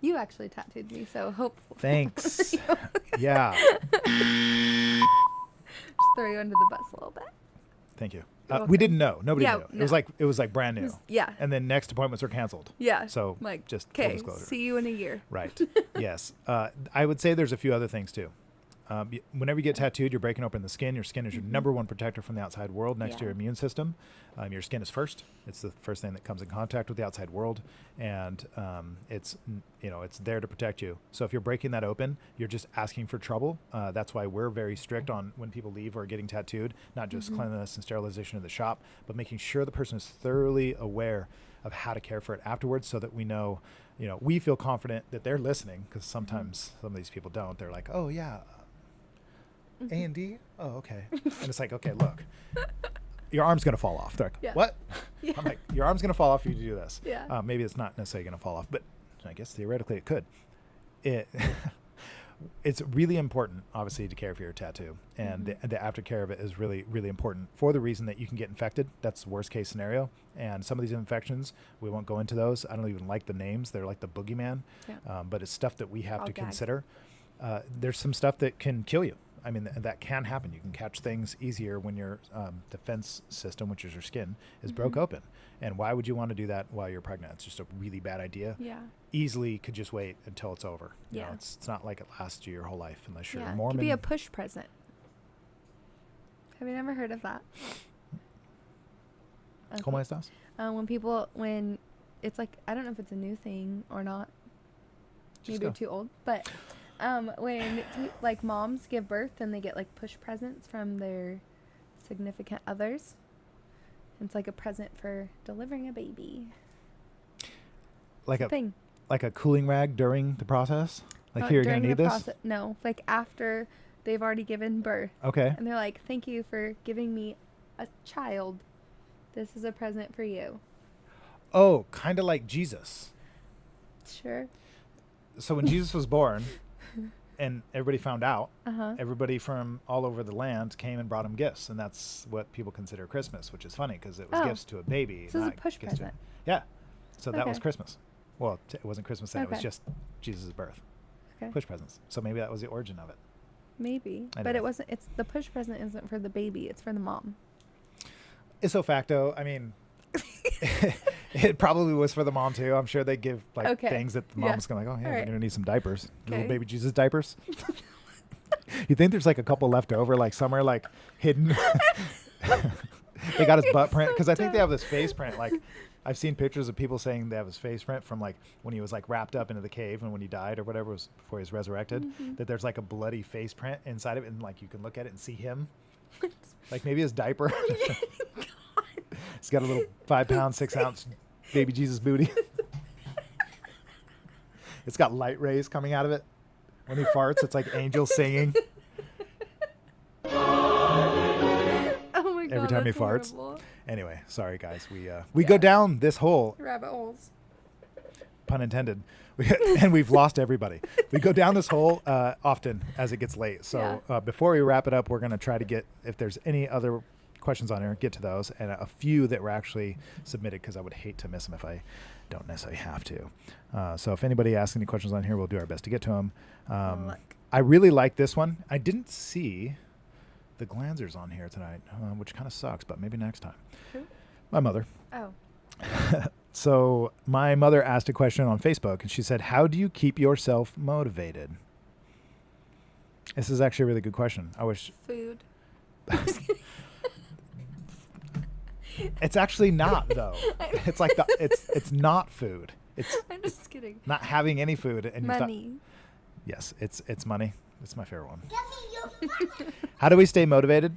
You actually tattooed me, so hopefully. Thanks. Yeah. Just throw you under the bus a little bit. Thank you. You're We didn't know. Nobody Yeah, knew. no. It was like brand new. Yeah. And then next appointments are canceled. Yeah. So like, just full okay, disclosure. see you in a year. Right. Yes. I would say there's a few other things too. Whenever you get tattooed, you're breaking open the skin. Your skin is your number one protector from the outside world next to your immune system. Your skin is first. It's the first thing that comes in contact with the outside world. And it's there to protect you. So if you're breaking that open, you're just asking for trouble. That's why we're very strict on when people leave or are getting tattooed, not just cleanliness and sterilization of the shop, but making sure the person is thoroughly aware of how to care for it afterwards, so that we know, we feel confident that they're listening, because sometimes some of these people don't. They're like, oh yeah, A&D? Oh, okay. And it's like, okay, look, your arm's going to fall off. They're like, what? Yeah. I'm like, your arm's going to fall off if you do this. Yeah. Maybe it's not necessarily going to fall off, but I guess theoretically it could. It's really important, obviously, to care for your tattoo. And the aftercare of it is really, really important for the reason that you can get infected. That's the worst case scenario. And some of these infections, we won't go into those. I don't even like the names. They're like the boogeyman. Yeah. But it's stuff that we have I'll to gag. consider. There's some stuff that can kill you. I mean, that can happen. You can catch things easier when your defense system, which is your skin, is broke open. And why would you want to do that while you're pregnant? It's just a really bad idea. Yeah. Easily could just wait until it's over. You know, Yeah. it's not like it lasts you your whole life unless you're Yeah. It Mormon. could be a push present. Have you never heard of that? ¿Cómo estás? When it's like, I don't know if it's a new thing or not. Just Maybe go. you're too old, but when like moms give birth and they get like push presents from their significant others, it's like a present for delivering a baby. Like It's a thing. like a cooling rag during the process? Like, Not here, you're going to during need the this? process- No, like after they've already given birth. Okay. And they're like, thank you for giving me a child. This is a present for you. Oh, kind of like Jesus. Sure. So when Jesus was born and everybody found out, Uh-huh. everybody from all over the land came and brought him gifts. And that's what people consider Christmas, which is funny because it was Oh. gifts to a baby. So it's a not push gifts to- present. Yeah. So that was Okay. Christmas. Well, it wasn't Christmas then. It was Okay. just Jesus' birth. Okay. Push presents. So maybe that was the origin of it. Maybe. I But know. it wasn't, it's the push present isn't for the baby, it's for the mom. Ipso facto, I mean, it probably was for the mom too. I'm sure they give like Okay. things that the Yeah. mom's gonna like, oh yeah, All we're right. gonna need some diapers, little Okay. baby Jesus diapers. You think there's like a couple left over, like somewhere like hidden? They got his butt print because I think they have this face print. Like I've seen pictures of people saying they have his face print from like when he was like wrapped up into the cave and when he died or whatever, was before he was resurrected. That there's like a bloody face print inside of it, and like you can look at it and see him. Like maybe his diaper. He's got a little 5 pound, 6 ounce baby Jesus booty. It's got light rays coming out of it. When he farts, it's like angels singing. Oh my god. Every time he that's farts. horrible. Anyway, sorry guys. We go down this hole, Rabbit holes. pun intended, and we've lost everybody. We go down this hole often as it gets late. So before we wrap it up, we're going to try to get, if there's any other questions on here, get to those, and a few that were actually submitted, because I would hate to miss them if I don't necessarily have to. So if anybody asks any questions on here, we'll do our best to get to them. I really like this one. I didn't see the Glanzers on here tonight, which kind of sucks, but maybe next time. Who? My mother. Oh. So my mother asked a question on Facebook, and she said, how do you keep yourself motivated? This is actually a really good question. I wish... Food. It's actually not, though. It's like it's not food. It's I'm just kidding. Not having any food. And Money. Yes, it's money. It's my favorite one. How do we stay motivated?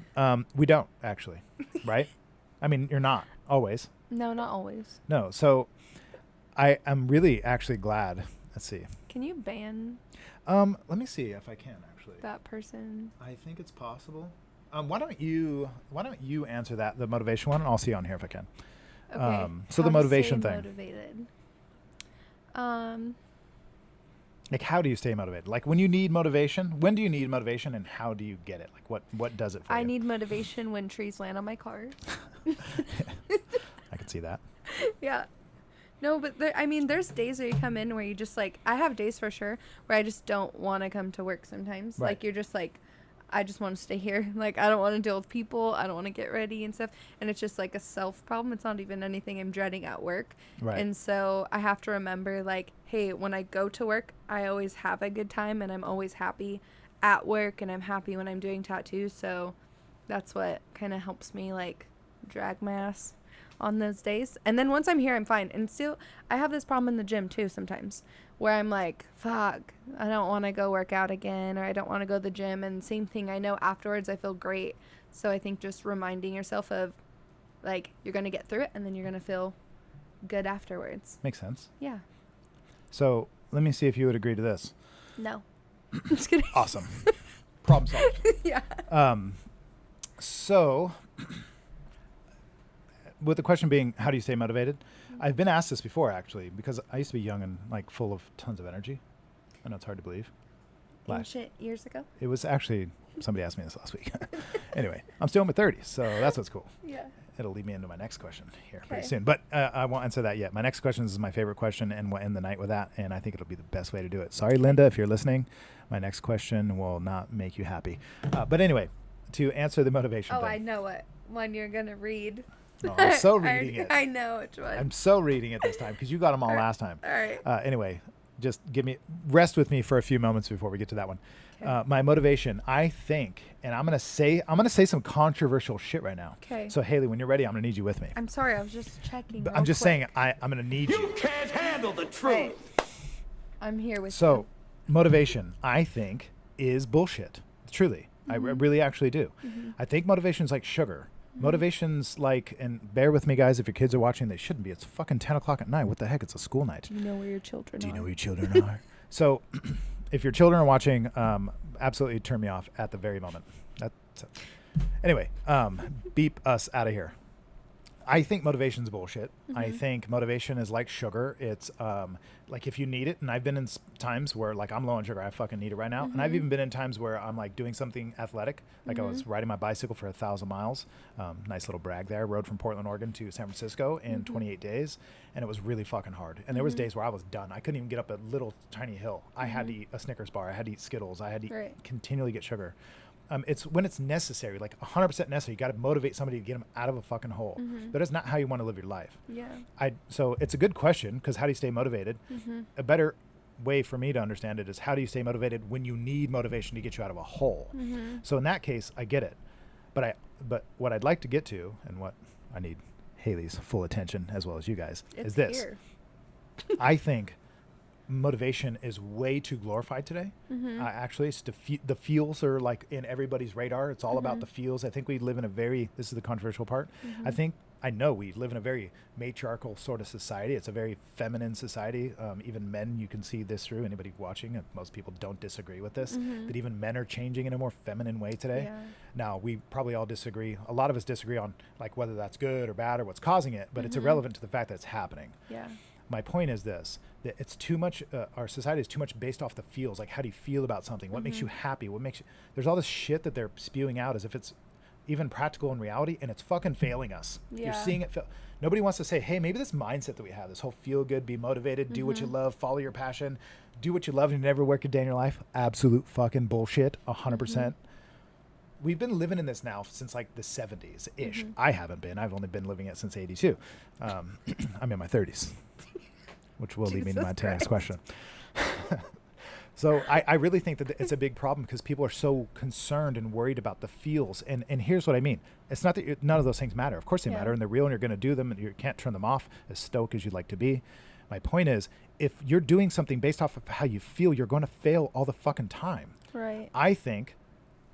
We don't, actually. Right? I mean, you're not always. No, not always. No. So I'm really actually glad. Let's see. Can you ban Let me see if I can, actually. that person? I think it's possible. Why don't you answer the motivation one, and I'll see on here if I can. Okay. So How the to motivation stay thing. Motivated. Like, how do you stay motivated? Like, when you need motivation, when do you need motivation, and how do you get it? Like, what does it for you? I need motivation when trees land on my car. I can see that. Yeah. No, but there's days where you come in where you just like, I have days for sure where I just don't want to come to work sometimes. Right. Like, you're just like, I just want to stay here. Like, I don't want to deal with people. I don't want to get ready and stuff. And it's just like a self problem. It's not even anything I'm dreading at work. Right. And so I have to remember, like, hey, when I go to work, I always have a good time, and I'm always happy at work, and I'm happy when I'm doing tattoos. So that's what kind of helps me, like, drag my ass on those days. And then once I'm here, I'm fine. And still, I have this problem in the gym too sometimes, where I'm like, fuck, I don't want to go work out again, or I don't want to go to the gym. And same thing, I know afterwards I feel great. So I think just reminding yourself of, like, you're going to get through it, and then you're going to feel good afterwards. Makes sense. Yeah. So let me see if you would agree to this. No. Just kidding. Awesome. Problem solved. Yeah. So with the question being, how do you stay motivated? I've been asked this before, actually, because I used to be young and, like, full of tons of energy. I know it's hard to believe. Ancient years ago? It was actually, somebody asked me this last week. Anyway, I'm still in my 30s, so that's what's cool. Yeah. It'll lead me into my next question here pretty Okay. soon. But I won't answer that yet. My next question is my favorite question, and we'll end the night with that, and I think it'll be the best way to do it. Sorry, Linda, if you're listening. My next question will not make you happy. But anyway, to answer the motivation Oh, thing. I know what one you're going to read. Oh, I'm so reading it. I know which one. I'm so reading it this time because you got them all last time. All right. Anyway, just rest with me for a few moments before we get to that one. My motivation, I think, and I'm gonna say some controversial shit right now. Okay. So Haley, when you're ready, I'm gonna need you with me. I'm sorry, I was just checking. But I'm just saying, I'm gonna need you. You can't handle the truth. I'm here with So, motivation, I think, is bullshit. Truly, I really actually do. I think motivation is like sugar. Motivation's like, and bear with me, guys, if your kids are watching, they shouldn't be. It's fucking 10 o'clock at night. What the heck? It's a school night. Do you know where your children are? Do you know where your children are? So, if your children are watching, absolutely turn me off at the very moment. Anyway, beep us out of here. I think motivation's bullshit. I think motivation is like sugar. It's like if you need it, and I've been in times where, like, I'm low on sugar, I fucking need it right now. And I've even been in times where I'm, like, doing something athletic. Like I was riding my bicycle for 1,000 miles. Nice little brag there. Rode from Portland, Oregon to San Francisco in 28 days. And it was really fucking hard. And there was days where I was done. I couldn't even get up a little tiny hill. I had to eat a Snickers bar. I had to eat Skittles. I had to continually get sugar. It's when it's necessary, like 100% necessary. You got to motivate somebody to get them out of a fucking hole. That is not how you want to live your life. Yeah. So it's a good question, because how do you stay motivated? A better way for me to understand it is, how do you stay motivated when you need motivation to get you out of a hole? So in that case, I get it. But what I'd like to get to, and what I need Haley's full attention as well as you guys, is this. Here. I think motivation is way too glorified today. Actually, it's the feels are like in everybody's radar. It's all about the feels. I think we live in this is the controversial part. I think I know we live in a very matriarchal sort of society. It's a very feminine society. Even men, you can see this through anybody watching, and most people don't disagree with this, that even men are changing in a more feminine way today. Yeah. Now, we probably all disagree. A lot of us disagree on like whether that's good or bad or what's causing it, but it's irrelevant to the fact that it's happening. Yeah. My point is this, that it's too much, our society is too much based off the feels. Like, how do you feel about something? What makes you happy? What makes you, there's all this shit that they're spewing out as if it's even practical in reality, and it's fucking failing us. Yeah. You're seeing it fail. Nobody wants to say, hey, maybe this mindset that we have, this whole feel good, be motivated, do what you love, follow your passion, do what you love and never work a day in your life. Absolute fucking bullshit, 100%. We've been living in this now since like the 70s-ish. I haven't been. I've only been living it since 82. I'm in my 30s, which will lead me to my next question. So I really think that it's a big problem because people are so concerned and worried about the feels. And here's what I mean. It's not that none of those things matter. Of course they matter, and they're real, and you're going to do them, and you can't turn them off as stoic as you'd like to be. My point is, if you're doing something based off of how you feel, you're going to fail all the fucking time. Right. I think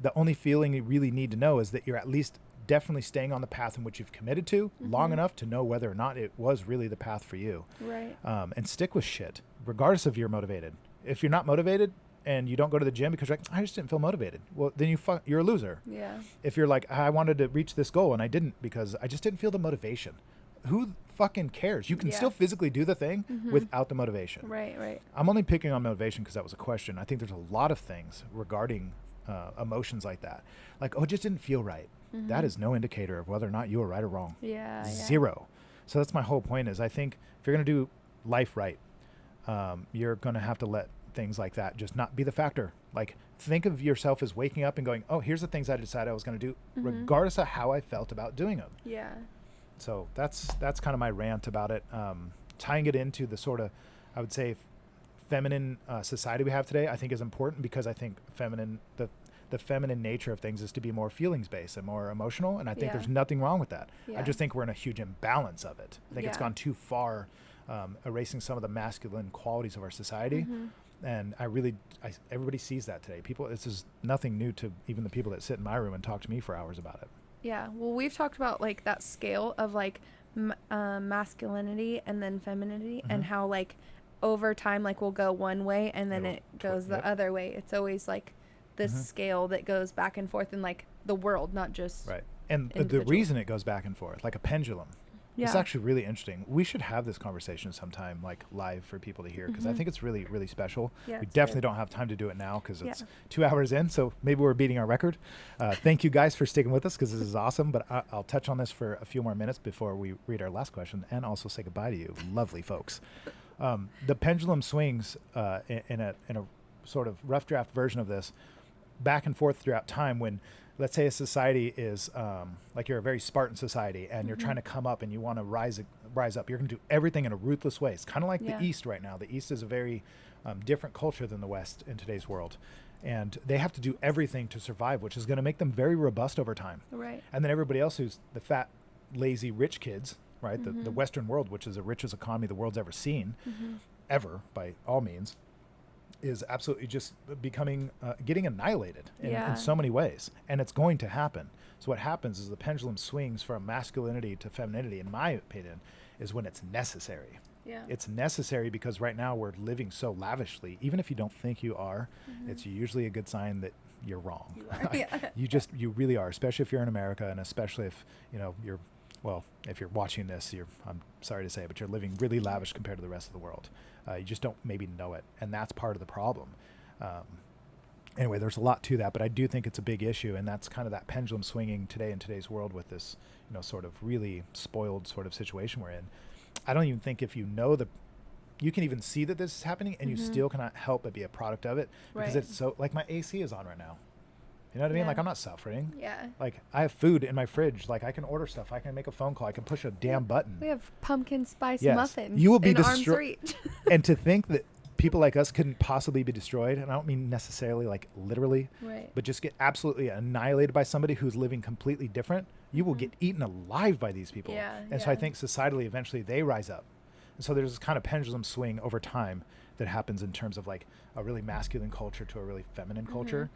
the only feeling you really need to know is that you're at least definitely staying on the path in which you've committed to long enough to know whether or not it was really the path for you. Right. And stick with shit, regardless if you're motivated. If you're not motivated and you don't go to the gym because you're like, I just didn't feel motivated, well, then you're a loser. Yeah. If you're like, I wanted to reach this goal and I didn't because I just didn't feel the motivation. Who fucking cares? You can still physically do the thing without the motivation. Right, right. I'm only picking on motivation because that was a question. I think there's a lot of things regarding emotions like that. Like, oh, it just didn't feel right. That is no indicator of whether or not you were right or wrong. Yeah. Zero. So that's my whole point is I think if you're going to do life right, you're going to have to let things like that just not be the factor. Like, think of yourself as waking up and going, oh, here's the things I decided I was going to do, regardless of how I felt about doing them. Yeah. So that's kind of my rant about it. Tying it into the sort of, I would say, feminine society we have today, I think is important because I think the feminine nature of things is to be more feelings based and more emotional, and I think there's nothing wrong with that. I just think we're in a huge imbalance of it. I think it's gone too far, erasing some of the masculine qualities of our society. And everybody sees that today. This is nothing new to even the people that sit in my room and talk to me for hours about it. Yeah. Well, we've talked about like that scale of like masculinity and then femininity, and how like over time, like we'll go one way and then it goes the other way. It's always like this scale that goes back and forth in like the world, not just right. And the reason it goes back and forth, like a pendulum, it's actually really interesting. We should have this conversation sometime, like live for people to hear, because I think it's really, really special. Yeah, we definitely don't have time to do it now because it's 2 hours in, so maybe we're beating our record. Thank you guys for sticking with us because this is awesome, but I'll touch on this for a few more minutes before we read our last question and also say goodbye to you, lovely folks. The pendulum swings in a sort of rough draft version of this back and forth throughout time when, let's say a society is like you're a very Spartan society and you're trying to come up and you want to rise up. You're going to do everything in a ruthless way. It's kind of like the East right now. The East is a very different culture than the West in today's world. And they have to do everything to survive, which is going to make them very robust over time. Right. And then everybody else who's the fat, lazy, rich kids, right? The Western world, which is the richest economy the world's ever seen, ever by all means, is absolutely just becoming, getting annihilated in so many ways. And it's going to happen. So what happens is the pendulum swings from masculinity to femininity, in my opinion, is when it's necessary. Yeah. It's necessary because right now we're living so lavishly. Even if you don't think you are, it's usually a good sign that you're wrong. You are. You really are, especially if you're in America, and especially if, if you're watching this, I'm sorry to say, but you're living really lavish compared to the rest of the world. You just don't maybe know it, and that's part of the problem. Anyway, there's a lot to that, but I do think it's a big issue, and that's kind of that pendulum swinging today in today's world with this, sort of really spoiled sort of situation we're in. I don't even think if you can even see that this is happening, and you still cannot help but be a product of it, because it's so, like my AC is on right now. You know what I mean? Like, I'm not suffering. Yeah. Like, I have food in my fridge. Like, I can order stuff. I can make a phone call. I can push a damn button. We have pumpkin spice muffins. You will be in arm's destroyed. reach. And to think that people like us couldn't possibly be destroyed, and I don't mean necessarily like literally, but just get absolutely annihilated by somebody who's living completely different, you will get eaten alive by these people. So I think societally, eventually they rise up. And so there's this kind of pendulum swing over time that happens in terms of like a really masculine culture to a really feminine culture.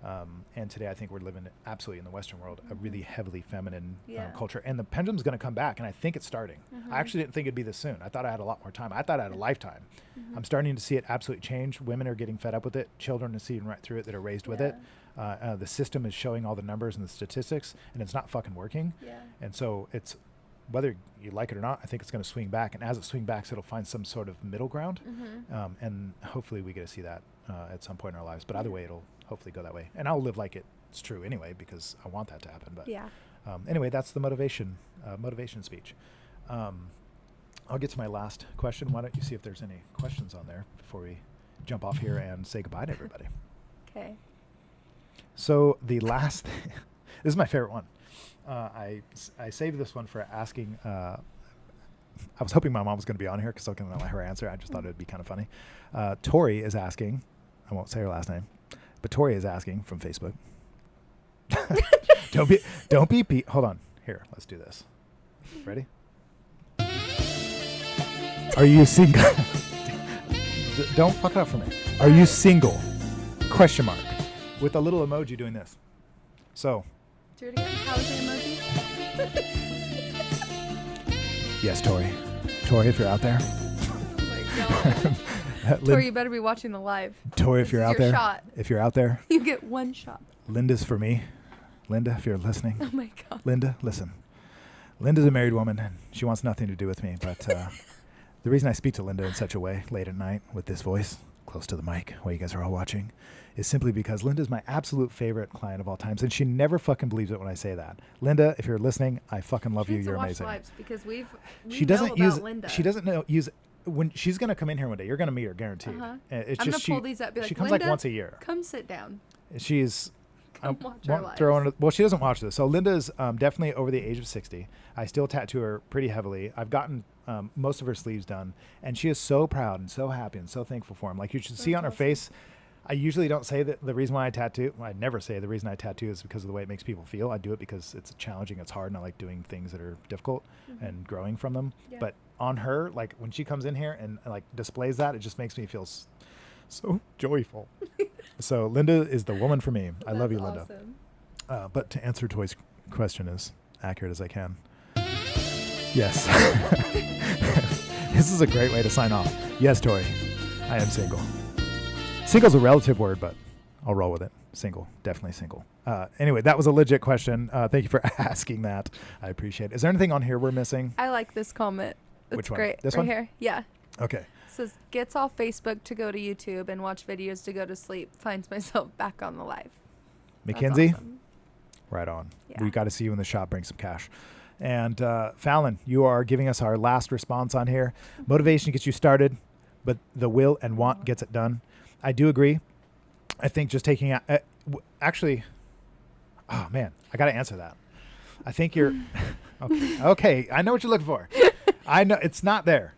And today I think we're living absolutely in the Western world, a really heavily feminine Yeah. culture. And the pendulum's going to come back, and I think it's starting. Mhm. I actually didn't think it'd be this soon. I thought I had a lot more time. I thought I had a lifetime. Mhm. I'm starting to see it absolutely change. Women are getting fed up with it. Children are seeing right through it that are raised with it. The system is showing all the numbers and the statistics, and it's not fucking working. Yeah. And so it's, whether you like it or not, I think it's going to swing back. And as it swings back, it'll find some sort of middle ground. Mhm. And hopefully we get to see that at some point in our lives. But either way, it'll hopefully go that way. And I'll live like it's true anyway, because I want that to happen. But Yeah. Anyway, that's the motivation speech. I'll get to my last question. Why don't you see if there's any questions on there before we jump off here and say goodbye to everybody. Okay. So the last, this is my favorite one. I saved this one for asking. I was hoping my mom was going to be on here because I was going to let her answer. I just thought it would be kind of funny. Tori is asking. I won't say her last name, but Tori is asking from Facebook. Don't be. Hold on. Here, let's do this. Ready? Are you single? Don't fuck it up for me. Are you single? Question mark. With a little emoji doing this. So. Do it again. How is the emoji? Yes, Tori. Tori, if you're out there. Oh my God. Tori, you better be watching the live. Tori, if This you're is out your there. shot. If you're out there. You get one shot. Linda's for me. Linda, if you're listening. Oh my God. Linda, listen. Linda's a married woman, and she wants nothing to do with me. But the reason I speak to Linda in such a way late at night with this voice, close to the mic, while you guys are all watching, is simply because Linda's my absolute favorite client of all times, and she never fucking believes it when I say that. Linda, if you're listening, I fucking love She you. needs to You're watch amazing. lives because we She doesn't know use. about Linda. She doesn't know use. When she's gonna come in here one day, you're gonna meet her, guaranteed. It's I'm just gonna pull these up. Be like, she comes Linda, like once a year. Come sit down. She's. Come watch our won't throw in, well, she doesn't watch this. So Linda's definitely over the age of 60. I still tattoo her pretty heavily. I've gotten most of her sleeves done, and she is so proud and so happy and so thankful for him. Like you should see on her face. I usually don't say that the reason why I tattoo. I never say the reason I tattoo is because of the way it makes people feel. I do it because it's challenging, it's hard, and I like doing things that are difficult and growing from them. Yeah. But on her, like when she comes in here and like displays that, it just makes me feel so joyful. So Linda is the woman for me. I love you, Linda. Awesome. But to answer Toy's question as accurate as I can. Yes. This is a great way to sign off. Yes, Toy, I am single. Single's a relative word, but I'll roll with it. Single, definitely single. Anyway, that was a legit question. Thank you for asking that. I appreciate it. Is there anything on here we're missing? I like this comment. It's Which one? great. This right one? here. Yeah. Okay. It says, gets off Facebook to go to YouTube and watch videos to go to sleep. Finds myself back on the live. That's Mackenzie? awesome. Right on. Yeah. We got to see you in the shop. Bring some cash. And Fallon, you are giving us our last response on here. Motivation gets you started, but the will and want gets it done. I do agree. I think just taking out, actually, oh man, I got to answer that. I think you're, okay. I know what you're looking for. I know it's not there.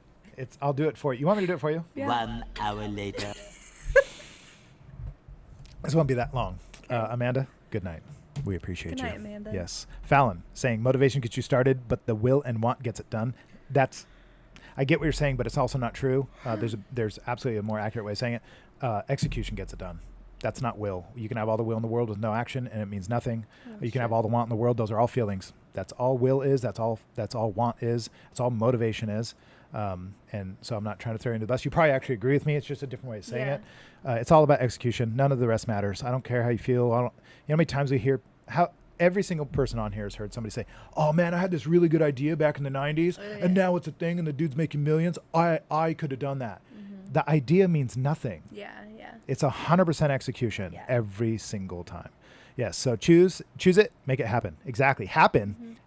I'll do it for you. You want me to do it for you? Yeah. 1 hour later. This won't be that long. Amanda, good night. We appreciate Good you. night, Amanda. Yes. Fallon saying motivation gets you started, but the will and want gets it done. I get what you're saying, but it's also not true. There's absolutely a more accurate way of saying it. Execution gets it done. That's not will. You can have all the will in the world with no action, and it means nothing. You can have all the want in the world. Those are all feelings. That's all will is. That's all want is. That's all motivation is. And so I'm not trying to throw you into the bus. You probably actually agree with me. It's just a different way of saying it. It's all about execution. None of the rest matters. I don't care how you feel. You know how many times we hear how every single person on here has heard somebody say, "Oh man, I had this really good idea back in the 90s, and now it's a thing, and the dude's making millions. I could have done that." Mm-hmm. The idea means nothing. Yeah. It's 100% execution every single time. Yes. So choose it, make it happen. Exactly. Happen.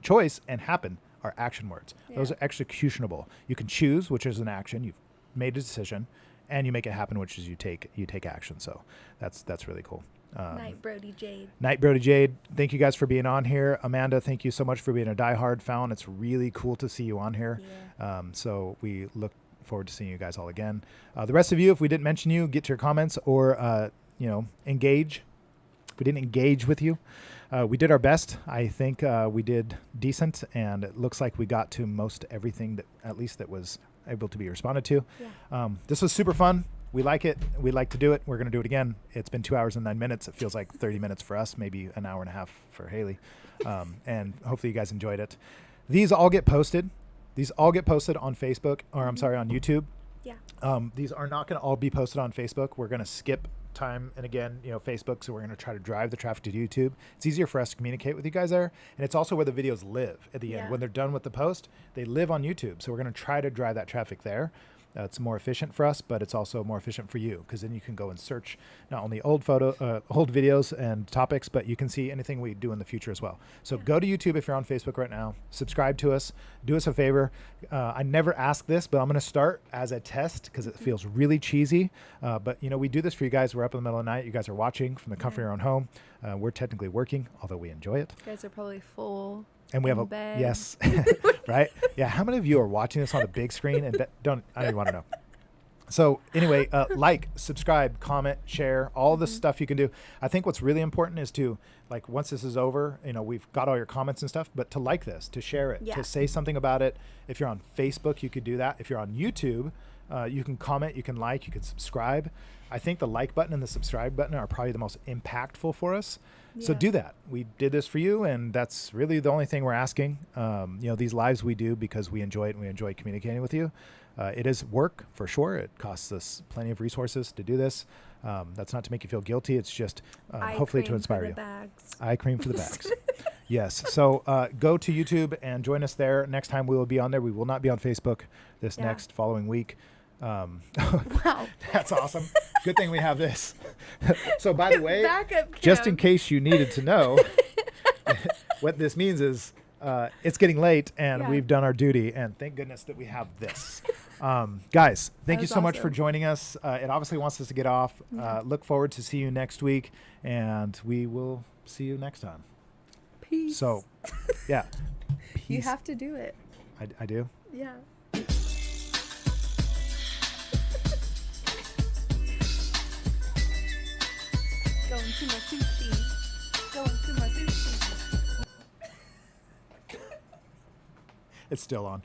Choice and happen are action words. Yeah. Those are executionable. You can choose, which is an action. You've made a decision, and you make it happen, which is you take action. So that's really cool. Night, Brody Jade. Night, Brody Jade. Thank you guys for being on here. Amanda, thank you so much for being a diehard Fallon. It's really cool to see you on here. Yeah. So we look forward to seeing you guys all again. The rest of you, if we didn't mention you, get to your comments or engage. If we didn't engage with you, we did our best. I think we did decent, and it looks like we got to most everything that was able to be responded to. Yeah. This was super fun. we like it. We like to do it. We're going to do it again. It's been 2 hours and 9 minutes. It feels like 30 minutes for us, maybe an hour and a half for Haley. And hopefully you guys enjoyed it. These all get posted. These all get posted on Facebook, or I'm sorry, on YouTube. Yeah. These are not going to all be posted on Facebook. We're going to skip time and again, Facebook. So we're going to try to drive the traffic to YouTube. It's easier for us to communicate with you guys there. And it's also where the videos live at the end. When they're done with the post, they live on YouTube. So we're going to try to drive that traffic there. It's more efficient for us, but it's also more efficient for you, because then you can go and search not only old videos and topics, but you can see anything we do in the future as well. So go to YouTube if you're on Facebook right now. Subscribe to us. Do us a favor. I never ask this, but I'm going to start as a test because it feels really cheesy. But we do this for you guys. We're up in the middle of the night. You guys are watching from the comfort of your own home. We're technically working, although we enjoy it. You guys are probably full. And we have a bed. yes, right? Yeah. How many of you are watching this on the big screen and I don't even want to know. So anyway, like, subscribe, comment, share, all the stuff you can do. I think what's really important is to, like, once this is over, we've got all your comments and stuff, but to like this, to share it, to say something about it. If you're on Facebook, you could do that. If you're on YouTube, you can comment, you can like, you can subscribe. I think the like button and the subscribe button are probably the most impactful for us. So do that. We did this for you, and that's really the only thing we're asking. These lives we do because we enjoy it and we enjoy communicating with you. It is work for sure. It costs us plenty of resources to do this. That's not to make you feel guilty. It's just hopefully to inspire you. Eye cream for the bags. Yes. So go to YouTube and join us there. Next time we will be on there. We will not be on Facebook this next following week. Wow. That's awesome. Good thing we have this. So by the way, just in case you needed to know, what this means is it's getting late and we've done our duty, and thank goodness that we have this. Guys, thank you so much for joining us. It obviously wants us to get off. Look forward to see you next week, and we will see you next time. Peace. So, yeah. Peace. You have to do it. I do? Yeah. Going to my sushi. Going to my sushi. It's still on.